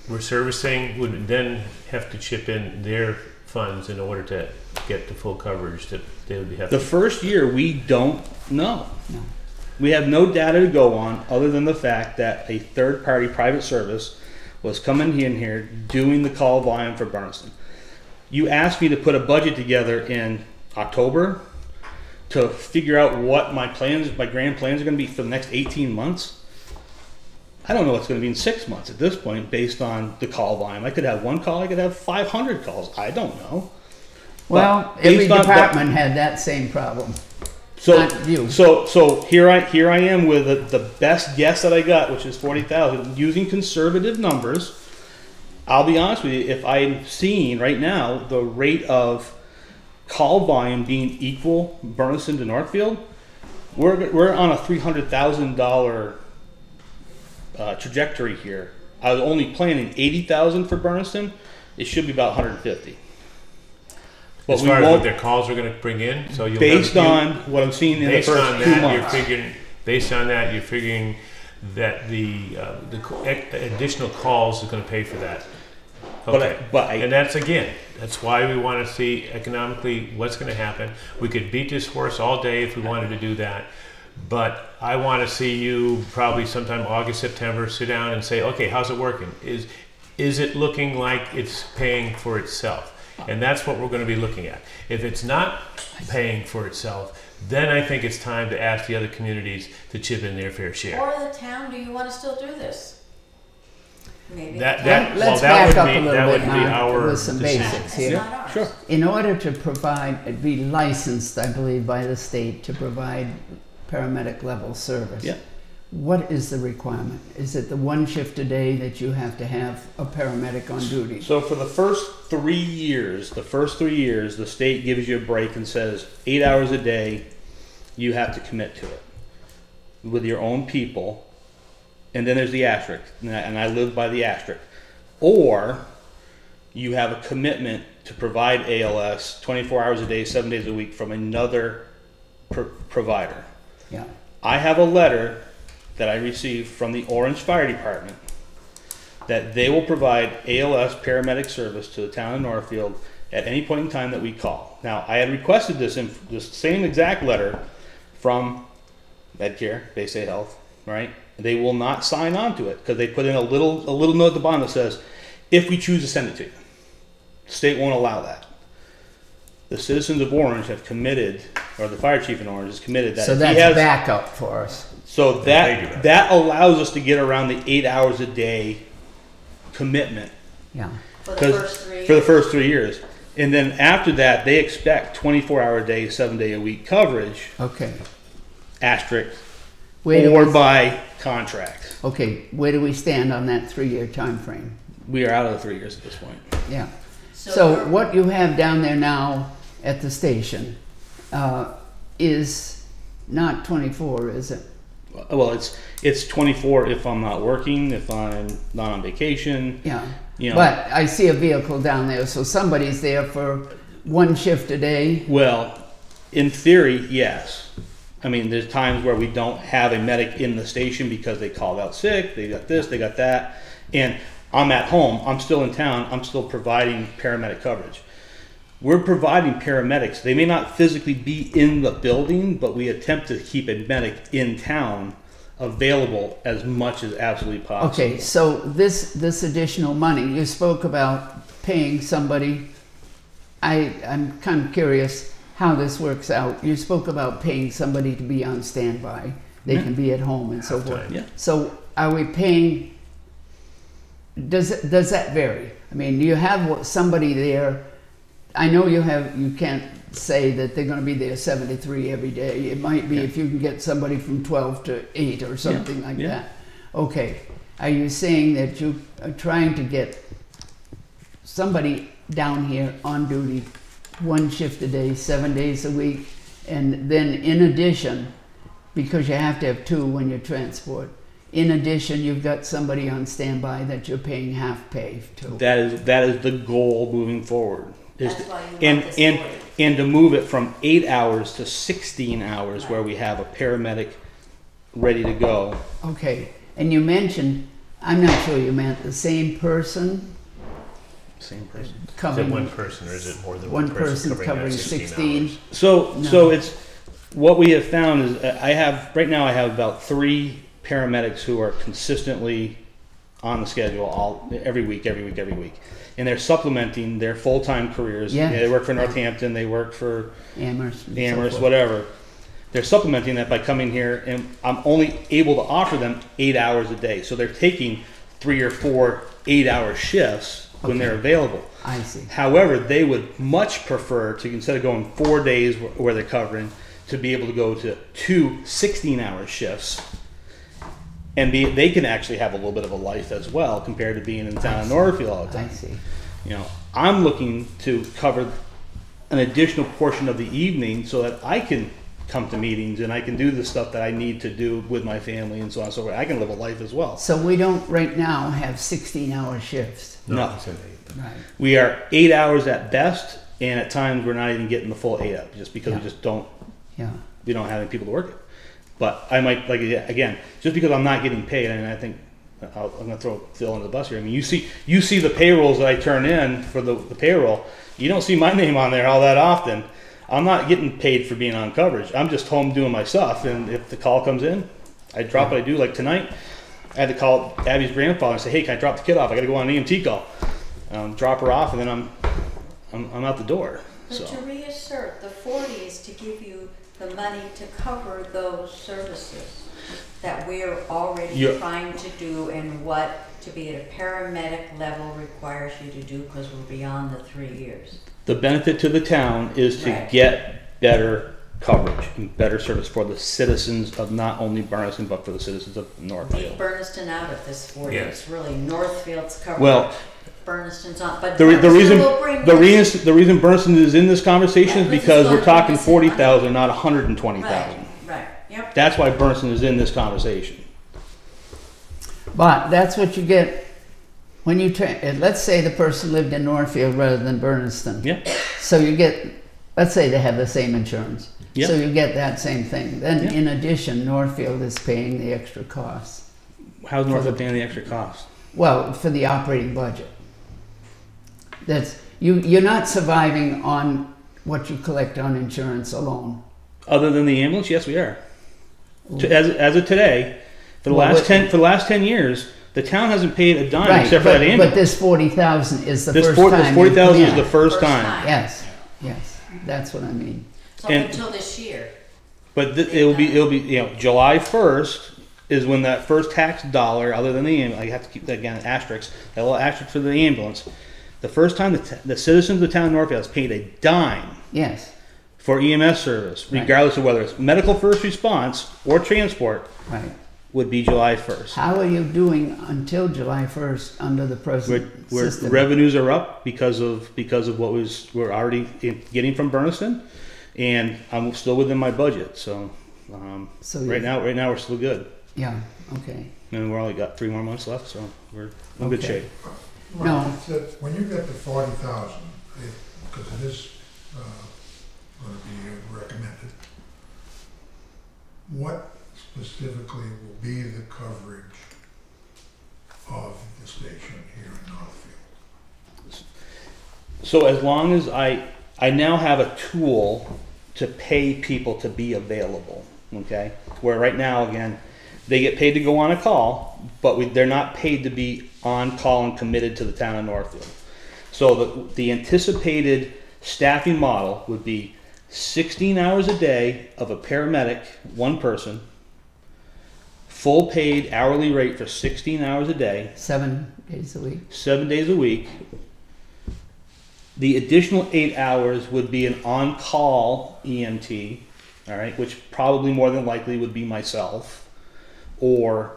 we're servicing would then have to chip in their funds in order to get the full coverage that they would have. The first year, we don't know. No. We have no data to go on other than the fact that a third-party private service was coming in here doing the call volume for Bernardston. You asked me to put a budget together in October to figure out what my grand plans are going to be for the next 18 months. I don't know what's going to be in 6 months at this point based on the call volume. I could have 1 call, I could have 500 calls. I don't know. well, But every based on- department had that same problem. So, Not you. so here I am with the best guess that I got, which is 40,000, using conservative numbers. I'll be honest with you, if I'm seeing right now the rate of call volume being equal Bernardston to Northfield, we're on a $300,000 trajectory here. I was only planning 80,000 for Bernardston. It should be about 150. But as we far as won't, what their calls are going to bring in, so you'll based have, on what I'm seeing in the based first on 2 that, you're months. figuring. Based on that, you're figuring that the additional calls is going to pay for that. Okay, and that's why we want to see economically what's going to happen. We could beat this horse all day if we wanted to do that, but I want to see you probably sometime August, September, sit down and say, okay, how's it working? Is it looking like it's paying for itself? And that's what we're going to be looking at. If it's not paying for itself, then I think it's time to ask the other communities to chip in their fair share. Or the town, do you wanna still do this? maybe. Let's that back would up be- a little that bit would be now our with some decision. basics It's here. not ours. Sure. In order to provide, be licensed, I believe, by the state to provide paramedic level service. Yeah. What is the requirement? Is it the one shift a day that you have to have a paramedic on duty? So for the first 3 years, the state gives you a break and says 8 hours a day, you have to commit to it with your own people. And then there's the asterisk, and I live by the asterisk. Or you have a commitment to provide ALS 24 hours a day, 7 days a week from another provider. Yeah. I have a letter that I received from the Orange Fire Department that they will provide ALS paramedic service to the town of Northfield at any point in time that we call. Now, I had requested this same exact letter from Medicare, Bay State Health, right? They will not sign on to it because they put in a little note at the bottom that says, if we choose to send it to you. The state won't allow that. The citizens of Orange have committed, or the fire chief in Orange has committed that So if that's he has, backup for us. so They do that that. allows us to get around the 8 hours a day commitment Yeah. For the 'cause- first 3 for the first 3 years. And then after that, they expect 24-hour a day, 7-day-a-week coverage, Okay. asterisk, Where do or we, by contract. okay, where do we stand on that 3-year time frame? We are out of the 3 years at this point. Yeah. So So you're- what you have down there now at the station is not 24, is it? Well, it's 24 if I'm not working, if I'm not on vacation. Yeah. You know. But I see a vehicle down there, so somebody's there for one shift a day. Well, in theory, yes. I mean, there's times where we don't have a medic in the station because they called out sick, they got this, they got that, and I'm at home, I'm still in town, I'm still providing paramedic coverage. We're providing paramedics. They may not physically be in the building, but we attempt to keep a medic in town available as much as absolutely possible. Okay, so this additional money, you spoke about paying somebody. I'm kind of curious how this works out. You spoke about paying somebody to be on standby. They Yeah. can be at home and so forth. Yeah. So are we paying, does that vary? I mean, do you have somebody there? I know you can't say that they're going to be there 7 to 3 every day. It might be Yeah. if you can get somebody from 12 to 8 or something like Yeah. that. Okay. Are you saying that you are trying to get somebody down here on duty one shift a day, 7 days a week, and then in addition, because you have to have 2 when you transport, in addition, you've got somebody on standby that you're paying half pay to? That is the goal moving forward. Is That's to- why you want this order. and to move it from 8 hours to 16 hours where we have a paramedic ready to go. Okay. And you mentioned, I'm not sure you meant the same person Same person. Is it covering one person or is it more than one one person person covering covering that 16. hours? So No. it's what we have found is right now I have about 3 paramedics who are consistently on the schedule every week, and they're supplementing their full-time careers. Yeah. They work for Northampton, they work for Amherst. and so Amherst, forth. whatever. They're supplementing that by coming here, and I'm only able to offer them 8 hours a day. So they're taking 3 or 4 8-hour shifts when they're available. I see. However, they would much prefer to, instead of going 4 days where they're covering, to be able to go to 2 16-hour shifts. And they can actually have a little bit of a life as well compared to being in the town of Northfield all the I time. see. You know, I'm looking to cover an additional portion of the evening so that I can come to meetings and I can do the stuff that I need to do with my family and so on and so forth. I can live a life as well. So we don't right now have 16-hour shifts. No. It's an 8. Right. We are 8 hours at best, and at times we're not even getting the full 8 hours just because we just don't Yeah. we don't have any people to work it. But I might, like, again, just because I'm not getting paid, and I think I'm going to throw Phil under the bus here. I mean, you see the payrolls that I turn in for the payroll. You don't see my name on there all that often. I'm not getting paid for being on coverage. I'm just home doing my stuff, and if the call comes in, I drop what I do. Like tonight, I had to call Abby's grandfather and say, "Hey, can I drop the kid off? I got to go on an EMT call." Drop her off, and then I'm out the door. But So. to reassert, the 40 is to give you the money to cover those services. that we're already You're- trying to do and what to be at a paramedic level requires you to do because we're beyond the 3 years? The benefit to the town is to Right. get better coverage and better service for the citizens of not only Bernardston, but for the citizens of Northfield. Leave Bernardston out of this for you. Yes. It's really Northfield's covered. Well, Bernardston's not, but the Bernardston reason will bring the this. reason Bernardston is in this conversation is Yeah, this is because we're gonna talking bring this in 40,000, not 120,000. Right, yep. That's why Bernardston is in this conversation. But that's what you get when you let's say the person lived in Northfield rather than Bernardston. Yeah. So you get, let's say they have the same insurance. Yeah. So you get that same thing. Then Yeah. in addition, Northfield is paying the extra costs. How's Northfield paying the extra cost? Well, for the operating budget. That's you're not surviving on what you collect on insurance alone. Other than the ambulance, yes, we are. As of today, for the Well, last 10 years, the town hasn't paid a dime Right, except for that but ambulance. this 40,000 is the This first 40 time. this you 40,000 is come the in. first time. Yes, yes, that's what I mean. So And- until this year. But it'll be July 1st is when that first tax dollar, other than the ambulance, I have to keep that again asterisk, that little asterisk for the ambulance. The first time the citizens of the town of Northfield has paid a dime Yes, for EMS service, Right. regardless of whether it's medical first response or transport, right. would be July 1st. How are you doing until July 1st under the present Where system? revenues are up because of what we're already getting from Bernardston, and I'm still within my budget. So, So right now we're still good, Yeah, okay. and we're only got 3 more months left, so we're in good Okay. shape. Right, No. it's that when you get to 40,000, because it is going to be recommended, what specifically will be the coverage of the station here in Northfield? So as long as I now have a tool to pay people to be available, okay? Where right now, again, they get paid to go on a call, but they're not paid to be on call and committed to the town of Northfield. So the anticipated staffing model would be 16 hours a day of a paramedic, one person, full paid hourly rate for 16 hours a day, 7 days a week. 7 days a week. The additional 8 hours would be an on-call EMT, all right, which probably more than likely would be myself, or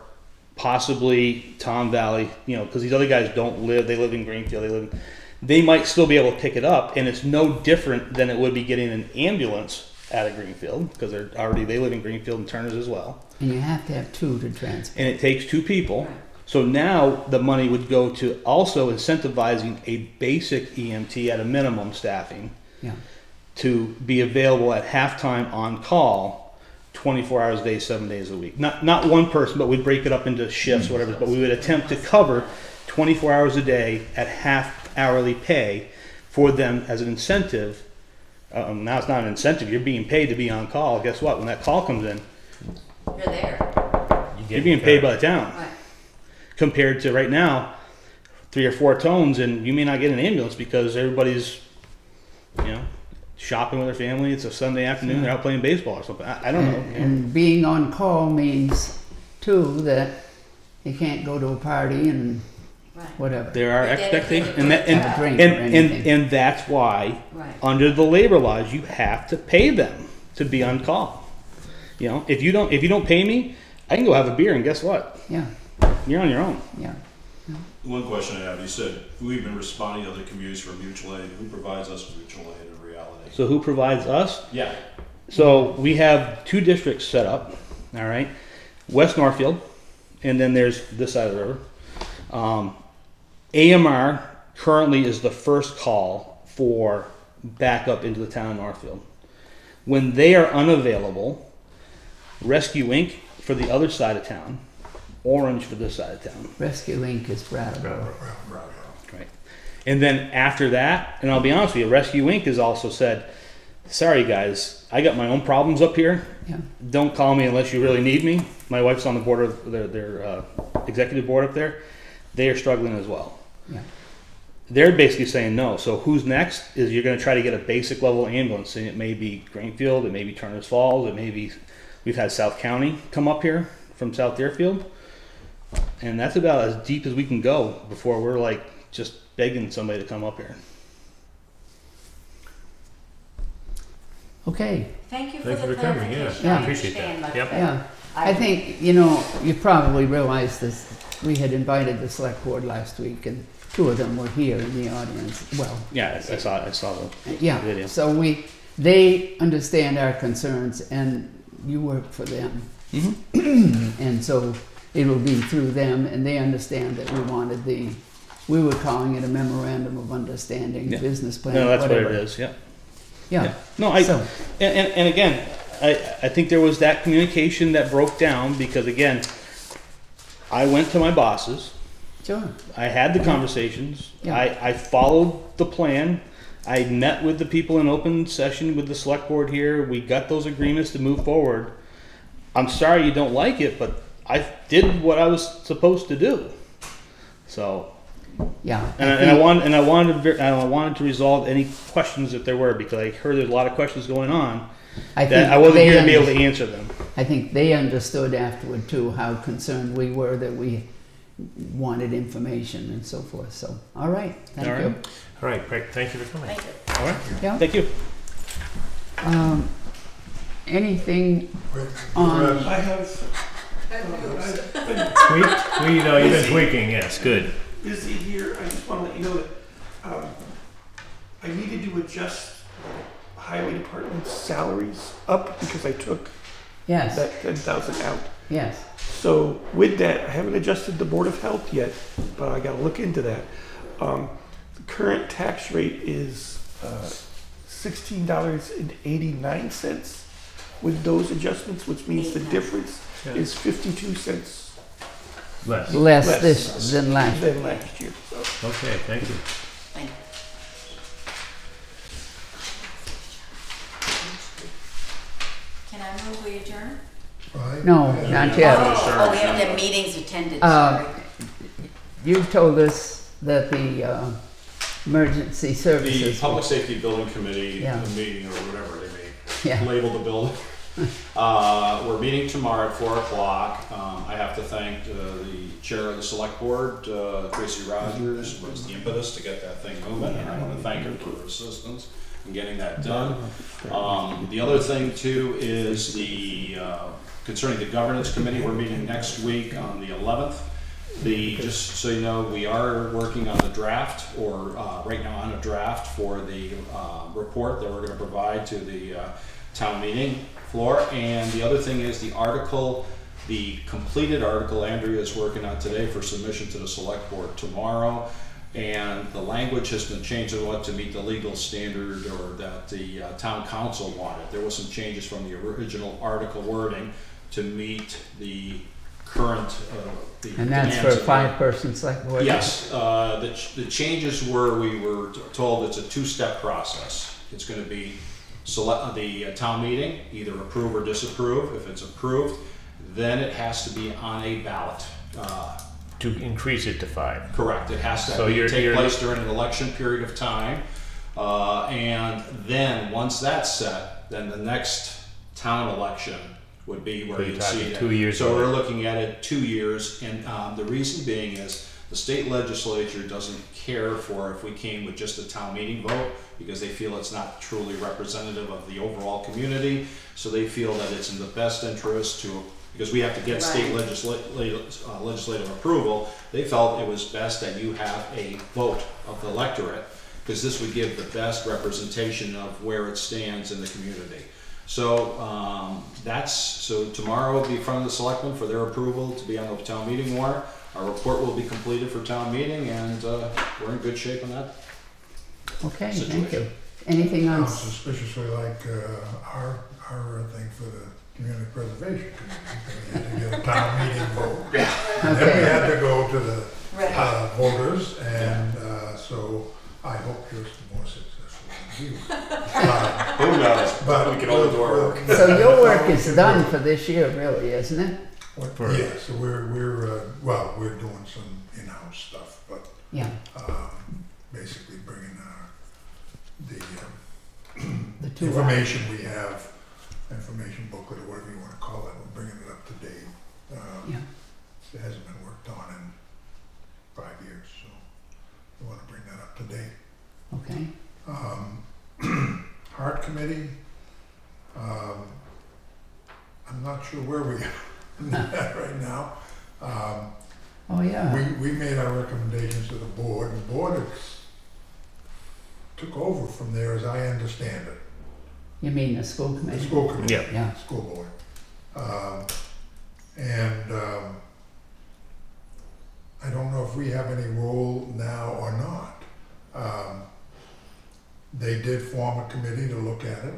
possibly Tom Valley, you know, because these other guys don't live, they live in Greenfield, they might still be able to pick it up, and it's no different than it would be getting an ambulance out of Greenfield, because they live in Greenfield and Turners as well. And you have to have 2 to transport. And it takes 2 people. So now the money would go to also incentivizing a basic EMT at a minimum staffing Yeah. to be available at halftime on call 24 hours a day, 7 days a week. Not one person, but we'd break it up into shifts, whatever, but we would attempt to cover 24 hours a day at half hourly pay for them as an incentive. Now it's not an incentive, you're being paid to be on call. Guess what? When that call comes in, You're there. you're being paid by the town. Right. Compared to right now, 3 or 4 tones, and you may not get an ambulance because everybody's, you know, shopping with their family. It's a Sunday afternoon. They're out playing baseball or something. I don't know. And being on call means, too, that you can't go to a party and Right. whatever. There are But expectations, dedicated and, to Have a drink and, or and, anything. and that's why Right. under the labor laws you have to pay them to be on call. You know, if you don't pay me, I can go have a beer, and guess what? Yeah, You're on your own. yeah. One question I have, you said we've been responding to other communities for mutual aid. Who provides us with mutual aid in reality? So who provides us? Yeah. So we have 2 districts set up, all right? West Northfield, and then there's this side of the river. AMR currently is the first call for backup into the town of Northfield. When they are unavailable, Rescue Inc. for the other side of town, Orange for this side of town. Rescue Inc. is Brattleboro. Right. And then after that, and I'll be honest with you, Rescue Inc. has also said, sorry guys, I got my own problems up here. Yeah. Don't call me unless you really need me. My wife's on the board of their executive board up there. They are struggling as well. Yeah. They're basically saying no. So who's next is you're going to try to get a basic level ambulance. And it may be Greenfield, it may be Turner's Falls, it may be, we've had South County come up here from South Deerfield. And that's about as deep as we can go before we're like just begging somebody to come up here. Okay, Thank you for Thank the you for coming, yeah. clarification. Yeah. I Appreciate that. understand much Yep. better. yeah. I think, you know, you probably realize this, we had invited the select board last week and two of them were here in the audience. Well, Yeah, I saw the yeah, video. so they understand our concerns and you work for them. And so it'll be through them and they understand that we were calling it a memorandum of understanding, Yeah. business plan, No, that's whatever. what it is. Yeah. Yeah. No, So- and again, I think there was that communication that broke down because again, I went to my bosses. Sure. I had the conversations. Yeah. I followed the plan. I met with the people in open session with the select board here. We got those agreements to move forward. I'm sorry you don't like it, but I did what I was supposed to do. So, Yeah. and I wanted to resolve any questions if there were because I heard there's a lot of questions going on that I wasn't here to be able to answer them. I think they understood afterward too how concerned we were that we wanted information and so forth. So, all right, thank All you. right. All right, great. Thank you for coming. Thank you. All right. Yeah. Thank you. Anything Wait, on? I have, You've been tweaking, yes, good. busy here, I just want to let you know that I needed to adjust highway department's salaries up because I took Yes. that 10,000 out. Yes. So with that, I haven't adjusted the Board of Health yet, but I gotta look into that. The current tax rate is $16.89 with those adjustments, which means the difference is 52 cents Less. Less Less. this than last. than last year. So. Okay, thank you. Thank you. Can I move we adjourn? right? No, not yet. Oh, we have to have meetings attended, Uh, sorry. You've told us that the emergency The services. Public Safety Building Committee, Yeah. the meeting or whatever they may Yeah. label the building. We're meeting tomorrow at 4 o'clock. I have to thank the chair of the select board, Tracy Rogers, was the impetus to get that thing moving, and I want to thank her for her assistance in getting that done. The other thing too is concerning the governance committee, we're meeting next week on the 11th. Just so you know, we are working on the draft, or right now on a draft for the report that we're going to provide to the town meeting floor. And the other thing is the completed article Andrea is working on today for submission to the select board tomorrow. And the language has been changed to meet the legal standard or that the town council wanted. There was some changes from the original article wording to meet the current And that's for a 5-person select board? Yes, the changes were, we were told it's a 2-step process. It's going to be the town meeting, either approve or disapprove. If it's approved, then it has to be on a ballot. To increase it to 5. Correct, it has to So take place during an election period of time. And then, once that's set, then the next town election would be where So you're you'd see talking it. 2 years So away. we're looking at it 2 years, and the reason being is the state legislature doesn't care for if we came with just a town meeting vote, because they feel it's not truly representative of the overall community. So they feel that it's in the best interest to, because we have to get state legislative approval, they felt it was best that you have a vote of the electorate, because this would give the best representation of where it stands in the community. So so tomorrow will be in front of the selectmen for their approval to be on the town meeting warrant. Our report will be completed for town meeting, and we're in good shape on that. Okay, Situation. thank you. Anything on? Sounds suspiciously like our thing for the Community Preservation Committee. We had to get a town meeting vote. And then we Okay. had to go to the Right. voters, and so I hope yours is more successful than we were. Who knows? But We can only do our work. So your work is done for this year, really, isn't it? Yeah, so we're doing some in-house stuff, but Yeah, basically bringing the the two. information we have, information booklet or whatever you want to call it, we're bringing it up to date. it hasn't been worked on in 5 years, so we want to bring that up to date. Okay. Heart Committee, I'm not sure where we are at right now. Oh, yeah. We made our recommendations to the board. The board took over from there, as I understand it. You mean the school The committee? school committee. Yeah. Yeah. School board. I don't know if we have any role now or not. They did form a committee to look at it.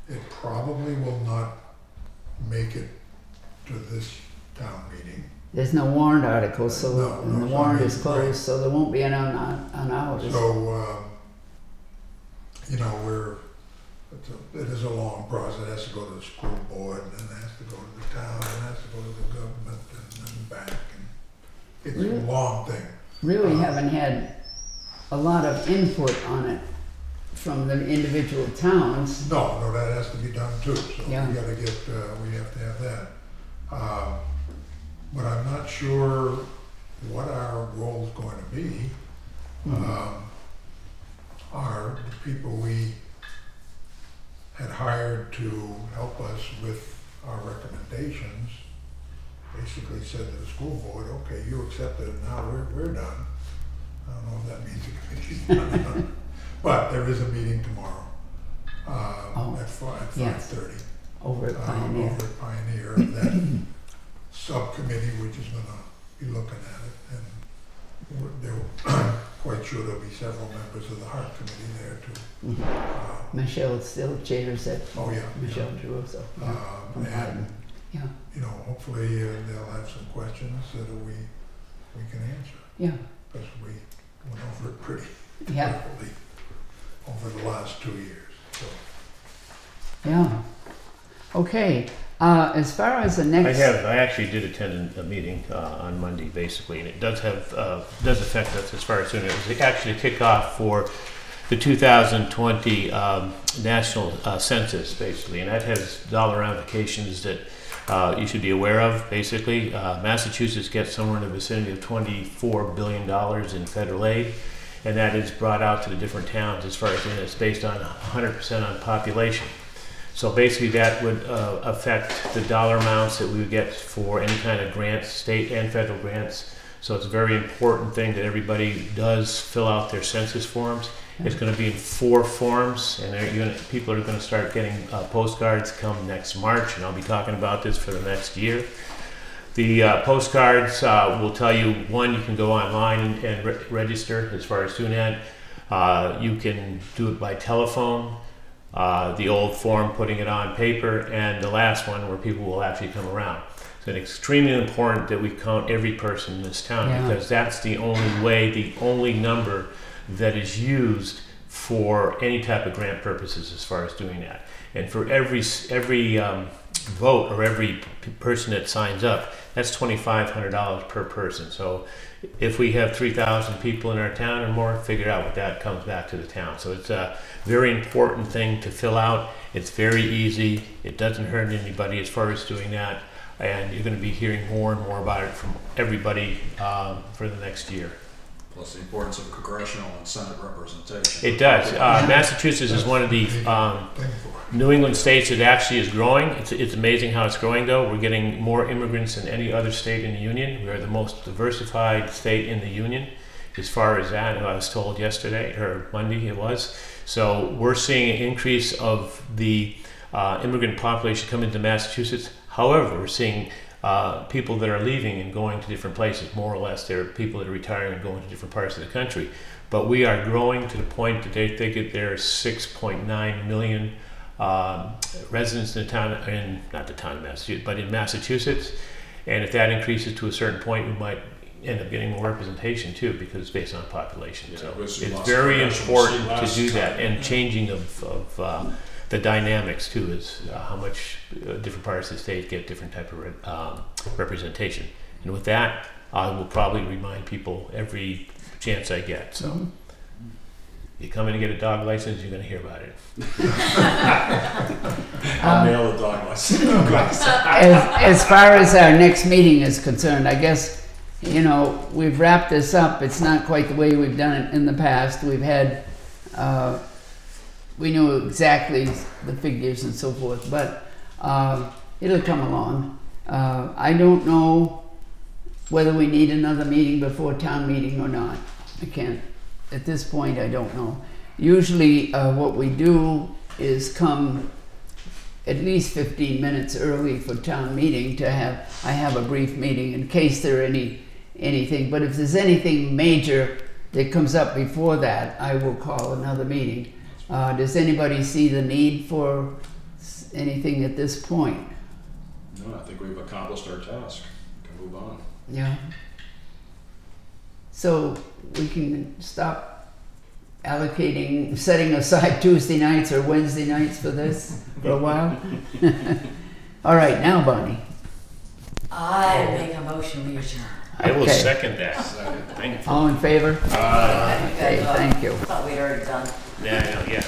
It probably will not make it to this town meeting. There's no warrant article, so No, and the it's warrant not is made, closed, right. so there won't be an on ours. So, you know, it is a long process. It has to go to the school board, and then it has to go to the town, and it has to go to the government, and then back. And it's Really? a long thing. Really haven't had a lot of input on it from the individual towns. No, that has to be done too. So Yeah. we have to have that. But I'm not sure what our role is going to be. Are the people we had hired to help us with our recommendations basically said to the school board, okay, you accepted it, now we're done. I don't know if that means the committee's done. But there is a meeting tomorrow at 5:30. Over at Pioneer. Over at Pioneer, that subcommittee, which is gonna be looking at it, and they're quite sure there'll be several members of the Heart Committee there too. Michelle still chairs it. Oh, yeah. Michelle Druso. Yeah. From And, Biden. Yeah. you know, hopefully they'll have some questions that we can answer, Yeah. because we went over it pretty Yeah. thoroughly over the last 2 years, so. Yeah. Okay. As far as the next. I actually did attend a meeting on Monday, basically, and it does affect us as far as soon. It was actually a kickoff for the 2020 national census, basically, and that has dollar ramifications that you should be aware of. Basically, Massachusetts gets somewhere in the vicinity of $24 billion in federal aid, and that is brought out to the different towns as far as it's based on 100% on population. So basically that would affect the dollar amounts that we would get for any kind of grants, state and federal grants. So it's a very important thing that everybody does fill out their census forms. It's going to be in 4 forms, and people are going to start getting postcards come next March, and I'll be talking about this for the next year. The postcards will tell you, one, you can go online and register as far as doing that. You can do it by telephone. The old form, putting it on paper, and the last one where people will actually come around. So it's extremely important that we count every person in this town, because that's the only way, the only number that is used for any type of grant purposes as far as doing that. And for every vote or every person that signs up, that's $2,500 per person. So if we have 3,000 people in our town or more, figure out what that comes back to the town. So it's a very important thing to fill out. It's very easy. It doesn't hurt anybody as far as doing that. And you're going to be hearing more and more about it from everybody for the next year. Plus the importance of congressional and Senate representation. It does. Massachusetts is one of the New England states that actually is growing. It's amazing how it's growing, though. We're getting more immigrants than any other state in the union. We are the most diversified state in the union as far as that. I was told yesterday, or Monday it was. So we're seeing an increase of the immigrant population coming to Massachusetts. However, we're seeing people that are leaving and going to different places. More or less, there are people that are retiring and going to different parts of the country. But we are growing to the point that they think that there are 6.9 million residents in the town, not the town of Massachusetts, but in Massachusetts. And if that increases to a certain point, we might end up getting more representation too, because it's based on population. So it's very important to do that, and changing of the dynamics too, is how much different parts of the state get different type of representation. And with that, I will probably remind people every chance I get. So. You come in and get a dog license, you're gonna hear about it. I'll mail the dog license. As far as our next meeting is concerned, I guess, you know, we've wrapped this up. It's not quite the way we've done it in the past. We've had, we knew exactly the figures and so forth, but it'll come along. I don't know whether we need another meeting before town meeting or not. I can't, at this point, I don't know. Usually what we do is come at least 15 minutes early for town meeting to have, I have a brief meeting in case there are anything, but if there's anything major that comes up before that, I will call another meeting. Does anybody see the need for anything at this point? No, I think we've accomplished our task. We can move on. Yeah. So we can stop allocating, setting aside Tuesday nights or Wednesday nights for this for a while? All right, now Bonnie. I make a motion, we adjourn. I will Okay. second that. Thank you. All in favor? Okay, thank you. Thought we'd already done. Yeah, yeah.